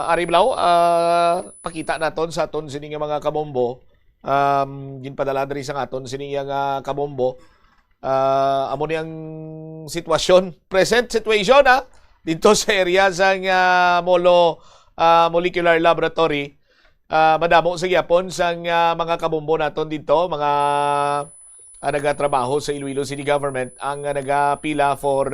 Ariblaw pakita naton sa aton sini nga mga kabombo. Ginpadala diri sa aton siniyang kabombo amo ni ang present situation dito sa area sa Molo Molecular Laboratory. Madamo sa gyapon sa mga kabombo naton dito, mga nagatrabaho sa Iloilo City Government ang nagapila for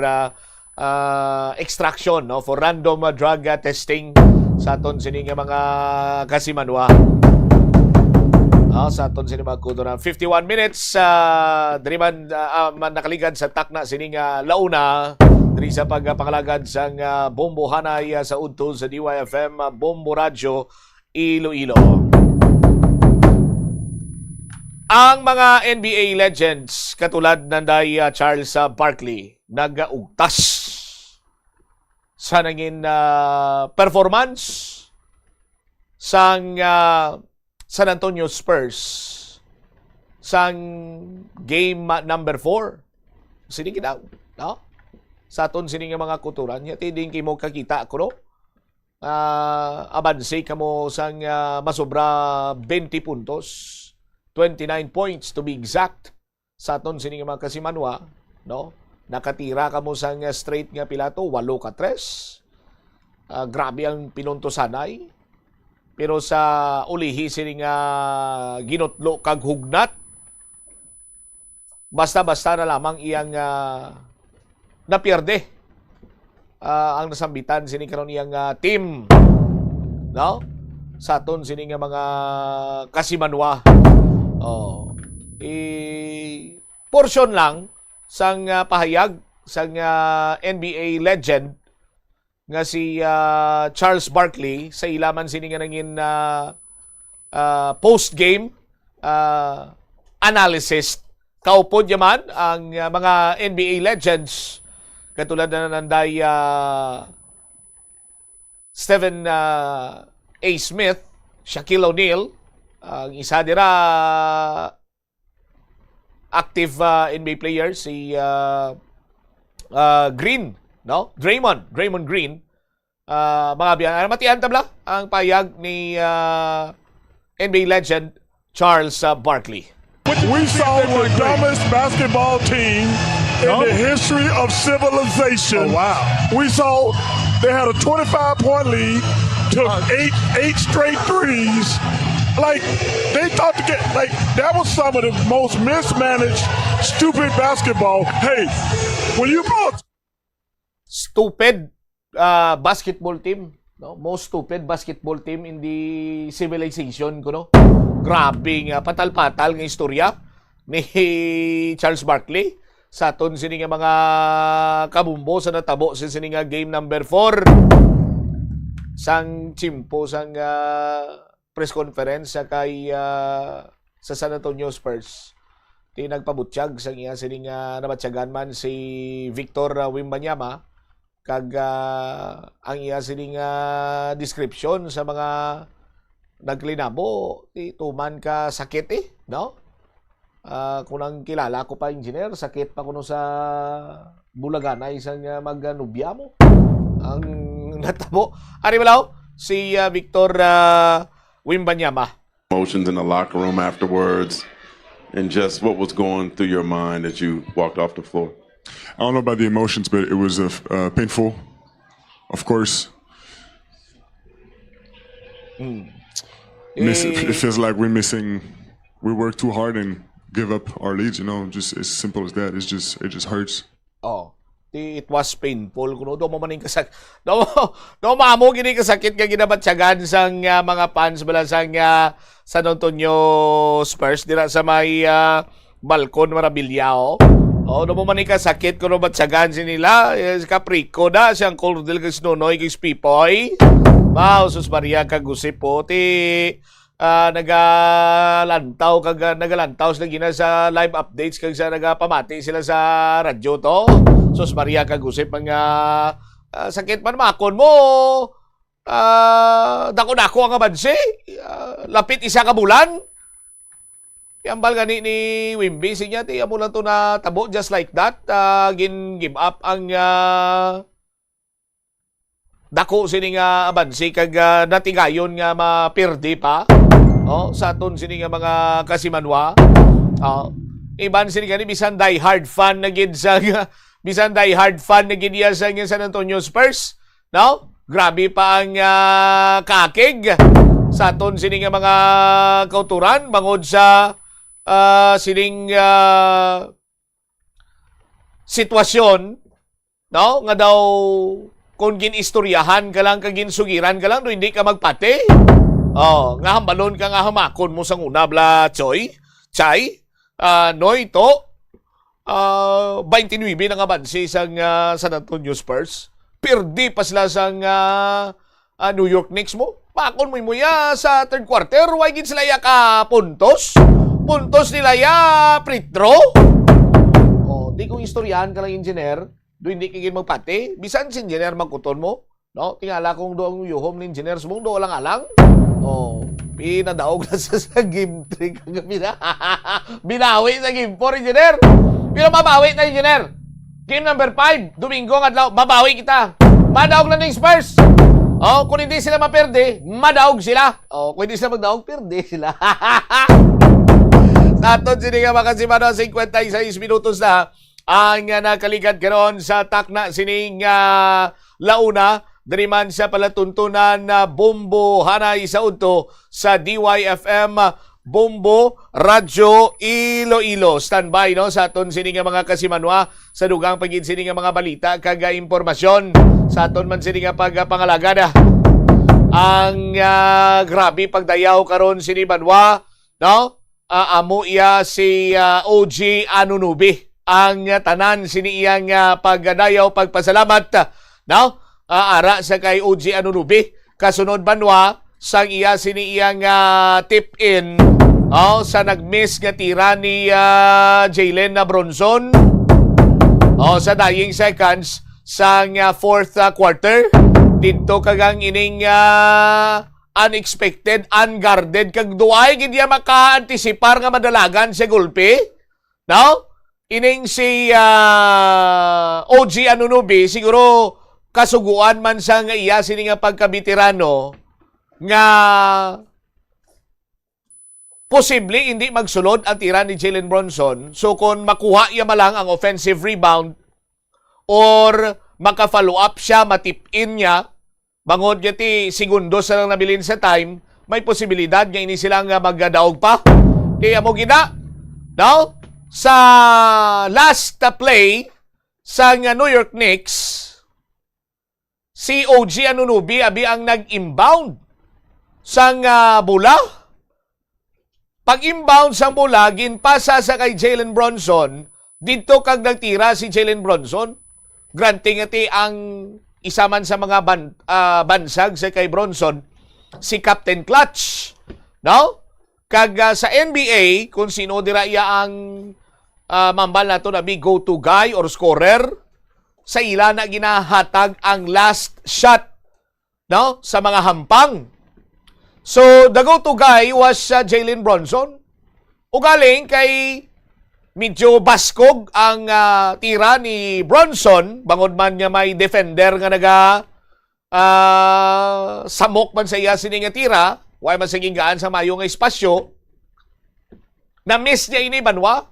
extraction no, for random drug testing sa aton sining mga kasimanwa. Sa aton sini magkudo na 51 minutes diriman nakaligad sa takna sining launa diri sa pagpangalagad sang bombohanay sa udto sa DYFM Bombo Radyo Iloilo. Ang mga NBA legends katulad nanday Charles Barkley nagaugtas sa nangin performance sang San Antonio Spurs sang game number 4. Sini daw, no? Sa aton sini nga mga kuturan, yati din kimo kakita ko no. Abanse kamo sang masobra 20 puntos, 29 points to be exact. Sa aton sini nga mga kasimanwa, no? Nakatira kamo sang straight nga pilato 8-3. Grabe ang pinuntosanay. Pero sa ulihi sini nga ginutlo kag hugnat, basta-basta na lamang iyang napierde ang nasambitan sini karon iyang team, no? Sa aton sini nga mga kasimanwa. Portion lang sang pahayag sang NBA legend nga si Charles Barkley sa ilaman sini nga nangin post-game analysis. Kaupod yaman ang mga NBA legends katulad na nanday Stephen A. Smith, Shaquille O'Neal, ang isa dira active NBA player si Green, no? Draymond Green. Mga biyan, matian tabla ang payag ni NBA legend Charles Barkley. We saw the dumbest basketball team in the history of civilization. Oh, wow. We saw they had a 25-point lead, took eight straight threes. Like, they thought to get, like, that was some of the most mismanaged, stupid basketball. Hey, when you blow stupid basketball team, no? Most stupid basketball team in the civilization ko, no? Grabe nga patal-patal nga istorya ni Charles Barkley sa aton sini nga mga kabumbo sa natabo sa sini nga game number 4 sang chimpo sang press conference sa kay sa San Antonio Spurs. Ti nagpabutsyag sang iya sini nga nabatyagan man si Victor Wembanyama kag ang iya sini nga description sa mga naglinabo tuman ka sakit no? Kung ang kilala ko pa engineer, sakit pa kuno sa bulaganay isang magnubya mo. Ang natabo. Ari malaw si Victor Wembanyama. Emotions in the locker room afterwards and just what was going through your mind as you walked off the floor? I don't know about the emotions, but it was painful, of course. It feels like we worked too hard and give up our leads. Just as simple as that. It just hurts. Oh, it was painful kuno do mo maning kasak. Do mamo gini kasakit nga ginabatyagan sang mga fans bala sang San Antonio Spurs dira sa may balkon Marabilyao. Oh, do mo maning kasakit kuno batyagan sinila Caprico da siyang Cordel kag Snonoy kag Pipoy. Wow, sus Maria kag Gusip po ti nagalantaw sila gina sa live updates kag sa nagapamati sila sa radyo to. Sus Maria kag Gusip mga sakit man makon mo. Dako-dako ang abanse. Lapit isa ka bulan. Ambal gani ni Wimby sinya ti amo lang to na tabo just like that. Give up ang dako sini nga abansi kag natigayon nga mapirdi pa. Sa aton sini nga mga kasimanwa. Iban sini gani bisan die hard fan na gid sa bisan die hard fan na gid sa San Antonio Spurs. No? Grabe pa ang kakig sa aton sini nga mga kauturan bangod sa sining sitwasyon, no? Nga daw kung ginistoryahan ka lang, kaginsugiran ka lang, no, hindi ka magpate. Nga hambalon ka nga hamakon mo sang una, bla, Chay, no, ito, 29 na nga bansi sang San Antonio Spurs. Pirdi pa sila sang New York Knicks mo. Makon mo ya sa third quarter, why gid sila ya ka puntos? Puntos nila ya free throw. Di kung istoryahan ka lang engineer, do hindi kigin magpati. Bisan si engineer magkuton mo, no? Tingala kung do ang yuhom ni engineer mong do alang-alang. Pinadaog na sa game 3 kagabi na. Binawi sa game 4 engineer. Pero mabawi na engineer. Game number 5, Domingo adlaw, mabawi kita. Madaog na ng Spurs. Kung hindi sila maperde, madaog sila. Kung hindi sila magdaog, perde sila. Aton sini nga makasimano 56 minutos na ang nakaligad karon sa takna sining launa diriman sa palatuntunan na Bombo Hanay sa udto sa DYFM Bombo Radyo Iloilo. Standby no sa aton sini nga mga kasimanwa sa dugang pagid sini nga mga balita kag impormasyon sa aton man sini nga pagpangalagada. Ang grabe pagdayaw karon sini Banwa, no? Amo iya si OG Anunubi ang tanan sini iyang pagdayaw pagpasalamat, no? Ara sa kay OG Anunubi kasunod Banwa sang iya sini iyang tip in sa nagmiss nga tira ni Jalen Bronson sa dying seconds sang fourth quarter dito kagang ining unexpected, unguarded, kag duay gid ya maka-antisipar nga madalagan sa gulpi. No? Ining si OG Anunubi siguro kasuguan man sa nga iya sini nga pagkabitirano nga posible hindi magsulod ang tira ni Jalen Bronson. So kung makuha iya malang ang offensive rebound or maka-follow up siya, matip-in niya, bangod niya ti segundo sa lang nabilin sa time, may posibilidad nga ini silang magdaog pa. Kaya mo gina, no? Sa last play sa New York Knicks, si OG Anunubi abi ang nag-inbound sang bola. Pag-inbound sang bola, ginpasa sa kay Jalen Bronson, dito kag nagtira si Jalen Bronson. Granting ati ang isa man sa mga bansag sa kay Bronson, si Captain Clutch. No? Kag sa NBA, kung sino dira iya ang mambal nato na big go-to guy or scorer, sa ila na ginahatag ang last shot, no? Sa mga hampang. So, the go-to guy was Jalen Bronson. Ugaling kay medyo baskog ang tira ni Bronson, bangod man nga may defender nga samok man sa iya sini nga tira, way man saging gaan sa mayo nga espasyo, na-miss niya ini Banwa.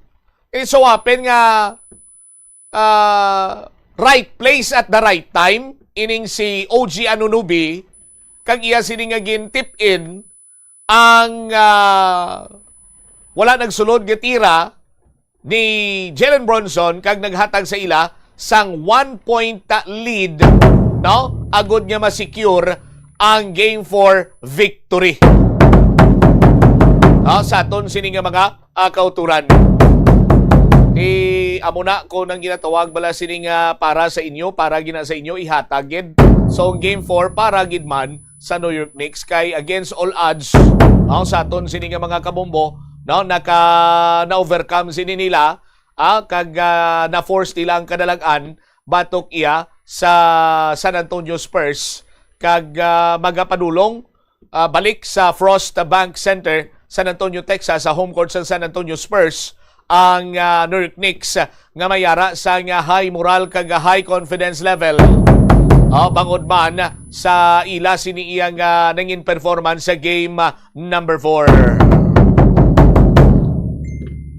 So happen nga right place at the right time, ining si OG Anunubi, kag iya sini nga gin tip in ang wala nagsulod nga tira ni Jalen Bronson kag naghatag sa ila sang 1-point lead, no? Agod nga ma-secure ang Game 4 victory. Sa aton sini nga mga kauturan. Amo na ko nang ginatawag bala sini nga para sa inyo, para gina sa inyo ihatagid. So Game 4 para gid man sa New York Knicks kay against all odds, sa aton sini nga mga kabombo, no, na-overcome sini nila kag na-force nila ang kadalagan batok iya sa San Antonio Spurs kag magapadulong balik sa Frost Bank Center, San Antonio, Texas, sa home court sa San Antonio Spurs ang New York Knicks nga mayara sa high moral kag high confidence level. Bangod man sa ila sini iyang nangin performance sa game number 4.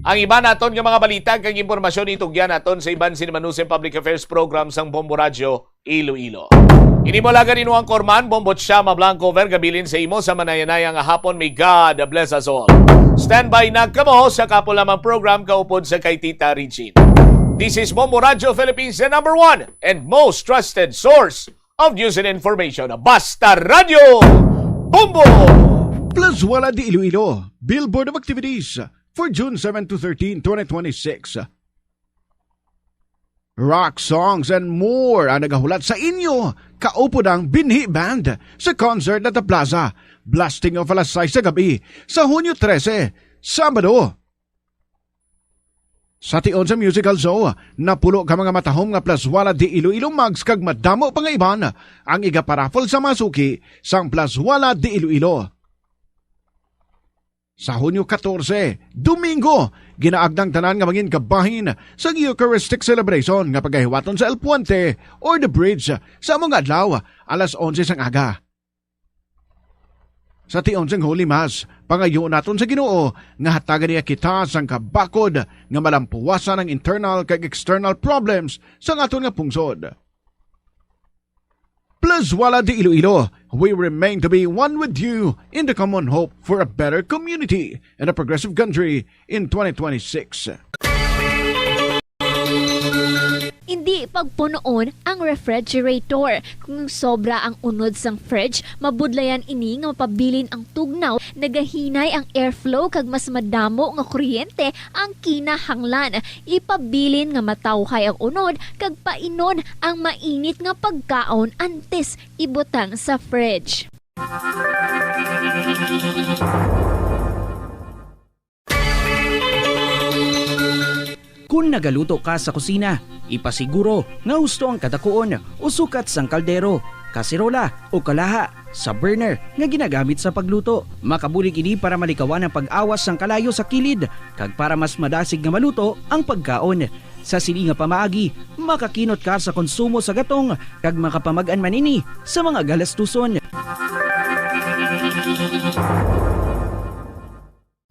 Ang iba naton nga mga balita kag impormasyon itugyan naton sa iban Sinimanusem Public Affairs Program sang Bombo Radio Iloilo. Inimolagan nino ang Korman, Bombot siya, Mablanco, Vergabilin sa imo sa manayanayang hapon. May God bless us all. Standby na kamo sa kapo lamang program kaupod sa kay Tita Regine. This is Bombo Radio Philippines, the number 1 and most trusted source of news and information. Basta Radio Bombo! Plus Wala di Iloilo, Billboard of Activities for June 7 to 13, 2026. Rock songs and more ang nagahulat sa inyo. Kaupod ang Binhi Band sa concert at the Plaza. Blasting of alas 6 sa gabi sa Hunyo 13, Sabado. Sa tion sa musical show, napulo ka mga matahom nga Plus Wala di Iloilo mags kag madamo pa nga iban ang igaparafol sa masuki sang Plus Wala di Iloilo. Sa Hunyo 14, Domingo, ginaagdang tanan nga mangin kabahin sa Eucharistic Celebration nga pagkahiwaton sa El Puente or The Bridge sa mga adlaw alas 11 sang aga. Sa tion sang Holy Mass, pangayo naton sa Ginoo nga hatagan niya kita sang kabakod nga malampuwasan ang internal kag external problems sa aton nga pungsod. Plus Wala di Iloilo, we remain to be one with you in the common hope for a better community and a progressive country in 2026. Hindi pagpunoon ang refrigerator. Kung sobra ang unod sang fridge, mabudlayan ini nga mapabilin ang tugnaw, nagahinay ang airflow kag mas madamo nga kuryente ang kinahanglan. Ipabilin nga matawhay ang unod kag painon ang mainit nga pagkaon antes ibutang sa fridge. Kung nagaluto ka sa kusina, ipasiguro nga husto ang kadakuon o sukat sang kaldero, kasirola o kalaha sa burner nga ginagamit sa pagluto. Makabulig ini para malikawan ang pag-awas sang kalayo sa kilid kag para mas madasig nga maluto ang pagkaon. Sa sili nga pamaagi, makakinot ka sa konsumo sa gatong kag makapamagan manini sa mga galastuson.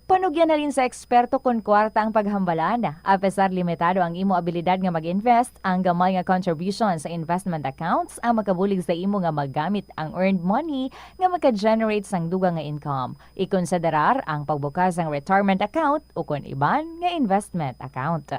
Panugyan na rin sa eksperto kung kwarta ang paghambalan. Apesar limitado ang imo abilidad nga mag-invest, ang gamay nga contribution sa investment accounts ang makabulig sa imo nga maggamit ang earned money nga maka-generate sang dugang nga income. Ikonsiderar ang pagbukas ng retirement account o kung iban nga investment account.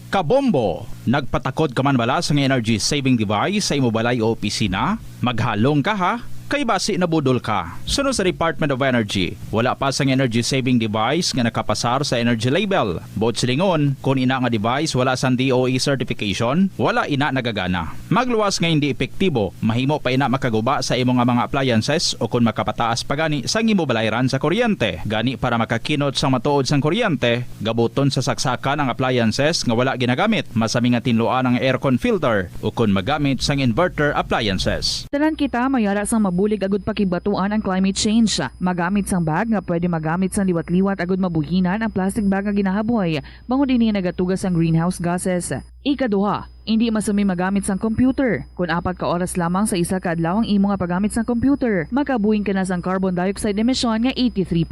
Kabombo, nagpatakod ka man bala sa energy saving device sa imo balay o opisina? Maghalong ka ha? Kay basi na budol ka. Sunod sa Department of Energy, wala pa sang energy saving device nga nakapasar sa energy label. Bot silingon, kung ina nga device wala sang DOE certification, wala ina nagagana. Magluwas nga hindi epektibo, mahimo pa ina makaguba sa imo nga mga appliances o kung makapataas pa gani sang imo balayran sa kuryente. Gani para makakinot sang matuod sang kuryente, gabuton sa saksakan ang appliances nga wala ginagamit. Masami nga tinluan ang aircon filter o kung magamit sang inverter appliances. Tanan kita mayara sang bulig agud pakibatuan ang climate change. Magamit sang bag nga pwede magamit sang liwat-liwat agud mabuhinan ang plastic bag nga ginahaboy. Bangod dinhi nagatugas ang greenhouse gases. Ikaduha, hindi masumi magamit sang computer. Kung 4 ka oras lamang sa isa ka adlaw ang imo nga paggamit sang computer, makabuhing ka na sang carbon dioxide emission nga 83%.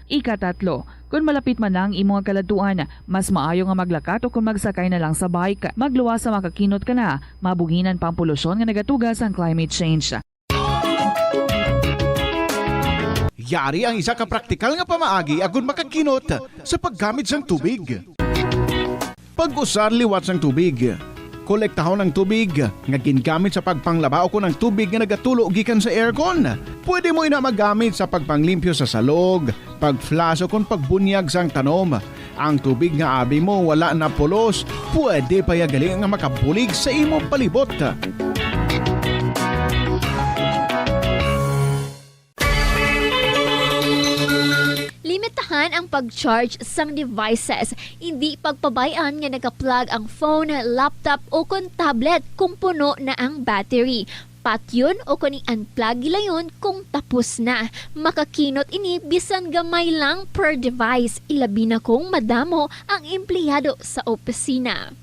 Ikatatlo, kung malapit man lang imo nga kaladuan, mas maayo nga maglakat o kung magsakay na lang sa bike. Magluwas sa makakinot ka na, mabuhinan pang polusyon nga nagatugas ang climate change. Yari ang isa ka praktikal nga pamaagi agon makakinot sa paggamit sang tubig. Pag-usar liwat sang tubig. Kolektahon ng tubig nga gingamit sa pagpanglaba o kung ng tubig nga nagatulo gikan sa aircon. Pwede mo ina magamit sa pagpanglimpyo sa salog, pagflash o kung pagbunyag sang tanom. Ang tubig nga abi mo wala na pulos, pwede pa yagali nga makabulig sa imong palibot. Limitahan ang pag-charge sang devices. Hindi pagpabayaan nga naka-plug ang phone, laptop o kung tablet kung puno na ang battery. Patyon o kung unplug gilayon kung tapos na. Makakinot ini bisan gamay lang per device. Ilabi na kung madamo ang empleyado sa opisina.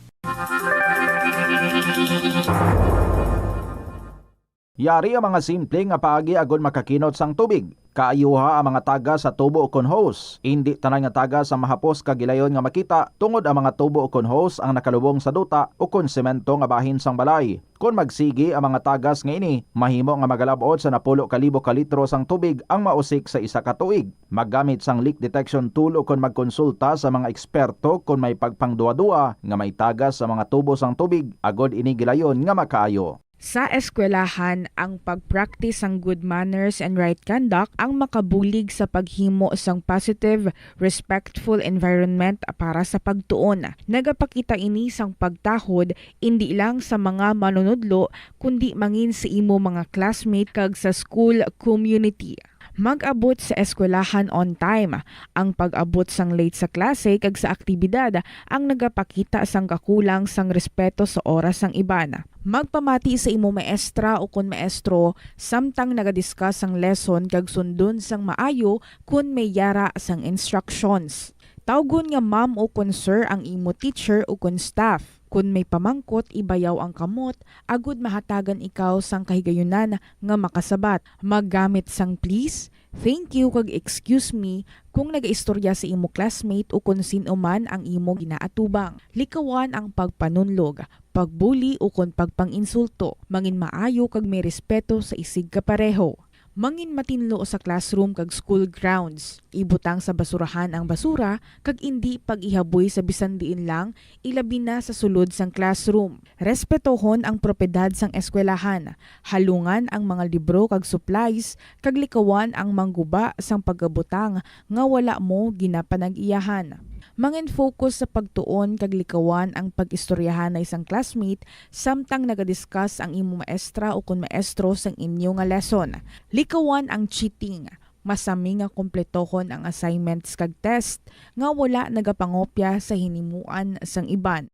Yari ang mga simple nga paagi agon makakinot sang tubig. Kaayuha ang mga taga sa tubo o kon hose. Hindi tanan nga taga sa mahapos kagilayon nga makita tungod ang mga tubo o kon hose ang nakalubong sa duta o kon semento nga bahin sang balay. Kung magsigi ang mga tagas nga ini, mahimo nga magalabot sa 10,000 ka litro sang tubig ang mausik sa isa ka tuig. Maggamit sang leak detection tool o kung magkonsulta sa mga eksperto kung may pagpangduwa-duwa nga may tagas sa mga tubo sang tubig agod ini gilayon nga makaayo. Sa eskwelahan, ang pag-practice ang good manners and right conduct ang makabulig sa paghimo sang positive, respectful environment para sa pagtuon. Nagapakita ini sang pagtahod hindi lang sa mga manunudlo kundi mangin sa imo mga classmate kag sa school community. Mag-abot sa eskwelahan on time. Ang pag-abot sang late sa klase kag sa aktibidad ang nagapakita sang kakulang sang respeto sa oras sang iban. Magpamati sa imo maestra o kun maestro samtang nagadiscuss sang lesson kag sundon sang maayo kun may yara sang instructions. Tawgon nga ma'am o kun sir ang imo teacher o kun staff. Kung may pamangkot, ibayaw ang kamot, agud mahatagan ikaw sang kahigayunan nga makasabat. Maggamit sang please, thank you kag excuse me kung nagaistorya sa imo classmate o kung sino man ang imo ginaatubang. Likawan ang pagpanunlog, pagbuli o kung pagpanginsulto. Mangin maayo kag may respeto sa isig kapareho. Mangin matinlo sa classroom kag school grounds. Ibutang sa basurahan ang basura kag indi pag-ihaboy sa bisan diin lang, ilabi na sa sulod sang classroom. Respetohon ang propiedad sang eskwelahan. Halungan ang mga libro kag supplies kag likawan ang mangguba sang pagabutang nga wala mo ginapanag-iyahan. Mangin focus sa pagtuon kag likawan ang pag-istoryahan na isang classmate samtang nagadiscuss ang imo maestra o kun maestro sang inyo nga lesson. Likawan ang cheating. Masami nga kompletohon ang assignments kag test nga wala nagapangopya sa hinimuan sang iban.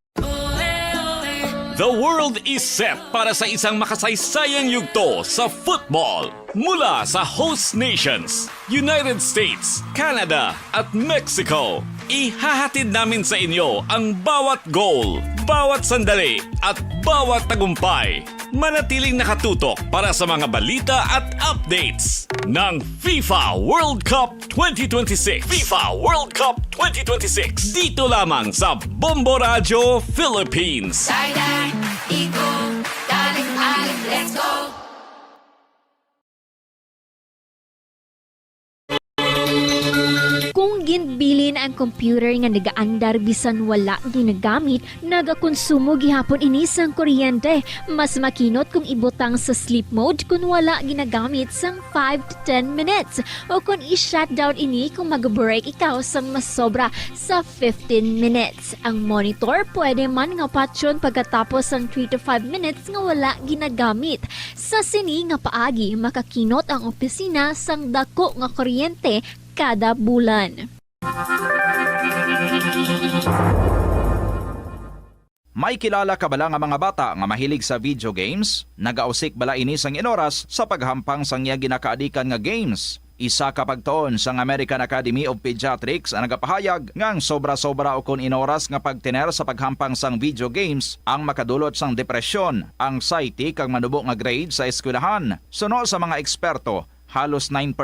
The world is set para sa isang makasaysayang yugto sa football mula sa host nations, United States, Canada at Mexico. Ihahatid namin sa inyo ang bawat goal, bawat sandali at bawat tagumpay. Manatiling nakatutok para sa mga balita at updates ng FIFA World Cup 2026. FIFA World Cup 2026. Dito lamang sa Bombo Radio Philippines. Let's go! Kung ginbilin ang computer nga nagaandar bisan wala ginagamit, nagakonsumo gihapon ini sang kuryente. Mas makinot kung ibutang sa sleep mode kung wala ginagamit sang 5 to 10 minutes. O kung i-shutdown ini kung mag-break ikaw sang mas sobra sa 15 minutes. Ang monitor pwede man nga patyon pagkatapos sang 3 to 5 minutes nga wala ginagamit. Sa sini nga paagi, makakinot ang opisina sang dako nga kuryente kada bulan. May kilala ka bala nga mga bata nga mahilig sa video games? Nagausik bala ini sang inoras sa paghampang sang iya ginakaadikan nga games. Isa ka pagtuon sang American Academy of Pediatrics ang nagapahayag ngang sobra-sobra o kun inoras nga pagtiner sa paghampang sang video games ang makadulot sang depresyon, anxiety kag manubo nga grade sa eskwelahan. Suno sa mga eksperto, halos 9%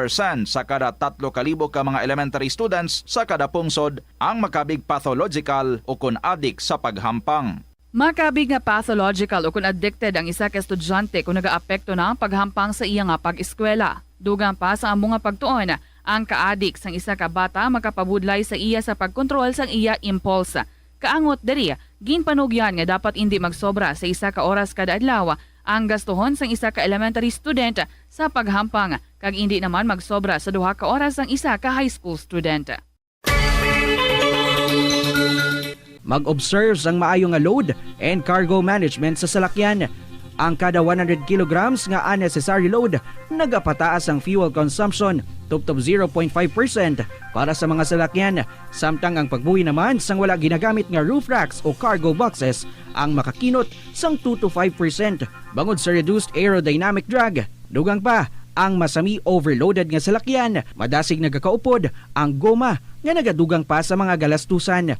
sa kada 3,000 ka mga elementary students sa kada pungsod ang makabig pathological o kun addict sa paghampang. Makabig nga pathological o kun addicted ang isa ka estudyante kung nagaapekto na ang paghampang sa iya nga pag-eskwela. Dugang pa sa among nga pagtuon, Ang kaadik sang isa ka bata makapabudlay sa iya sa pagkontrol sang iya impulse. Kaangot diri, ginpanugyan nga dapat hindi magsobra sa isa ka oras kada adlaw ang gastuhon sang isa ka elementary student sa paghampang kag hindi naman magsobra sa 2 ka oras ang isa ka high school student. Mag-observe sang maayo nga load and cargo management sa salakyan. Ang kada 100 kilograms nga unnecessary load, nagapataas ang fuel consumption tubtob 0.5% para sa mga salakyan. Samtang ang pagbuhi naman sang wala ginagamit nga roof racks o cargo boxes ang makakinot sang 2 to 5% bangod sa reduced aerodynamic drag. Dugang pa, ang masami overloaded nga salakyan, madasig nagakaupod ang goma nga nagadugang pa sa mga galastusan.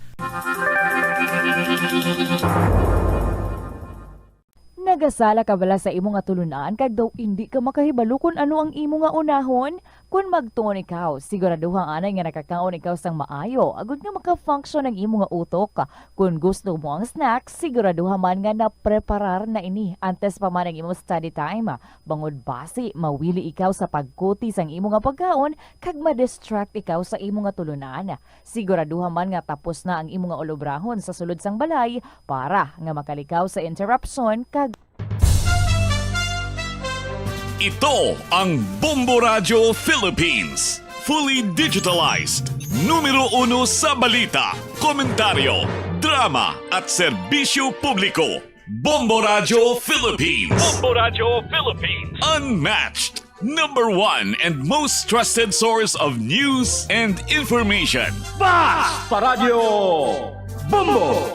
Nagasala ka bala sa imo nga tulunan kag daw hindi ka makahibalo kung ano ang imo nga unahon? Kung magtuon ikaw, siguraduhang anay nga nakakaon ikaw sang maayo, agud nga maka-function ang imo nga utok. Kung gusto mo ang snacks, siguraduhan man nga napreparar na ini antes pa man ang imo study time. Bangod basi, mawili ikaw sa pagkuti sang imo nga pagkaon kag ma-distract ikaw sa imo nga tulunan. Siguraduhan man nga tapos na ang imo nga olobrahon sa sulod sang balay para nga makalikaw sa interruption kag Ito ang Bombo Radio Philippines. Fully digitalized. Numero 1 sa balita, komentaryo, drama at serbisyo publiko. Bombo Radio Philippines. Bombo Radio Philippines. Unmatched. Number 1 and most trusted source of news and information. Basta Radio Bombo!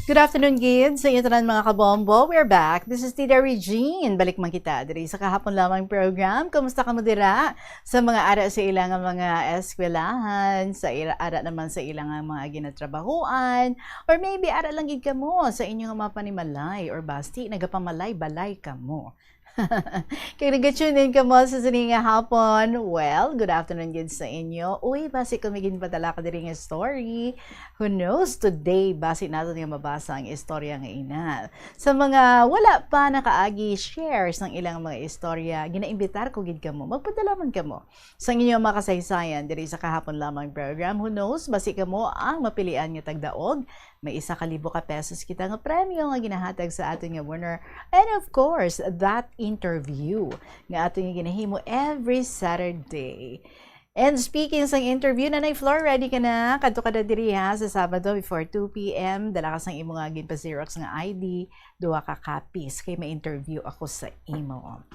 Good afternoon, kids. Sa inyo tanan mga kabombo. We're back. This is Tita Regine. Balik man kita diri sa kahapon lamang program. Kumusta ka mo dira? Sa mga ara sa ilang mga eskwelahan, sa ara naman sa ilang mga ginatrabahuan, or maybe ara lang gid ka mo sa inyong mga panimalay or basti nagapamalay-balay ka mo. Kaya nag-tune in ka mo sa sininga hapon. Well, good afternoon gid sa inyo. Uy, basi kumigin padala ka diri nga story. Who knows, today basi natin nga mabasa ang istorya nga inal. Sa mga wala pa nakaagi shares ng ilang mga istorya, ginaimbitar ko gid ka mo. Magpadala man ka mo sa inyong mga kasaysayan diri sa kahapon lamang program. Who knows, basi ka mo ang mapilian nga tagdaog. May 1,000 ka pesos kita nga premyo nga ginahatag sa ating nga winner. And of course, that interview nga ating nga ginahimo every Saturday. And speaking sa interview, Nanay Flor, ready ka na? Kadto ka na diri ha sa Sabado before 2 p.m. Dala ka sang imo nga ginpa-Xerox nga ID, 2 ka copies kay ma-interview ako sa imo.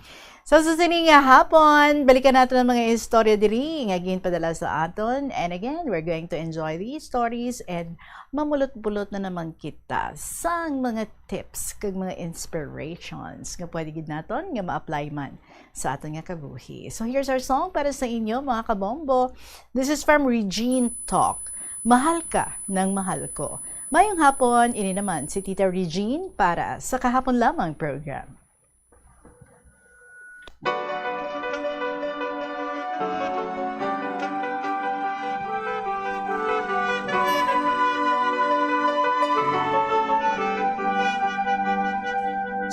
So sa sini nga hapon, balikan natin ang mga istorya diri nga ginpadala sa aton. And again, we're going to enjoy these stories and mamulot-bulot na naman kita sa mga tips kag mga inspirations nga pwede gid naton nga ma-apply man sa aton nga kabuhi. So here's our song para sa inyo mga kabombo. This is from Regine Talk. Mahal ka ng mahal ko. Mayong hapon, ini naman si Tita Regine para sa kahapon lamang program.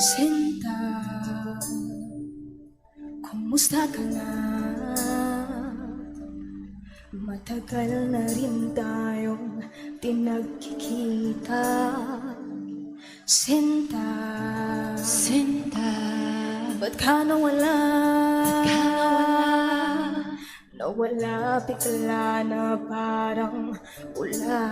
Sinta, kumusta ka na? Matagal na rin tayong tinagkikita. Sinta, Sinta, ba't ka nawala? Nawala bigla na parang ula.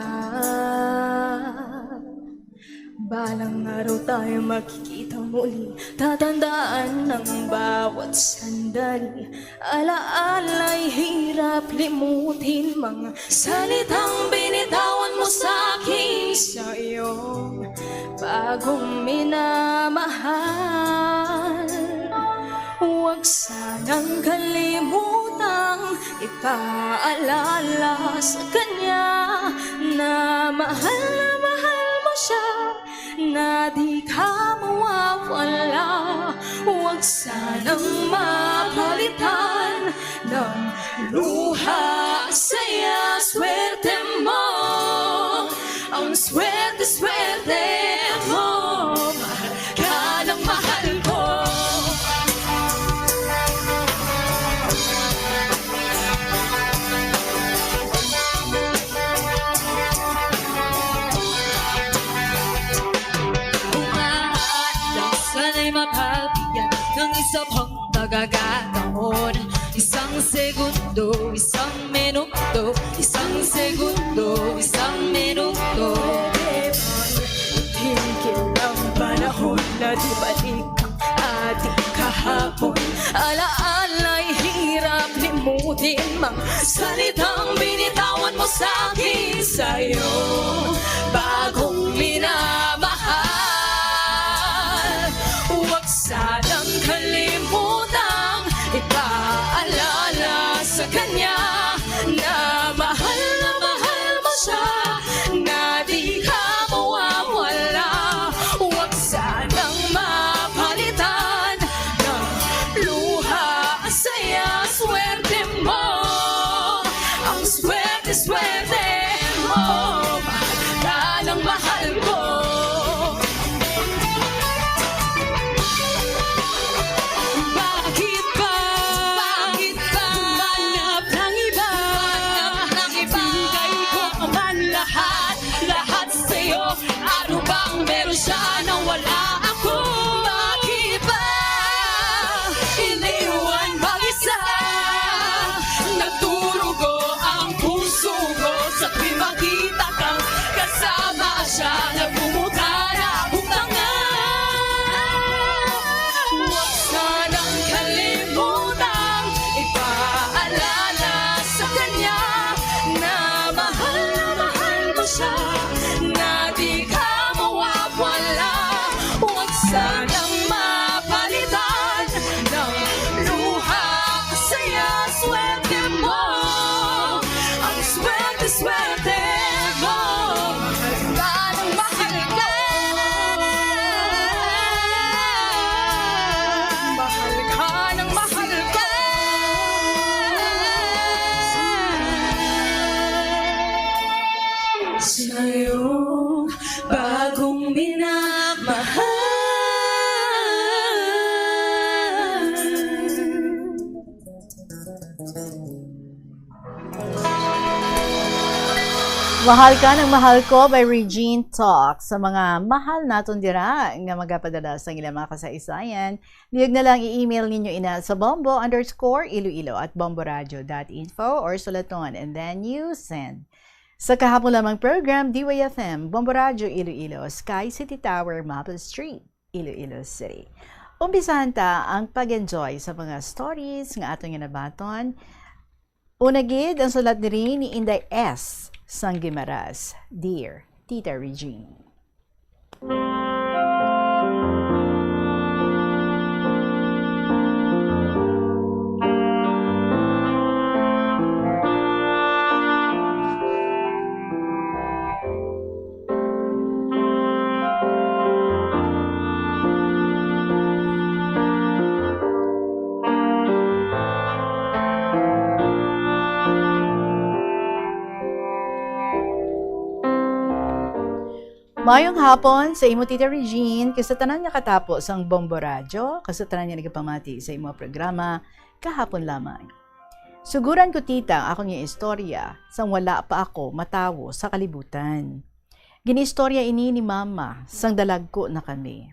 Balang araw tayo makikita muli, tatandaan ng bawat sandali. Alaala'y hirap limutin, mga salitang binitawan mo sa'kin sa iyong bagong minamahal. Huwag sanang kalimutang ipaalala sa kanya na mahal mo siya, na di ka mawawala. Huwag sanang mapalitan ng luha, saya, swerte mo. Ang swerte mo, mahal ka ng mahal ko. segundo, isang minuto, isang segundo, isang minuto. Tingin ang panahon na di balik ang ating kahapon. Alaala'y hirap limutin, mga salitang binitawan mo sa'kin, sa'yo bagong minamahal. Huwag sanang kalimutang ipaalala sa kanya na mahal mo siya, na di ka mawawala. Huwag sanang mapalitan ng luha, saya, swerte mo. Ang swerte mo, mahal ka ng mahal ko. Bakit ba humanap ng iba? Bigay ko naman lahat sa'yo. Ano bang meron siya na wala ako? Bakit ba iniwan mag-isa? Nagdurugo ang puso ko sa tuwing makita kang kasama siya. Nagmumukha na butanga. Huwag sanang kalimutan ipaalala sa kanya na mahal mo siya, na di ka mawawala. Huwag sanang mapalitan ng luha, saya, swerte mo. Ang swerte mo, mahal ka ng mahal ka. Mahal ka ng mahal ka. Sa'yo bagong minamahal. Mahal ka ng mahal ko by Regine Talk. Sa mga mahal naton dira nga magapadala sa ilang mga kasaysayan, liyog na lang i-email ninyo ina sa bombo_iloilo@bomboradio.info or sulaton and then you send. Sa kahapon lamang program, DYFM, Bombo Radio Iloilo, Sky City Tower, Maple Street, Iloilo City. Umpisahan ta ang pag-enjoy sa mga stories nga atong nabaton. Unagid ang sulat diri ni Inday S. Sanggimaras. Dear Tita Regine. Mayong hapon sa imo Tita Regine, kasatanan niya katapos ang Bombo Radyo, kasatanan niya nagpamati sa imo programa kahapon lamang. Suguran ko tita ako niya istorya sang wala pa ako matawo sa kalibutan. Ginistorya ini ni mama sang dalag ko na kami.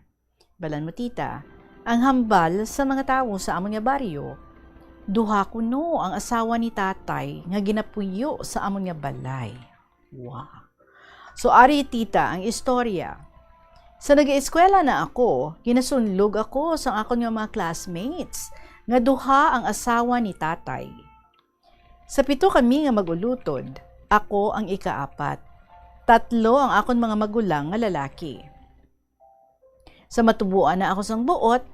Balan mo tita, ang hambal sa mga tawo sa among nga baryo, duha kuno ang asawa ni tatay nga ginapuyo sa among nga balay. Wow. So, ari tita, ang istorya. Sa nag-eskwela na ako, ginasunlog ako sa akong mga classmates, nga duha ang asawa ni tatay. Sa 7 kami nga magulutod, ako ang ika-4. 3 ang akong mga magulang nga lalaki. Sa matubuan na ako sang buot,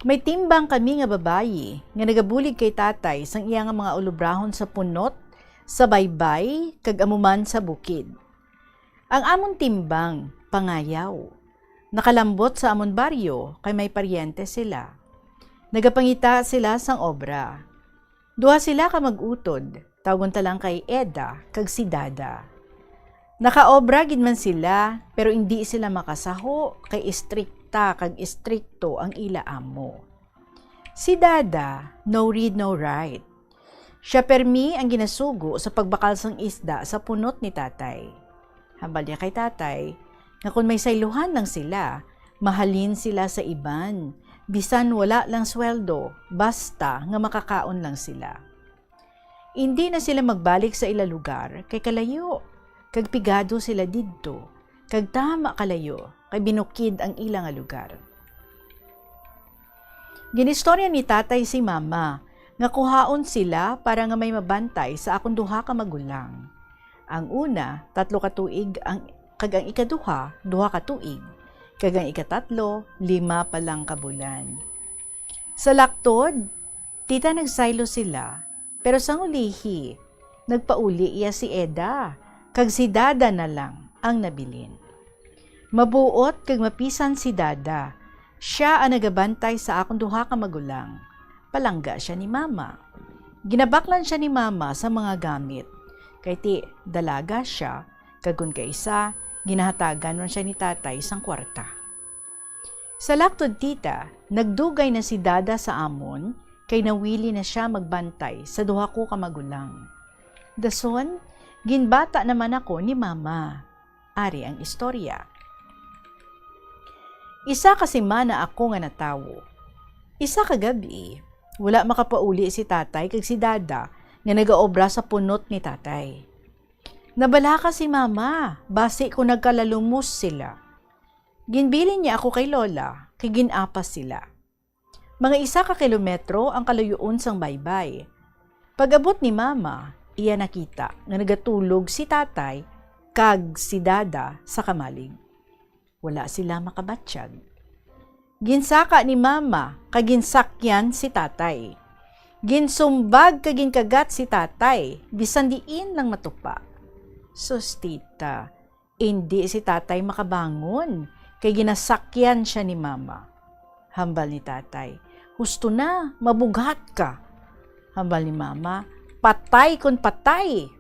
may timbang kami nga babayi, nga nagabulig kay tatay sang iya nga mga ulubrahon sa punot, sa baybay, kag amuman sa bukid. Ang amon timbang, pangayaw. Nakalambot sa amon baryo, kay may paryente sila. Nagapangita sila sang obra. Duha sila ka mag-utod, tawgon ta lang kay Eda, kag si Dada. Nakaobra gid man sila, pero hindi sila makasaho, kay istrikta kag istrikto ang ila amo. Si Dada, no read no write. Siya permi ang ginasugo sa pagbakal sang isda sa punot ni tatay. Hambal niya kay tatay, na kung may sayluhan lang sila, mahalin sila sa iban, bisan wala lang sweldo, basta nga makakaon lang sila. Hindi na sila magbalik sa ila lugar kay kalayo. Kag pigado sila didto. Kag tama kalayo kay binukid ang ilang nga lugar. Ginistorya ni tatay si mama nga kuhaon sila para nga may mabantay sa akong duha ka magulang. Ang una, 3 ka tuig, kag ang ikaduha, 2 ka tuig, kag ang ikatatlo, 5 pa lang ka bulan. Sa laktod, tita nagsaylo sila, pero sang ulihi, nagpauli iya si Eda, kag si Dada na lang ang nabilin. Mabuot kag mapisan si Dada, siya ang nagabantay sa akong duha ka magulang. Palangga siya ni mama. Ginabaklan siya ni mama sa mga gamit. Kay ti, dalaga siya, kagun kaisa, ginahatagan man siya ni tatay sang kwarta. Sa laktod tita, nagdugay na si Dada sa amon, kay nawili na siya magbantay sa duha ko ka magulang. Dason, ginbata naman ako ni mama. Ari ang istorya. Isa kasi mana ako nga natawo. Isa kagabi, wala makapauli si tatay kag si Dada nga nagaobra sa punot ni tatay. Nabalaka si mama, basi ko nagkalalumos sila. Ginbilin niya ako kay Lola, kay ginapas sila. Mga 1 kilometro ang kalayuon sang baybay. Pag-abot ni mama, iya nakita nga nagatulog si tatay kag si Dada sa kamalig. Wala sila makabatsyag. Ginsaka ni mama, kaginsakyan si tatay. Ginsumbag kaginkagat si tatay, bisan diin lang matupa. Sus tita, hindi si tatay makabangon, kay ginasakyan siya ni mama. Hambal ni tatay, husto na, mabughat ka. Hambal ni mama, patay kun patay.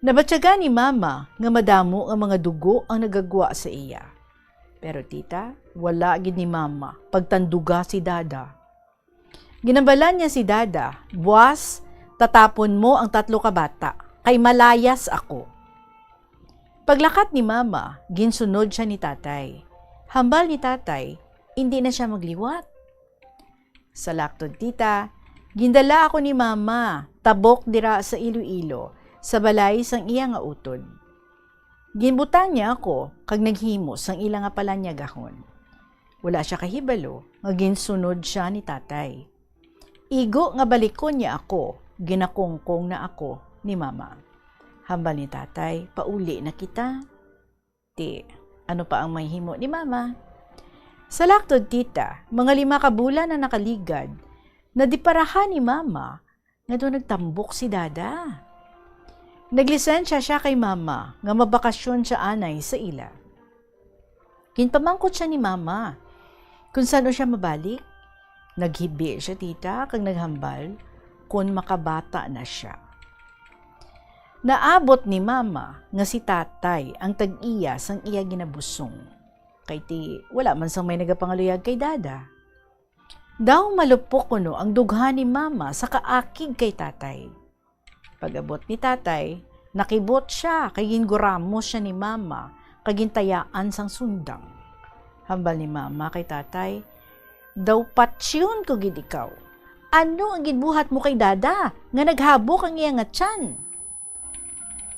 Nabatyaga ni mama nga madamo ang mga dugo ang nagagwa sa iya. Pero tita, wala gid ni mama pagtanduga si Dada. Ginabalan niya si Dada, buwas, tatapon mo ang 3 ka bata, kay malayas ako. Paglakat ni mama, ginsunod siya ni tatay. Hambal ni tatay, hindi na siya magliwat. Sa laktod tita, gindala ako ni mama, tabok dira sa Iloilo, sa balay sang iya nga utod. Ginbutan niya ako, kag naghimos sang ilang nga palanyagahon. Wala siya kahibalo, nga ginsunod siya ni tatay. Igo nga balikon niya ako, ginakongkong na ako ni mama. Hambal ni tatay, pauli na kita. Ti, ano pa ang may himo ni mama? Sa laktod tita, mga 5 ka bulan na nakaligad, nadiparahan ni mama, nga doon nagtambok si Dada. Naglisensya siya kay mama, nga mabakasyon siya anay sa ila. Kinpamangkot siya ni mama, kung saan siya mabalik. Naghibi siya tita, kag naghambal, kung makabata na siya. Naabot ni mama, nga si tatay, ang tag-iya sang iya ginabusong. Kay ti, wala man sang may nagapangaluyag kay Dada. Daw malupok kuno ang dughan ni mama sa kaakig kay tatay. Pag-abot ni tatay, nakibot siya, kay ginguramos siya ni mama, kay gintayaan sang sundang. Hambal ni mama kay tatay, daw patsyon ko gid ikaw. Ano ang ginbuhat mo kay Dada, nga naghabok ang iya nga tiyan?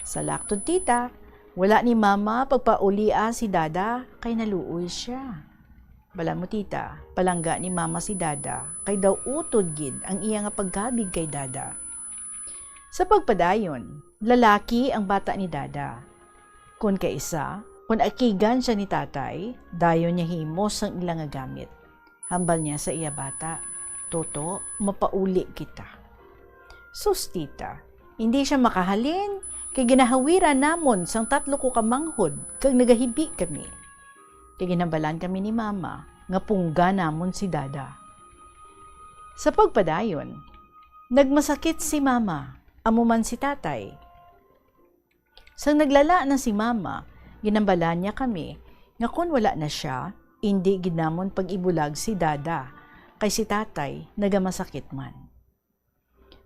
Sa laktod tita, wala ni mama pagpaulia si Dada, kay naluoy siya. Bala mo tita, palangga ni mama si Dada, kay daw utod gid ang iya nga pagkabig kay Dada. Sa pagpadayon, lalaki ang bata ni Dada. Kung kaisa, kung akigan siya ni tatay, dayon niya himos ang ilang nga gamit. Hambal niya sa iya bata, Toto, mapauli kita. Sus tita, hindi siya makahalin, kay ginahawiran namon sang 3 ko kamanghod, kag nagahibi kami. Kay ginabalan kami ni mama, nga pungga namon si Dada. Sa pagpadayon, nagmasakit si mama, amuman si tatay. Sang naglala na si mama, ginambalan niya kami, nga kung wala na siya, hindi ginamon pag-ibulag si Dada, kay si tatay nagamasakit man.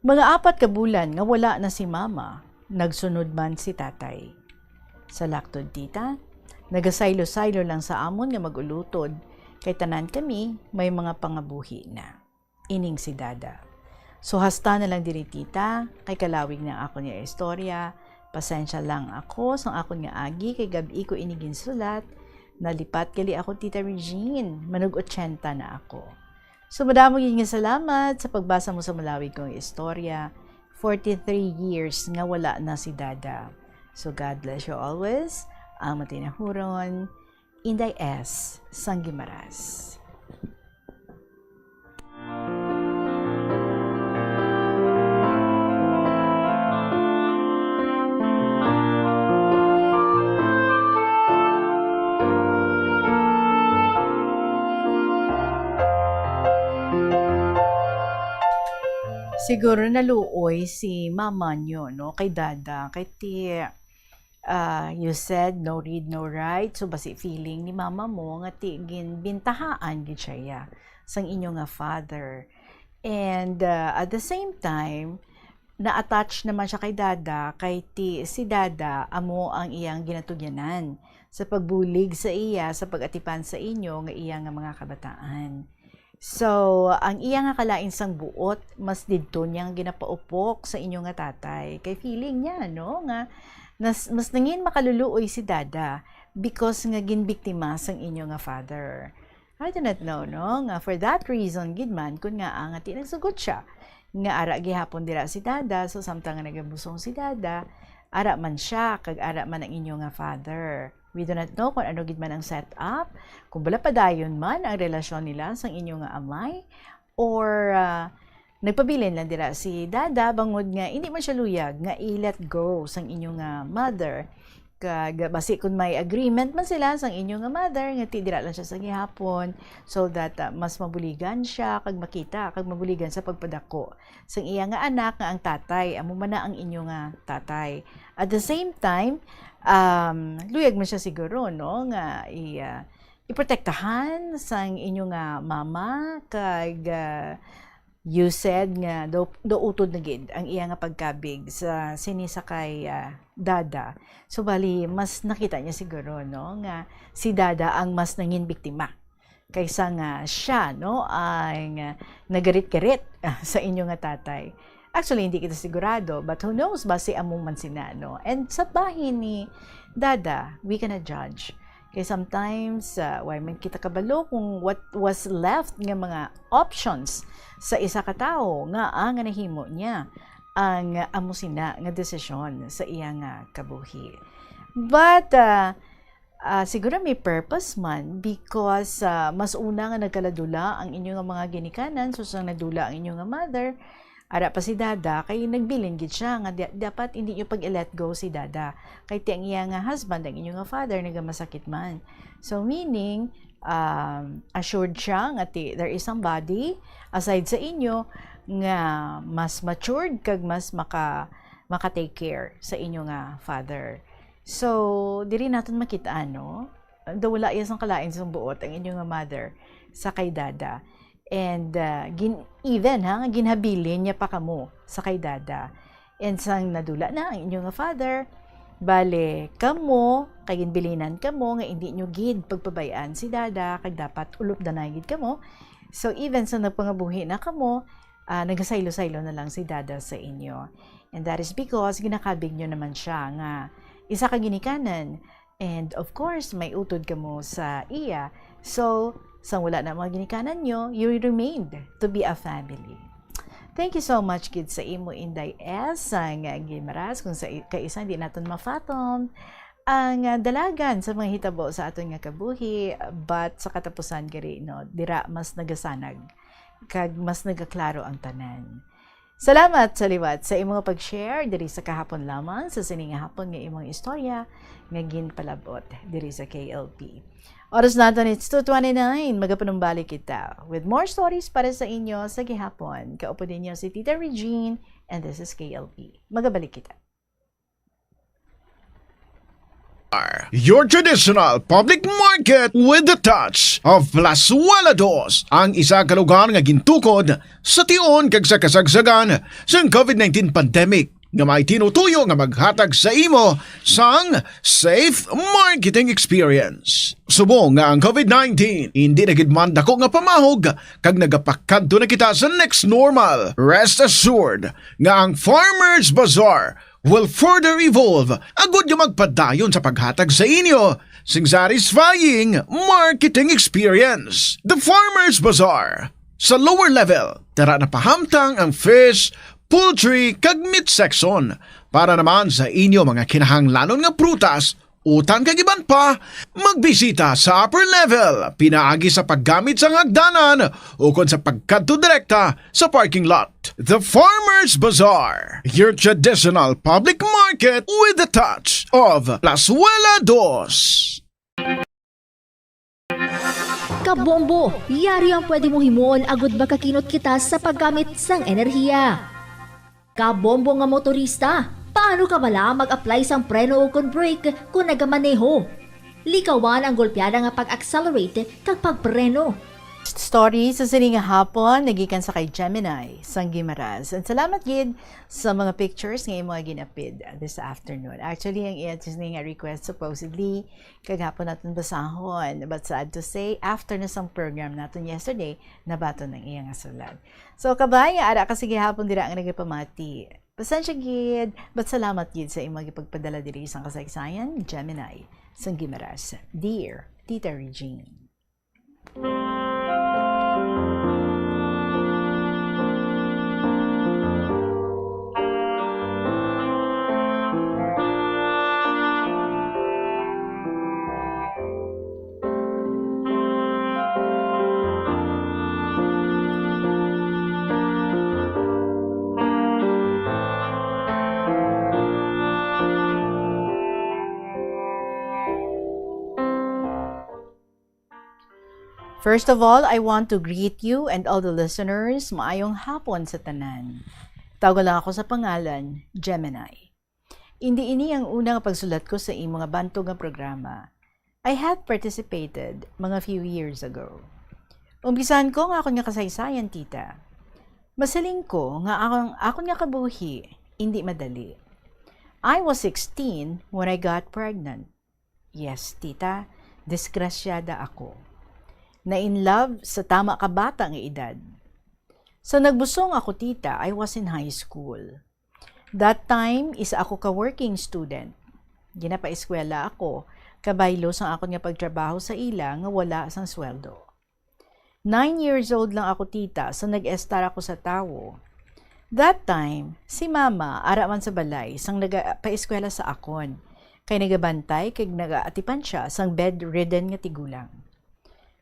Mga 4 ka bulan nga wala na si mama, nagsunod man si tatay. Sa laktod tita, nagasaylo-saylo lang sa amon nga magulutod, kay tanan kami may mga pangabuhi na. Ining si Dada. So hasta na lang diri tita, kay kalawig na ako niya istorya. Pasensya lang ako sa akon nga agi kay gabi ko inigin sulat. Nalipat gali ako tita Regine, manug 80 na ako. So madamo yun nga salamat sa pagbasa mo sa malawig kong istorya. 43 years nga wala na si Dada. So God bless you always. Ang matinahuron, Inday S. Sanggimaras. Siguro naluoy si mama nyo, no? Kay Dada. Kay you said no read, no write. So, basi feeling ni mama mo nga bintahaan gid siya sang inyo nga father. And at the same time, na-attach naman siya kay Dada, kay si Dada amo ang iyang ginatugyanan sa pagbulig sa iya, sa pag-atipan sa inyo nga iyang nga mga kabataan. So, ang iya nga kalain sang buot, mas didto niyang ginapaupok sa inyo nga tatay. Kay feeling niya, no, nga mas nangin makaluluoy si Dada because nga ginbiktima sang inyo nga father. I do not know, no, nga for that reason, gidman, kun nga ang ati nagsugot siya, nga ara gihapon dira si Dada, so samtang nga nagabusong si Dada, ara man siya, kag ara man ang inyo nga father. We do not know kung ano gid man ang setup, kung bala padayon man ang relasyon nila sang inyo nga amay, or nagpabilin lang dira si Dada bangod nga hindi man siya luyag nga i-let go sang inyo nga mother. Kag basi kung may agreement man sila sang inyo nga mother nga ti dira lang siya sa gihapon so that mas mabuligan siya kag makita kag mabuligan sa pagpadako sang iya nga anak nga ang tatay amo man na ang inyo nga tatay. At the same time, luyag man siya siguro, no, nga iprotektahan sang inyo nga mama kag you said nga do utod na gid ang iya nga pagkabig sa sinisakay Dada. So bali mas nakita niya siguro, no, nga si Dada ang mas nangin biktima kaysa nga siya, no, ang nagarit-garit sa inyo nga tatay. Actually, hindi kita sigurado, but who knows, base among man sina, no? And sa bahin ni Dada, we cannot judge. Kaya sometimes, why man kita kabalo kung what was left nga mga options sa isa ka tao nga ang nahimo niya ang amo sina nga desisyon sa iya nga kabuhi. But, siguro may purpose man because mas una nga nagkaladula ang inyo nga mga ginikanan, so sang nadula ang inyo nga mother, ara pa si Dada, kay nagbilin gid siya nga dapat hindi nyo pag-let go si Dada. Kay ti ang iya nga husband, ang inyo nga father, nagamasakit man. So meaning, assured siya nga there is somebody aside sa inyo nga mas matured kag mas maka-take care sa inyo nga father. So, diri natin makita, no? Wala iya sang kalain sa buot ang inyo nga mother sa kay Dada. And even ginhabilin niya pa kamo sa kay Dada. And sang nadula na ang inyong nga father, bale kamo kay ginbilinan kamo nga hindi nyo gid pagpabayaan si Dada kag dapat ulop danay gid kamo. So even sa nagpangabuhi na kamo, nagasaylo-saylo na lang si Dada sa inyo. And that is because ginakabig nyo naman siya nga isa ka ginikanan. And of course, may utod kamo sa iya. So sang wala na mga ginikanan nyo, you remained to be a family. Thank you so much, kids, sa imo Inday S. Ang Gimaras, kung sa kaisa hindi natin mafatom ang dalagan sa mga hitabo sa aton nga kabuhi, but sa katapusan gari, no, dira mas nagasanag, kag mas nagaklaro ang tanan. Salamat sa liwat sa imong pag-share diri sa kahapon lamang sa sining hapon nga imong istorya nga ginpalabot diri sa KLP. Oras natin, it's 2:29. Magapanumbalik kita with more stories para sa inyo sa gihapon. Kaupo din niyo si Tita Regine and this is KLP. Magabalik kita. Your traditional public market with the touch of Las Walados, ang isa ka lugar nga gintukod sa tion kag sa kasagsagan sa COVID-19 pandemic. nga may tinutuyo nga maghatag sa imo sang safe marketing experience. Subong nga ang COVID-19 hindi nagidman dako nga pamahog kag nagapakadto na kita sa next normal. Rest assured nga ang Farmers Bazaar will further evolve agud yung magpadayon sa paghatag sa inyo sing satisfying marketing experience. The Farmers Bazaar. Sa lower level, tara na pahamtang ang fish, poultry, kag meat section para naman sa inyo mga kinahanglanon nga prutas, utan kag iban pa, magbisita sa upper level, pinaagi sa paggamit sa hagdanan o kon sa pagkadto direkta sa parking lot. The Farmers Bazaar, your traditional public market with a touch of Plazuela Dos. Kabombo, yari ang pwede mong himuon agud makakinot kita sa paggamit sang enerhiya. Kabombo nga motorista, paano ka bala mag-apply sang preno o kon brake kung nagamaneho? Likawan ang golpeada nga pag-accelerate kag pagpreno. Story sa sining hapon nagikan sa kay Gemini sang Gimaraz. And salamat gid sa mga pictures nga mga ginapid this afternoon. Actually ang iya nga request supposedly kagapon natin basahon, but sad to say after na sang program natin yesterday nabato ng iya nga sulat. So kabay ara kasi gihapon dira ang nagapamati. Pasensya gid, but salamat gid sa imong gipagpadala diri sang kasaysayan Gemini sang Gimaraz. Dear Tita Regine. First of all, I want to greet you and all the listeners. Maayong hapon sa tanan. Tawag lang ako sa pangalan, Gemini. Hindi ini ang unang pagsulat ko sa imong bantog nga programa. I had participated mga few years ago. Umpisahan ko nga akong nga kasaysayan, tita. Masaling ko nga akong nga kabuhi, hindi madali. I was 16 when I got pregnant. Yes, tita, disgrasyada ako. Na in love sa tama ka bata nga edad. So nagbusong ako, tita, I was in high school. That time, isa ako ka-working student. Ginapa-eskwela ako, kabaylo sang ako nga pagtrabaho sa ila nga wala sang sweldo. 9 years old lang ako, tita, so nag-estar ako sa tawo. That time, si mama, ara man sa balay, sang nag-pa-eskwela sa akon. Kay nagabantay, kay nag-aatipan siya, sang bedridden nga tigulang.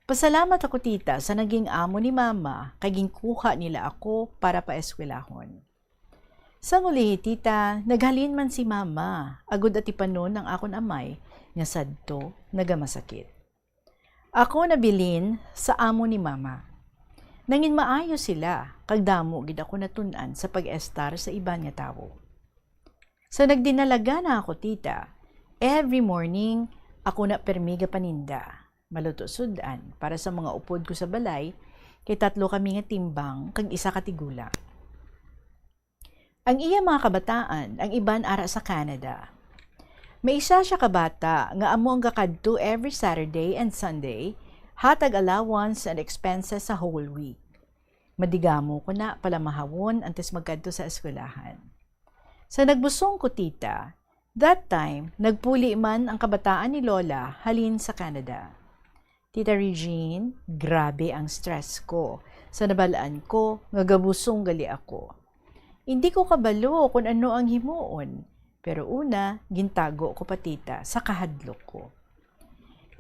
Pasalamat ako, tita, sa naging amo ni mama, kay ginkuha nila ako para paeskwelahon. Sa nguli, tita, naghalin man si mama, agud at ipanon ng akon amay, nga sadto, nagamasakit. Ako nabilin sa amo ni mama. Nangin maayo sila, kagdamo gid ako natun-an sa pag-estar sa iban nga tawo. Sa nagdinalaga na ako, tita, every morning, ako na permiga paninda. Maluto sudan para sa mga upod ko sa balay, kay tatlo kami nga timbang kag isa ka tigulang. Ang iya mga kabataan, ang iban ara sa Canada. May isa siya kabata nga amo ang gakadto every Saturday and Sunday, hatag allowance and expenses sa whole week. Madigamo ko na palamahawon antes magkadto sa eskwelahan. Sa nagbusong ko, tita, that time, nagpuli man ang kabataan ni Lola halin sa Canada. Tita Regine, grabe ang stress ko. Sa nabalaan ko, ngagabusong gali ako. Hindi ko kabalo kung ano ang himuon. Pero una, gintago ko pa, tita, sa kahadlok ko.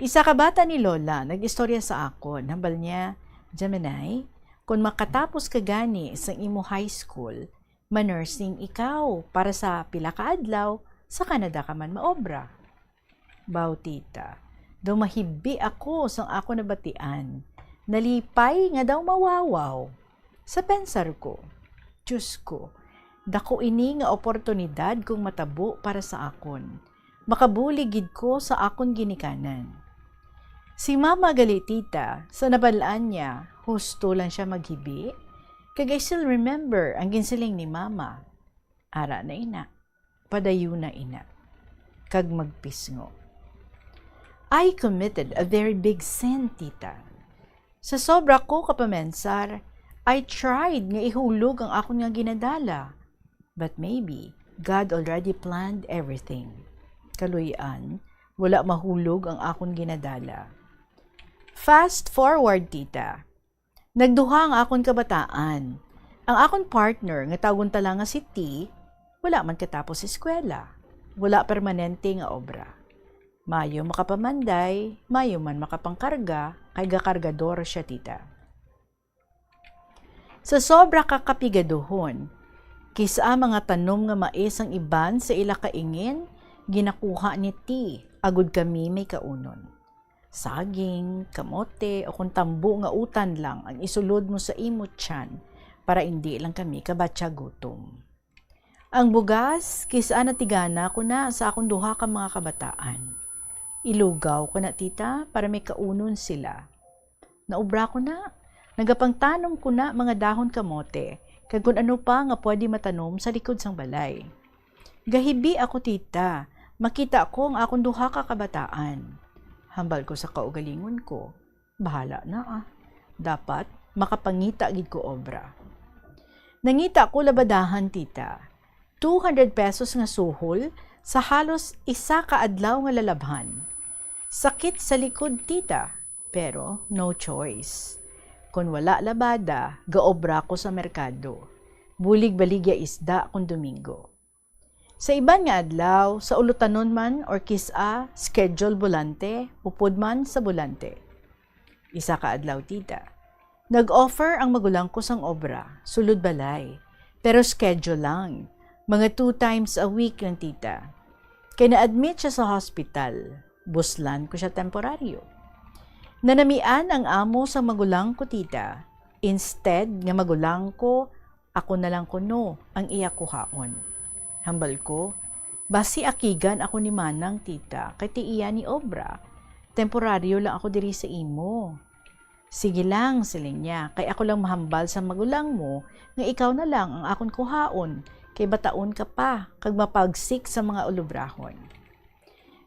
Isa ka bata ni Lola, nag-istorya sa akon. Hambal niya, Gemini, kung makatapos ka gani sa imo high school, ma-nursing ikaw para sa pila ka adlaw, sa Canada ka man maobra. Baw, tita. Daw mahibi ako sang ako nabatian. Nalipay nga daw mawawaw. Sa pensar ko, Diyos ko, dako ini nga oportunidad kong matabo para sa akon. Makabuligid ko sa akon ginikanan. Si mama gali, tita, sa nabalaan niya, husto lang siya maghibi. Kag I still remember ang ginsiling ni mama. Ara na ina, padayo na ina, kag magpisngo. I committed a very big sin, tita. Sa sobra ko kapamensar, I tried nga ihulog ang akong nga ginadala. But maybe, God already planned everything. Kaluyan, wala mahulog ang akong ginadala. Fast forward, tita. Nagduha ang akong kabataan. Ang akong partner nga tawgon tala nga si T, wala man katapos eskwela. Wala permanente nga obra. Mayo makapamanday, mayo man makapangkarga, kay gakargador siya, tita. Sa sobra kakapigaduhon, kisa mga tanom nga mais ang iban sa ila kaingin, ginakuha ni T, agud kami may kaunon. Saging, kamote, o kung tambo nga utan lang ang isulod mo sa imot tiyan para hindi lang kami kabatsa gutom. Ang bugas, kisa natigana ko na sa akong duha ka mga kabataan. Ilugaw ko na, tita, para may kaunon sila. Naubra ko na, nagapangtanom ko na mga dahon kamote, kag kung ano pa nga pwede matanom sa likod sang balay. Gahibi ako, tita, makita ko ang akong duha ka kabataan. Hambal ko sa kaugalingon ko, bahala na dapat makapangita gid ko obra. Nangita ko labadahan, tita, 200 pesos nga suhol sa halos isa ka adlaw nga lalabhan. Sakit sa likod, tita, pero no choice. Kung wala labada, gaobra ko sa merkado. Bulig-baligya isda kung Domingo. Sa iban nga adlaw, sa ulutanon man or kisa, schedule bulante, upod man sa bulante. Isa ka adlaw, tita. Nag-offer ang magulang ko sang obra, sulod balay, pero schedule lang. Mga 2 times a week lang, tita. Kaya na-admit siya sa hospital. Buslan ko siya temporaryo. Nanamian ang amo sa magulang ko, tita. Instead nga magulang ko, ako na lang kuno ang iya kuhaon. Hambal ko, basi akigan ako ni Manang, tita, kay ti iya ni obra. Temporaryo lang ako diri sa imo. Sige lang, siling niya, kay ako lang mahambal sa magulang mo, nga ikaw na lang ang akon kuhaon, kay bataon ka pa, kag mapagsik sa mga ulubrahon.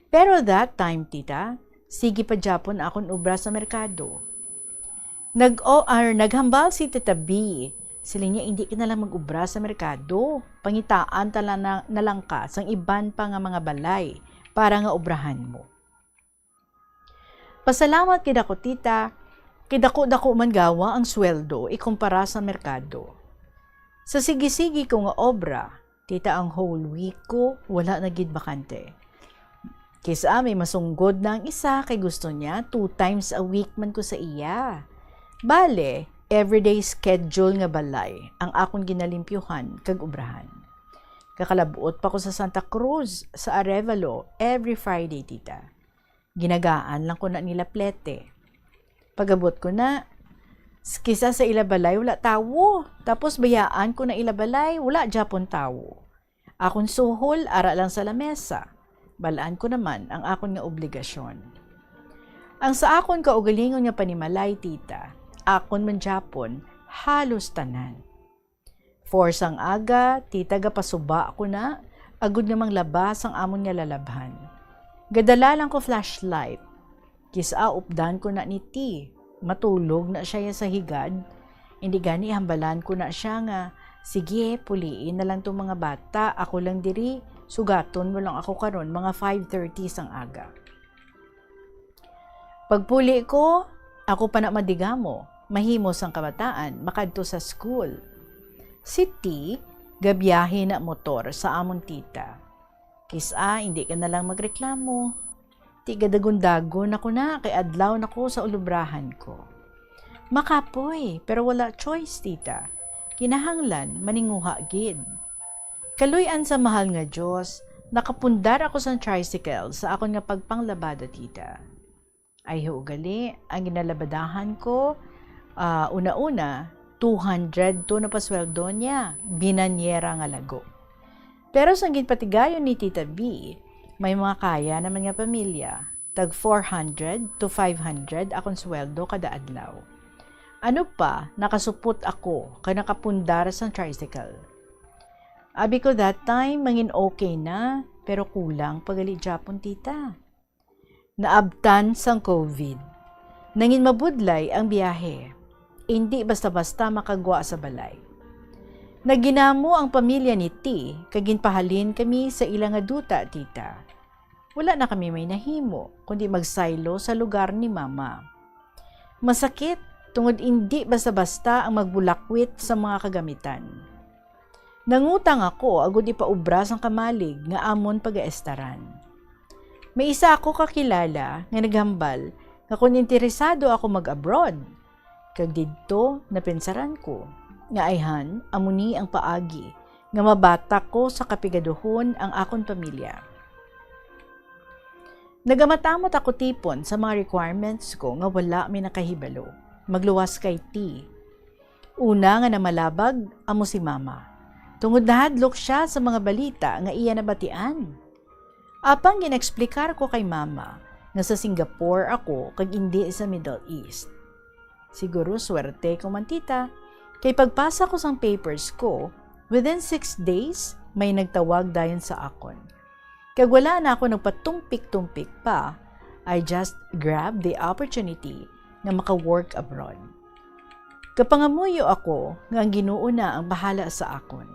Pero that time, tita, sige pa Japon akon ubra sa merkado. Naghambal si Tita B. Sila niya, hindi ka na lang mag-ubra sa merkado. Pangitaan tala na lang ka sang iban pa nga mga balay para nga obrahan mo. Pasalamat kida ko, tita, kidako-dako man gawa ang sweldo ikumpara sa merkado. Sa sige-sige ko nga obra, tita, ang whole week ko wala na gid bakante. Kisa may masunggod na ang isa kay gusto niya 2 times a week man ko sa iya. Bale, everyday schedule nga balay ang akong ginalimpyuhan kag ubrahan. Kakalabuot pa ko sa Santa Cruz sa Arevalo every Friday, tita. Ginagaan lang ko na nila plete. Pagabot ko na, kisa sa ilabalay wala tawo. Tapos bayaan ko na ilabalay wala Japon tawo. Akong suhol ara lang sa lamesa. Balaan ko naman ang akon nga obligasyon. Ang sa akon kaugalingon nga panimalay, tita, akon man Japon, halos tanan. Forsang aga, tita, gapasuba ako na, agud namang labas ang amon nga lalabhan. Gadala lang ko flashlight. Kisa updan ko na ni T. Matulog na siya sa higad. Hindi gani hambalan ko na siya nga, sige, puliin na lang itong mga bata, ako lang diri, sugaton mo lang ako karon mga 5:30 sang aga. Pagpuli ko, ako pa na madigamo, mahimos ang kabataan, makadto sa school. Si T, gabiyahe na motor sa amon tita. Kisa, hindi ka na lang magreklamo. Tigadagon-dagon ako na, kay adlaw na ko sa ulubrahan ko. Makapoy, pero wala choice, tita. Kinahanglan, maninguha gid. Kaluyan sa mahal nga Diyos, nakapundar ako sa tricycle sa akon nga pagpanglabada, tita. Ay hugali, ang ginalabadahan ko, una-una, 200 to na pasweldo niya, binanyera nga lago. Pero sa patigayon ni Tita B, may mga kaya naman nga pamilya, tag 400 to 500 akong sweldo kada adlaw. Ano pa, nakasupot ako kay nakapundar sa tricycle. Abi ko that time, mangin okay na, pero kulang pagali Japon tita. Naabtan sang COVID. Nangin mabudlay ang biyahe. Hindi basta-basta makagwa sa balay. Naginamo ang pamilya ni T, kaginpahalin kami sa ilang aduta, tita. Wala na kami may nahimo, kundi magsaylo sa lugar ni mama. Masakit, tungod hindi basta-basta ang magbulakwit sa mga kagamitan. Nangutang ako, agud ipaubras ang kamalig nga amon pag-aestaran. May isa ako kakilala nga naghambal nga kung interesado ako mag-abroad. Kag didto napinsaran ko nga ayhan amuni ang paagi nga mabata ko sa kapigaduhon ang akon pamilya. Nagamatamot ako tipon sa mga requirements ko nga wala may nakahibalo. Magluwas kay T. Una nga namalabag amo si mama. Tungod nahadlok siya sa mga balita nga iya nabatian. Apang ginexplikar ko kay mama nga sa Singapore ako kag hindi sa Middle East. Siguro swerte ko man tita, kay pagpasa ko sang papers ko, within 6 days may nagtawag dayon sa akon. Kag wala na ako nagpatumpik-tumpik pa, I just grabbed the opportunity na maka-work abroad. Kapangamuyo ako nga ang Ginoo na ang bahala sa akon.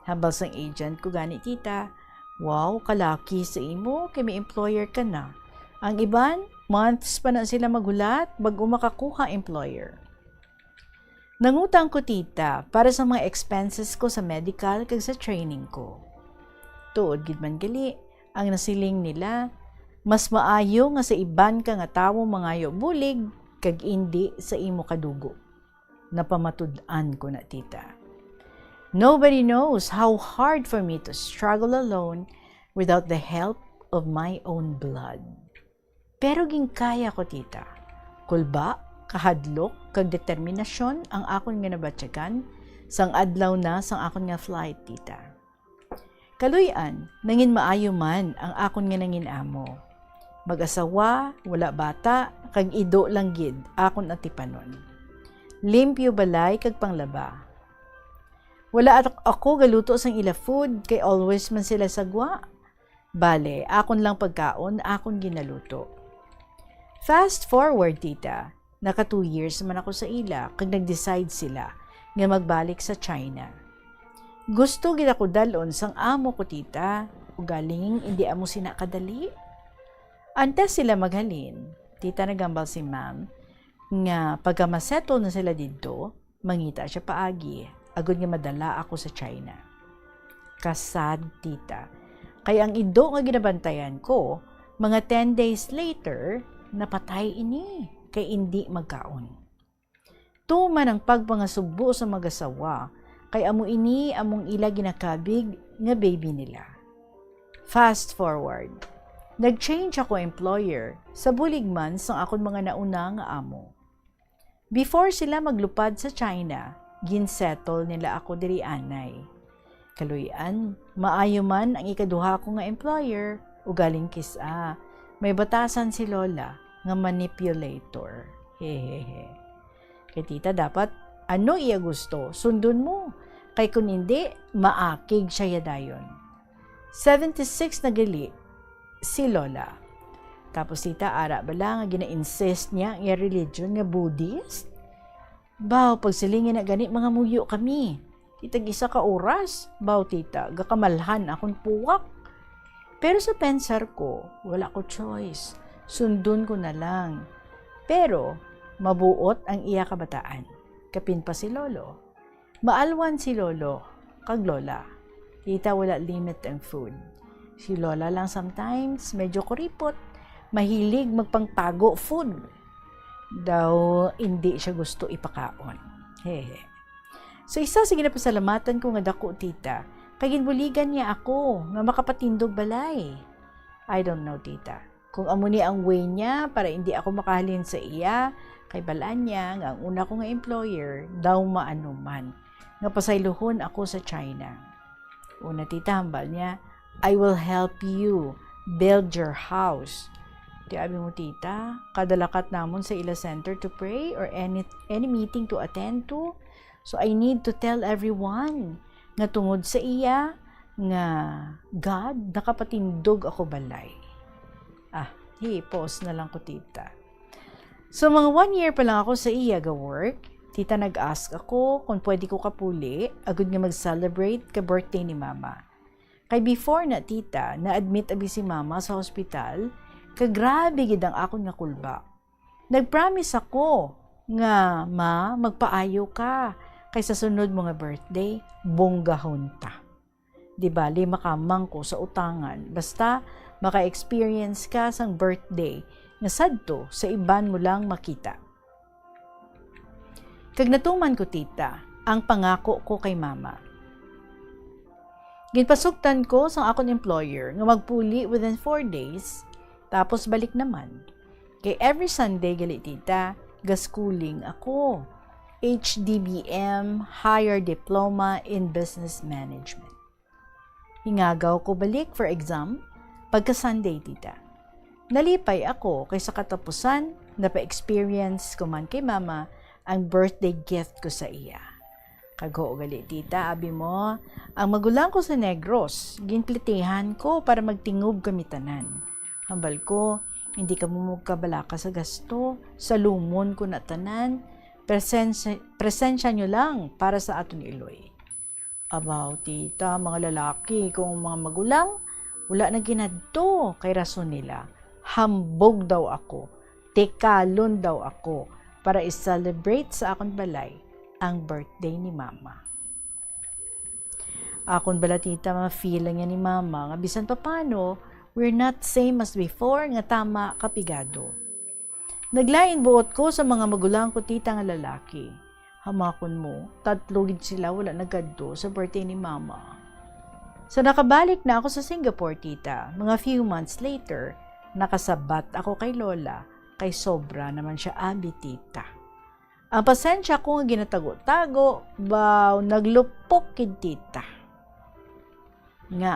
Habal sang agent ko gani tita, wow, kalaki sa imo, kay may employer ka na. Ang iban, months pa na sila magulat bago makakuha employer. Nangutang ko tita para sa mga expenses ko sa medical kag sa training ko. Tuod gid man gali, ang nasiling nila, mas maayo nga sa iban ka nga tawo mangayo bulig kag indi sa imo kadugo. Napamatud-an ko na tita. Nobody knows how hard for me to struggle alone without the help of my own blood. Pero ginkaya ko tita. Kulba, kahadlok, kag determinasyon ang akon nga nabatyagan sang adlaw na sang akon nga flight tita. Kaluyan, nangin maayo man ang akon nga nangin amo. Mag-asawa, wala bata, kag ido lang gid akon atipanon. Limpyo balay kag panglaba. Wala ako galuto sang ila food kay always man sila sagwa. Bale, akon lang pagkaon, akon ginaluto. Fast forward tita, naka 2 years man ako sa ila kag nag-decide sila nga magbalik sa China. Gusto gid ako dalon sang amo ko tita, ugaling hindi amo sina kadali. Antes sila maghalin, tita nagambal si ma'am, nga pagka masettle na sila dito, mangita siya paagi, agud nga madala ako sa China. Kasad tita, kaya ang ido nga ginabantayan ko, mga 10 days later, napatay ini, kay hindi magkaon. Tuman ang pagpangasubo sa mag-asawa, kay amo ini among ila ginakabig nga baby nila. Fast forward, nag-change ako employer sa buligman sang akon mga nauna nga amo. Before sila maglupad sa China, ginsettle nila ako diri anay. Kaluyan, maayo man ang ikaduha ko nga employer, ugaling kisa, may batasan si Lola nga manipulator. Hehehe. Kay tita dapat, ano iya gusto, sundon mo. Kay kung hindi, maakig siya yadayon. 76 na gali, si Lola. Tapos tita, ara bala nga gina-insist niya ang religion nga Buddhist. Baw, pagsilingin na gani, mga muyo kami. Itag isa ka oras, baw tita, gakamalhan akong puwak. Pero sa pensar ko, wala ko choice. Sundon ko na lang. Pero, mabuot ang iya kabataan. Kapin pa si Lolo. Maalwan si Lolo, kag Lola. Tita, wala limit ang food. Si Lola lang sometimes, medyo kuripot. Mahilig magpangtago food. Daw, hindi siya gusto ipakaon. Hehe. So, isa sige na pasalamatan ko nga dako, tita. Kaginbuligan niya ako, nga makapatindog balay. I don't know, tita. Kung amo ni ang way niya para hindi ako makahalin sa iya, kay balaan niya nga ang una ko nga employer, daw maano man. Nga pasayluhon ako sa China. Una tita, hambal niya, I will help you build your house. Di abi mo tita, kadalakat namon sa ila center to pray or any meeting to attend to. So I need to tell everyone nga tungod sa iya nga God nakapatindog ako balay. Pause na lang ko tita. So mga 1 year pa lang ako sa iya ga work, tita nag-ask ako kung pwede ko kapuli agud nga mag-celebrate ka birthday ni mama. Kay before na tita, na-admit abi si mama sa hospital, kagrabe gid ang akon nga kulba. Nag-promise ako nga magpaayo ka kay sa sunod mo nga birthday, bonggahon ta. Di bali makamang ko sa utangan, basta maka-experience ka sang birthday nga sadto sa iban mo lang makita. Kag natuman ko tita, ang pangako ko kay mama. Ginpasugtan ko sa akong employer nga magpuli within 4 days, tapos balik naman. Kay every Sunday gali tita, ga-schooling ako. HDBM, Higher Diploma in Business Management. Hingagaw ko balik for exam, pagka-Sunday, tita. Nalipay ako kay sa katapusan, napa-experience ko man kay mama ang birthday gift ko sa iya. Kago gali, tita, abi mo, ang magulang ko sa Negros, ginplitihan ko para magtingob kami tanan. Hambal ko, hindi ka mumugkabalaka sa gasto, sa lumon ko na tanan, presensya nyo lang para sa aton iloy. Abaw, tita, mga lalaki, kung mga magulang, wala na ginadto kay rason nila. Hambog daw ako, tekalon daw ako para i-celebrate sa akong balay ang birthday ni mama. Akon bala tita, ma-feel lang yan ni mama nga bisan pa paano, we're not same as before nga tama kapigado. Naglain buot ko sa mga magulang ko tita nga lalaki. Hamakon mo, 3 gid sila wala nagkadto sa birthday ni mama. So nakabalik na ako sa Singapore, tita. Mga few months later, nakasabat ako kay Lola, kay sobra naman siya abi, tita. Ang pasensya ko nga ginatago-tago, naglupok kid tita. Nga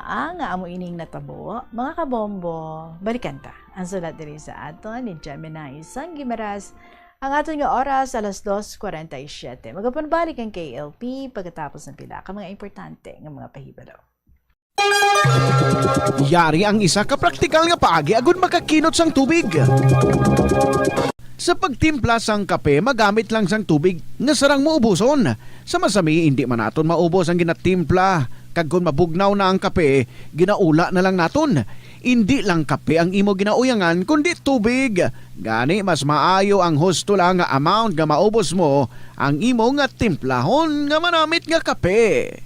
amo ining natabo, mga kabombo, balikan ta. Ang sulat diri sa aton ni Gemini Sang Gimaras, ang aton nga oras, 2:47. Magapanbalik ang KLP pagkatapos ng pila ka mga importante nga mga pahibalo. Yari ang isa ka praktikal nga paagi agud makakinot sang tubig. Sa pagtimpla sang kape, magamit lang sang tubig nga sarang maubuson. Sa masami, hindi man naton maubos ang ginatimpla. Kag kung mabugnaw na ang kape, ginaula na lang naton. Hindi lang kape ang imo ginauyangan, kundi tubig. Gani, mas maayo ang husto lang nga amount nga maubos mo ang imo nga timplahon nga manamit nga kape.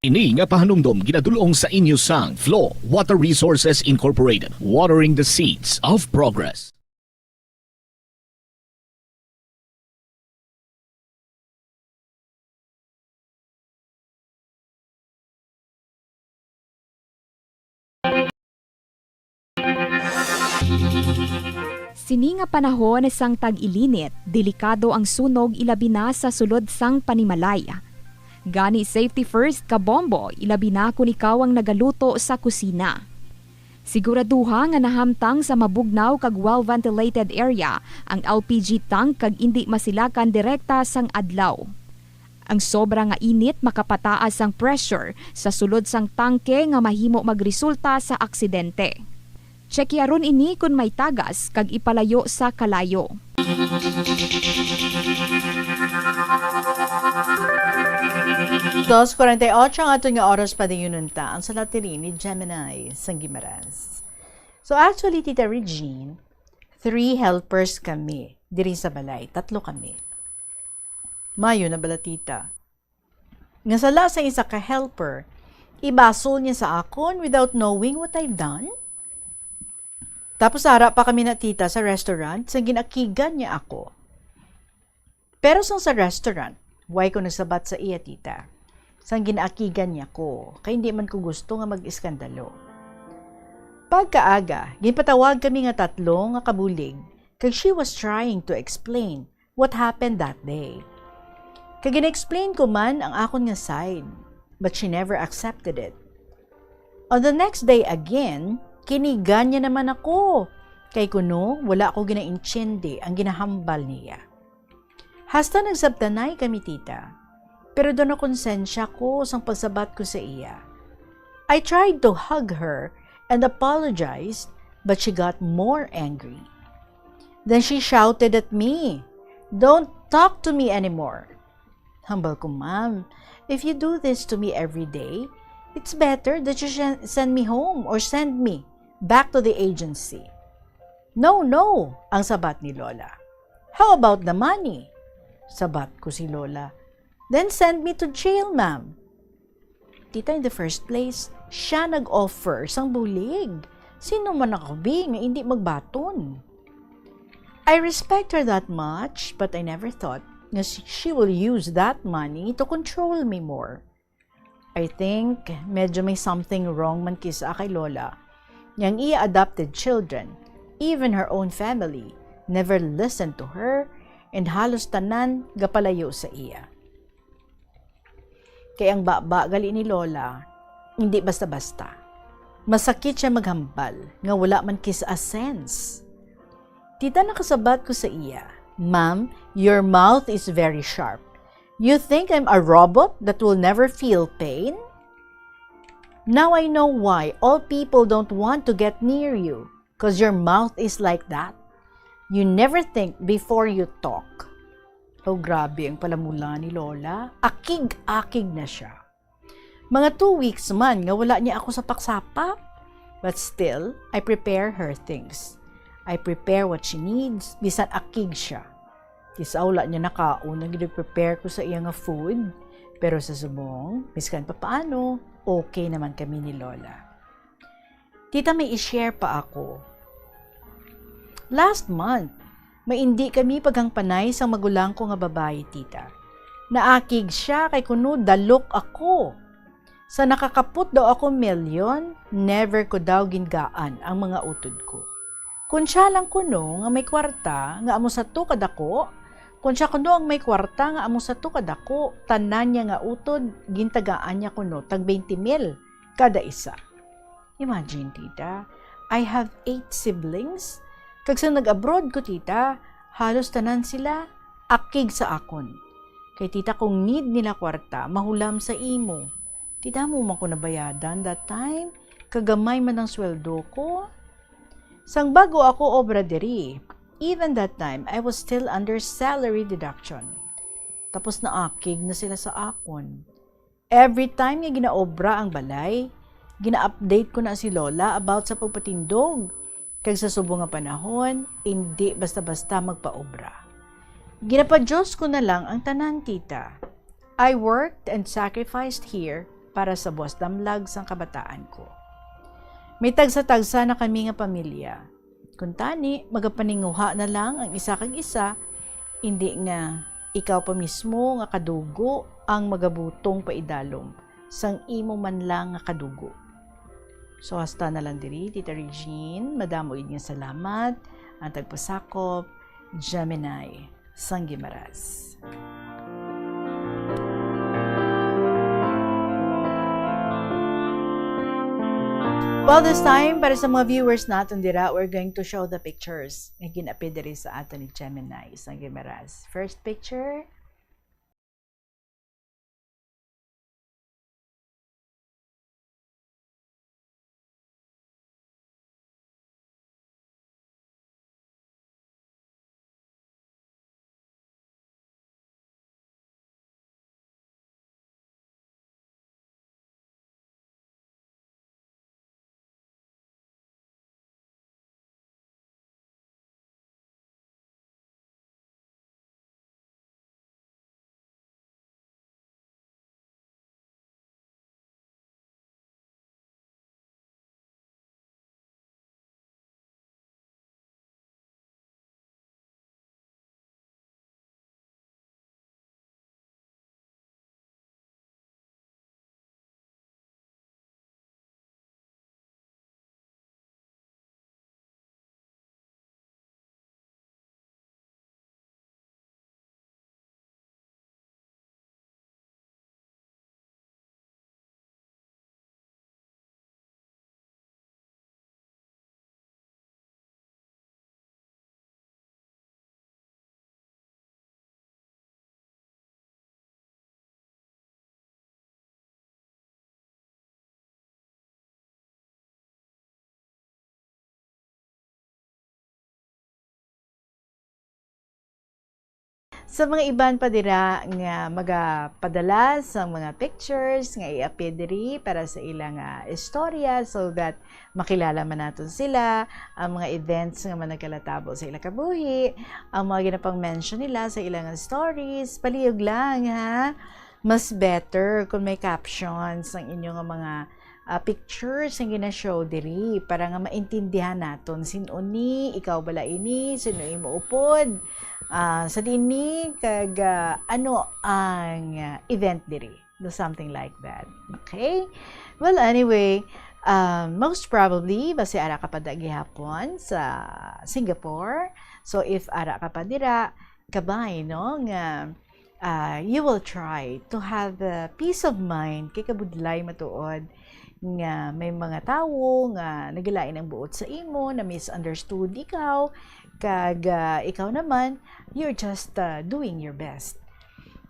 Ini nga pahanumdom ginadulong sa inyo sang Flow Water Resources Incorporated, watering the seeds of progress. Sini nga panahon sang tag-ilinit, delikado ang sunog ilabi na sa sulod sang panimalay. Gani safety first ka bombo, ilabi na kung ikaw ang nagaluto sa kusina. Siguraduha nga nahamtang sa mabugnaw kag well-ventilated area ang LPG tank kag indi masilakan direkta sang adlaw. Ang sobra nga init makapataas ang pressure sa sulod sang tangke nga mahimo magresulta sa aksidente. Tsekyaron ini kung may tagas kag ipalayo sa kalayo. 2:48 ang ato nga oras pa din yununta ang salat ni Gemini Sang Gimaras. So actually, Tita Regine, 3 helpers kami diri sa balay. 3 kami. Mayo na bala, tita. Nga sala sa isa ka helper, ibasol niya sa akon without knowing what I've done. Tapos harap pa kami na tita sa restaurant, sa ginakigan niya ako. Pero sa restaurant, why ko nagsabat sa iya, tita? Sang ginaakigan niya ko, kaya hindi man ko gusto nga mag-iskandalo. Pagkaaga, ginpatawag kami nga 3 nga kabulig, kag she was trying to explain what happened that day. Kag gina-explain ko man ang akon nga side, but she never accepted it. On the next day again, kinigan niya naman ako, kay kuno wala ako gina-intindi ang ginahambal niya. Hasta nagsabtanay kami tita. Pero doon na konsensya ko sang pagsabat ko sa iya. I tried to hug her and apologized, but she got more angry. Then she shouted at me, "Don't talk to me anymore." Humble ko, ma'am. If you do this to me every day, it's better that you send me home or send me back to the agency. No, no, ang sabat ni Lola. How about the money? Sabat ko si Lola. Then send me to jail, ma'am. Tita, in the first place, siya nag-offer sang bulig. Sino man ako, nga hindi magbaton. I respect her that much, but I never thought na she will use that money to control me more. I think medyo may something wrong man kisa kay Lola. Yang iya adopted children, even her own family, never listened to her and halos tanan gapalayo sa iya. Kaya ang baba gali ni Lola, hindi basta-basta. Masakit siya maghambal, nga wala man kis a sense. Tita, nakasabat ko sa iya, "Ma'am, your mouth is very sharp. You think I'm a robot that will never feel pain? Now I know why all people don't want to get near you, cause your mouth is like that. You never think before you talk." Oh, grabe ang palamula ni Lola. Akig-akig na siya. Mga 2 weeks man nga wala niya ako sa paksapa. But still, I prepare her things. I prepare what she needs, bisan akig siya. Kisa wala niya nakaon, nag-prepare ko sa iya nga food. Pero sa subong, miskan pa paano, okay naman kami ni Lola. Tita, may i-share pa ako. Last month, maindi kami paghang panay sa magulang ko nga babae, tita. Naakig siya kay kuno dalok ako. Sa nakakaput daw ako milyon, never ko daw gingaan ang mga utod ko. Kung siya lang kuno nga may kwarta nga amo sa to kadako, kung siya kuno ang may kwarta nga amo sa to kadako, tanan niya nga utod, gintagaan niya kuno tag 20,000 kada isa. Imagine, tita, I have 8 siblings. Kag sa nag-abroad ko, tita, halos tanan sila akig sa akon. Kay tita, kung need nila kwarta, mahulam sa imo. Tita, mo man ko nabayadan that time, kagamay man ang sweldo ko. Sang bago ako obra diri, even that time, I was still under salary deduction. Tapos naakig na sila sa akon. Every time nga ginaobra ang balay, gina-update ko na si Lola about sa pagpatindog. Kag sa subong nga panahon, hindi basta-basta magpaobra. Ginapa-Diyos ko na lang ang tanan, tita. I worked and sacrificed here para sa buwas damlag sang kabataan ko. May tagsa-tagsa na kami nga pamilya. Kung tani, magapaninguha na lang ang isa kag isa, hindi nga ikaw pa mismo nga kadugo ang magabutong paidalom sang imo man lang nga kadugo. So hasta na lang diri, Tita Regine, madamo nga salamat, ang tagpasakop, Gemini, Sanggimaras. Well, this time, para sa mga viewers natin dira, we're going to show the pictures na ginapid diri sa ato ni Gemini, Sanggimaras. First picture, Sa mga iban pa dira nga magapadala sa mga pictures nga i-upload diri para sa ilang istorya so that makilala man naton sila, ang mga events nga managkalatabo sa ilang kabuhi, ang mga ginapang mention nila sa ilang stories, palihog lang ha. Mas better kung may captions ang inyong mga pictures ang gina-show diri para nga maintindihan naton sino ni, ikaw bala ini, sino imo upod, sa dini kag ano ang event diri. Do something like that. Okay? Well, anyway, most probably basi ara ka pa gihapon sa Singapore. So if ara ka pa dira kabay no nga you will try to have peace of mind kay kabudlay matuod nga may mga tawo nga nagilain ang buot sa imo na misunderstood ikaw kag ikaw naman you're just doing your best.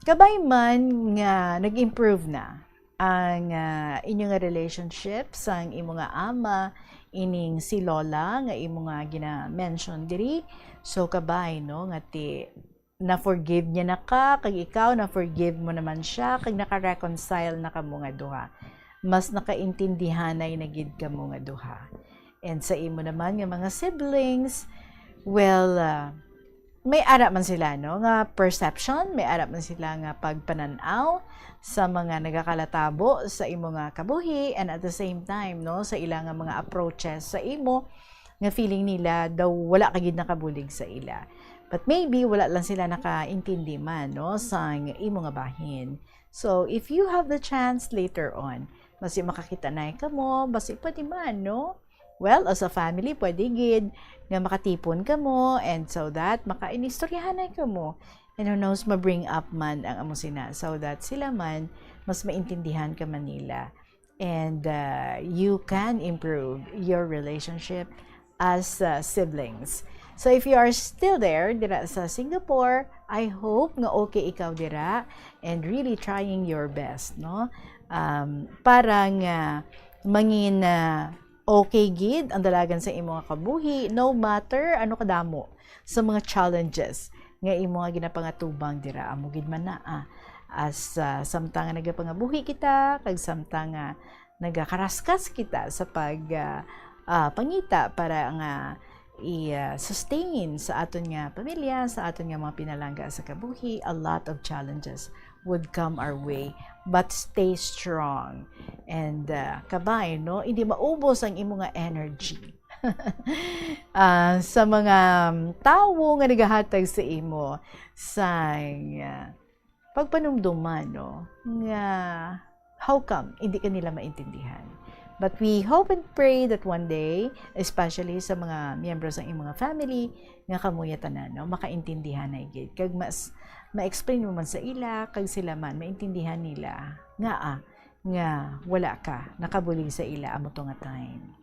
Kabay man nga nag-improve na ang inyong relationship sang imo nga ama ining si Lola nga imo nga gina-mention diri. So kabay no nga ti na-forgive niya na ka kag ikaw na-forgive mo naman siya kag naka-reconcile na kamo nga duha. Mas nakaintindihanay na gid kamo nga duha. And sa imo naman nga mga siblings, well, may ara man sila no nga perception, may ara man sila nga pagpananaw sa mga nagakalatabo sa imo nga kabuhi, and at the same time no sa ilang nga mga approaches sa imo nga feeling nila daw wala ka gid nakabulig sa ila. But maybe wala lang sila nakaintindi man no sa imo nga bahin. So if you have the chance later on, basi makakita na ka mo, basi pwede man, no? Well, as a family, pwede gid nga makatipon ka mo and so that makainistoryahan na ka mo. And who knows, ma-bring up man ang amo sina so that sila man mas maintindihan ka man nila. And you can improve your relationship as siblings. So if you are still there dira sa Singapore, I hope nga okay ikaw dira and really trying your best, no? Para nga mangin okay gid ang dalagan sa imo nga kabuhi no matter ano kadamo sa mga challenges nga imo nga ginapangatubang dira amo gid man na as samtang nga nagapangabuhi kita kag samtang nga nagakaraskas kita sa pangita para nga i-sustain sa aton nga pamilya, sa aton nga mga pinalangga sa kabuhi. A lot of challenges would come our way, but stay strong and kabay no hindi maubos ang imo nga energy sa mga tawo nga nagahatag sa imo sa pagpanumduman no nga how come hindi ka nila maintindihan. But we hope and pray that one day, especially sa mga miyembro ng imong family, nga kamuya tanan, no, makaintindihan na igid. Kag mas ma-explain mo man sa ila, kag sila man maintindihan nila nga wala ka nakabulig sa ila amo to nga time.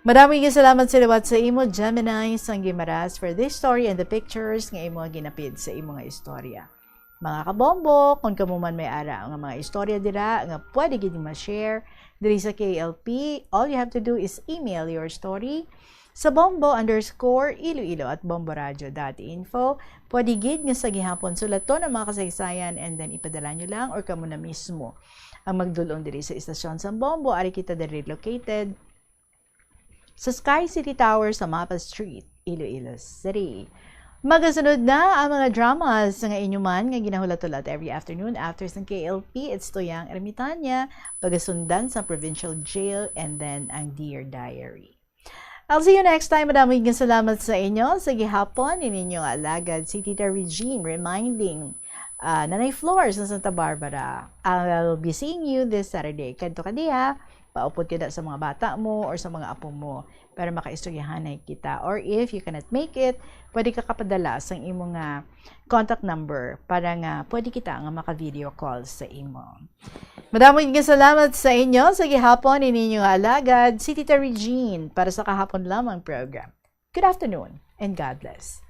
Maraming salamat sa liwat sa imo Gemini sang Gimaras for this story and the pictures nga imo ginapid sa imo nga istorya. Mga kabombo, kung kamo man may ara nga mga istorya dira nga pwede gid ma-share diri sa KLP, all you have to do is email your story sa bombo_iloilo@bomboradio.info. Pwede gid nga sa gihapon sulaton ang mga kasaysayan and then ipadala nyo lang or kamo na mismo ang magdulong diri sa istasyon sa Bombo. Ari kita diri located sa Sky City Tower sa Mapa Street, Iloilo City. Magasunod na ang mga dramas nga inyo man nga ginahulat-ulat every afternoon after sa KLP. It's Toyang Ermitanya, pagasundan sa Provincial Jail, and then ang Dear Diary. I'll see you next time. Maraming salamat sa inyo. Sa gihapon, inyong alagad si Tita Regine reminding Nanay Flores sa Santa Barbara. I'll be seeing you this Saturday. Kadto ka diha, paupod ka sa mga bata mo or sa mga apo mo para makaistoryahanay kita. Or if you cannot make it, pwede ka kapadala sa imong contact number para nga pwede kita nga maka-video call sa imo. Maraming salamat sa inyo. Sa gihapon, inyong alagad si Tita Regine para sa kahapon lamang program. Good afternoon and God bless.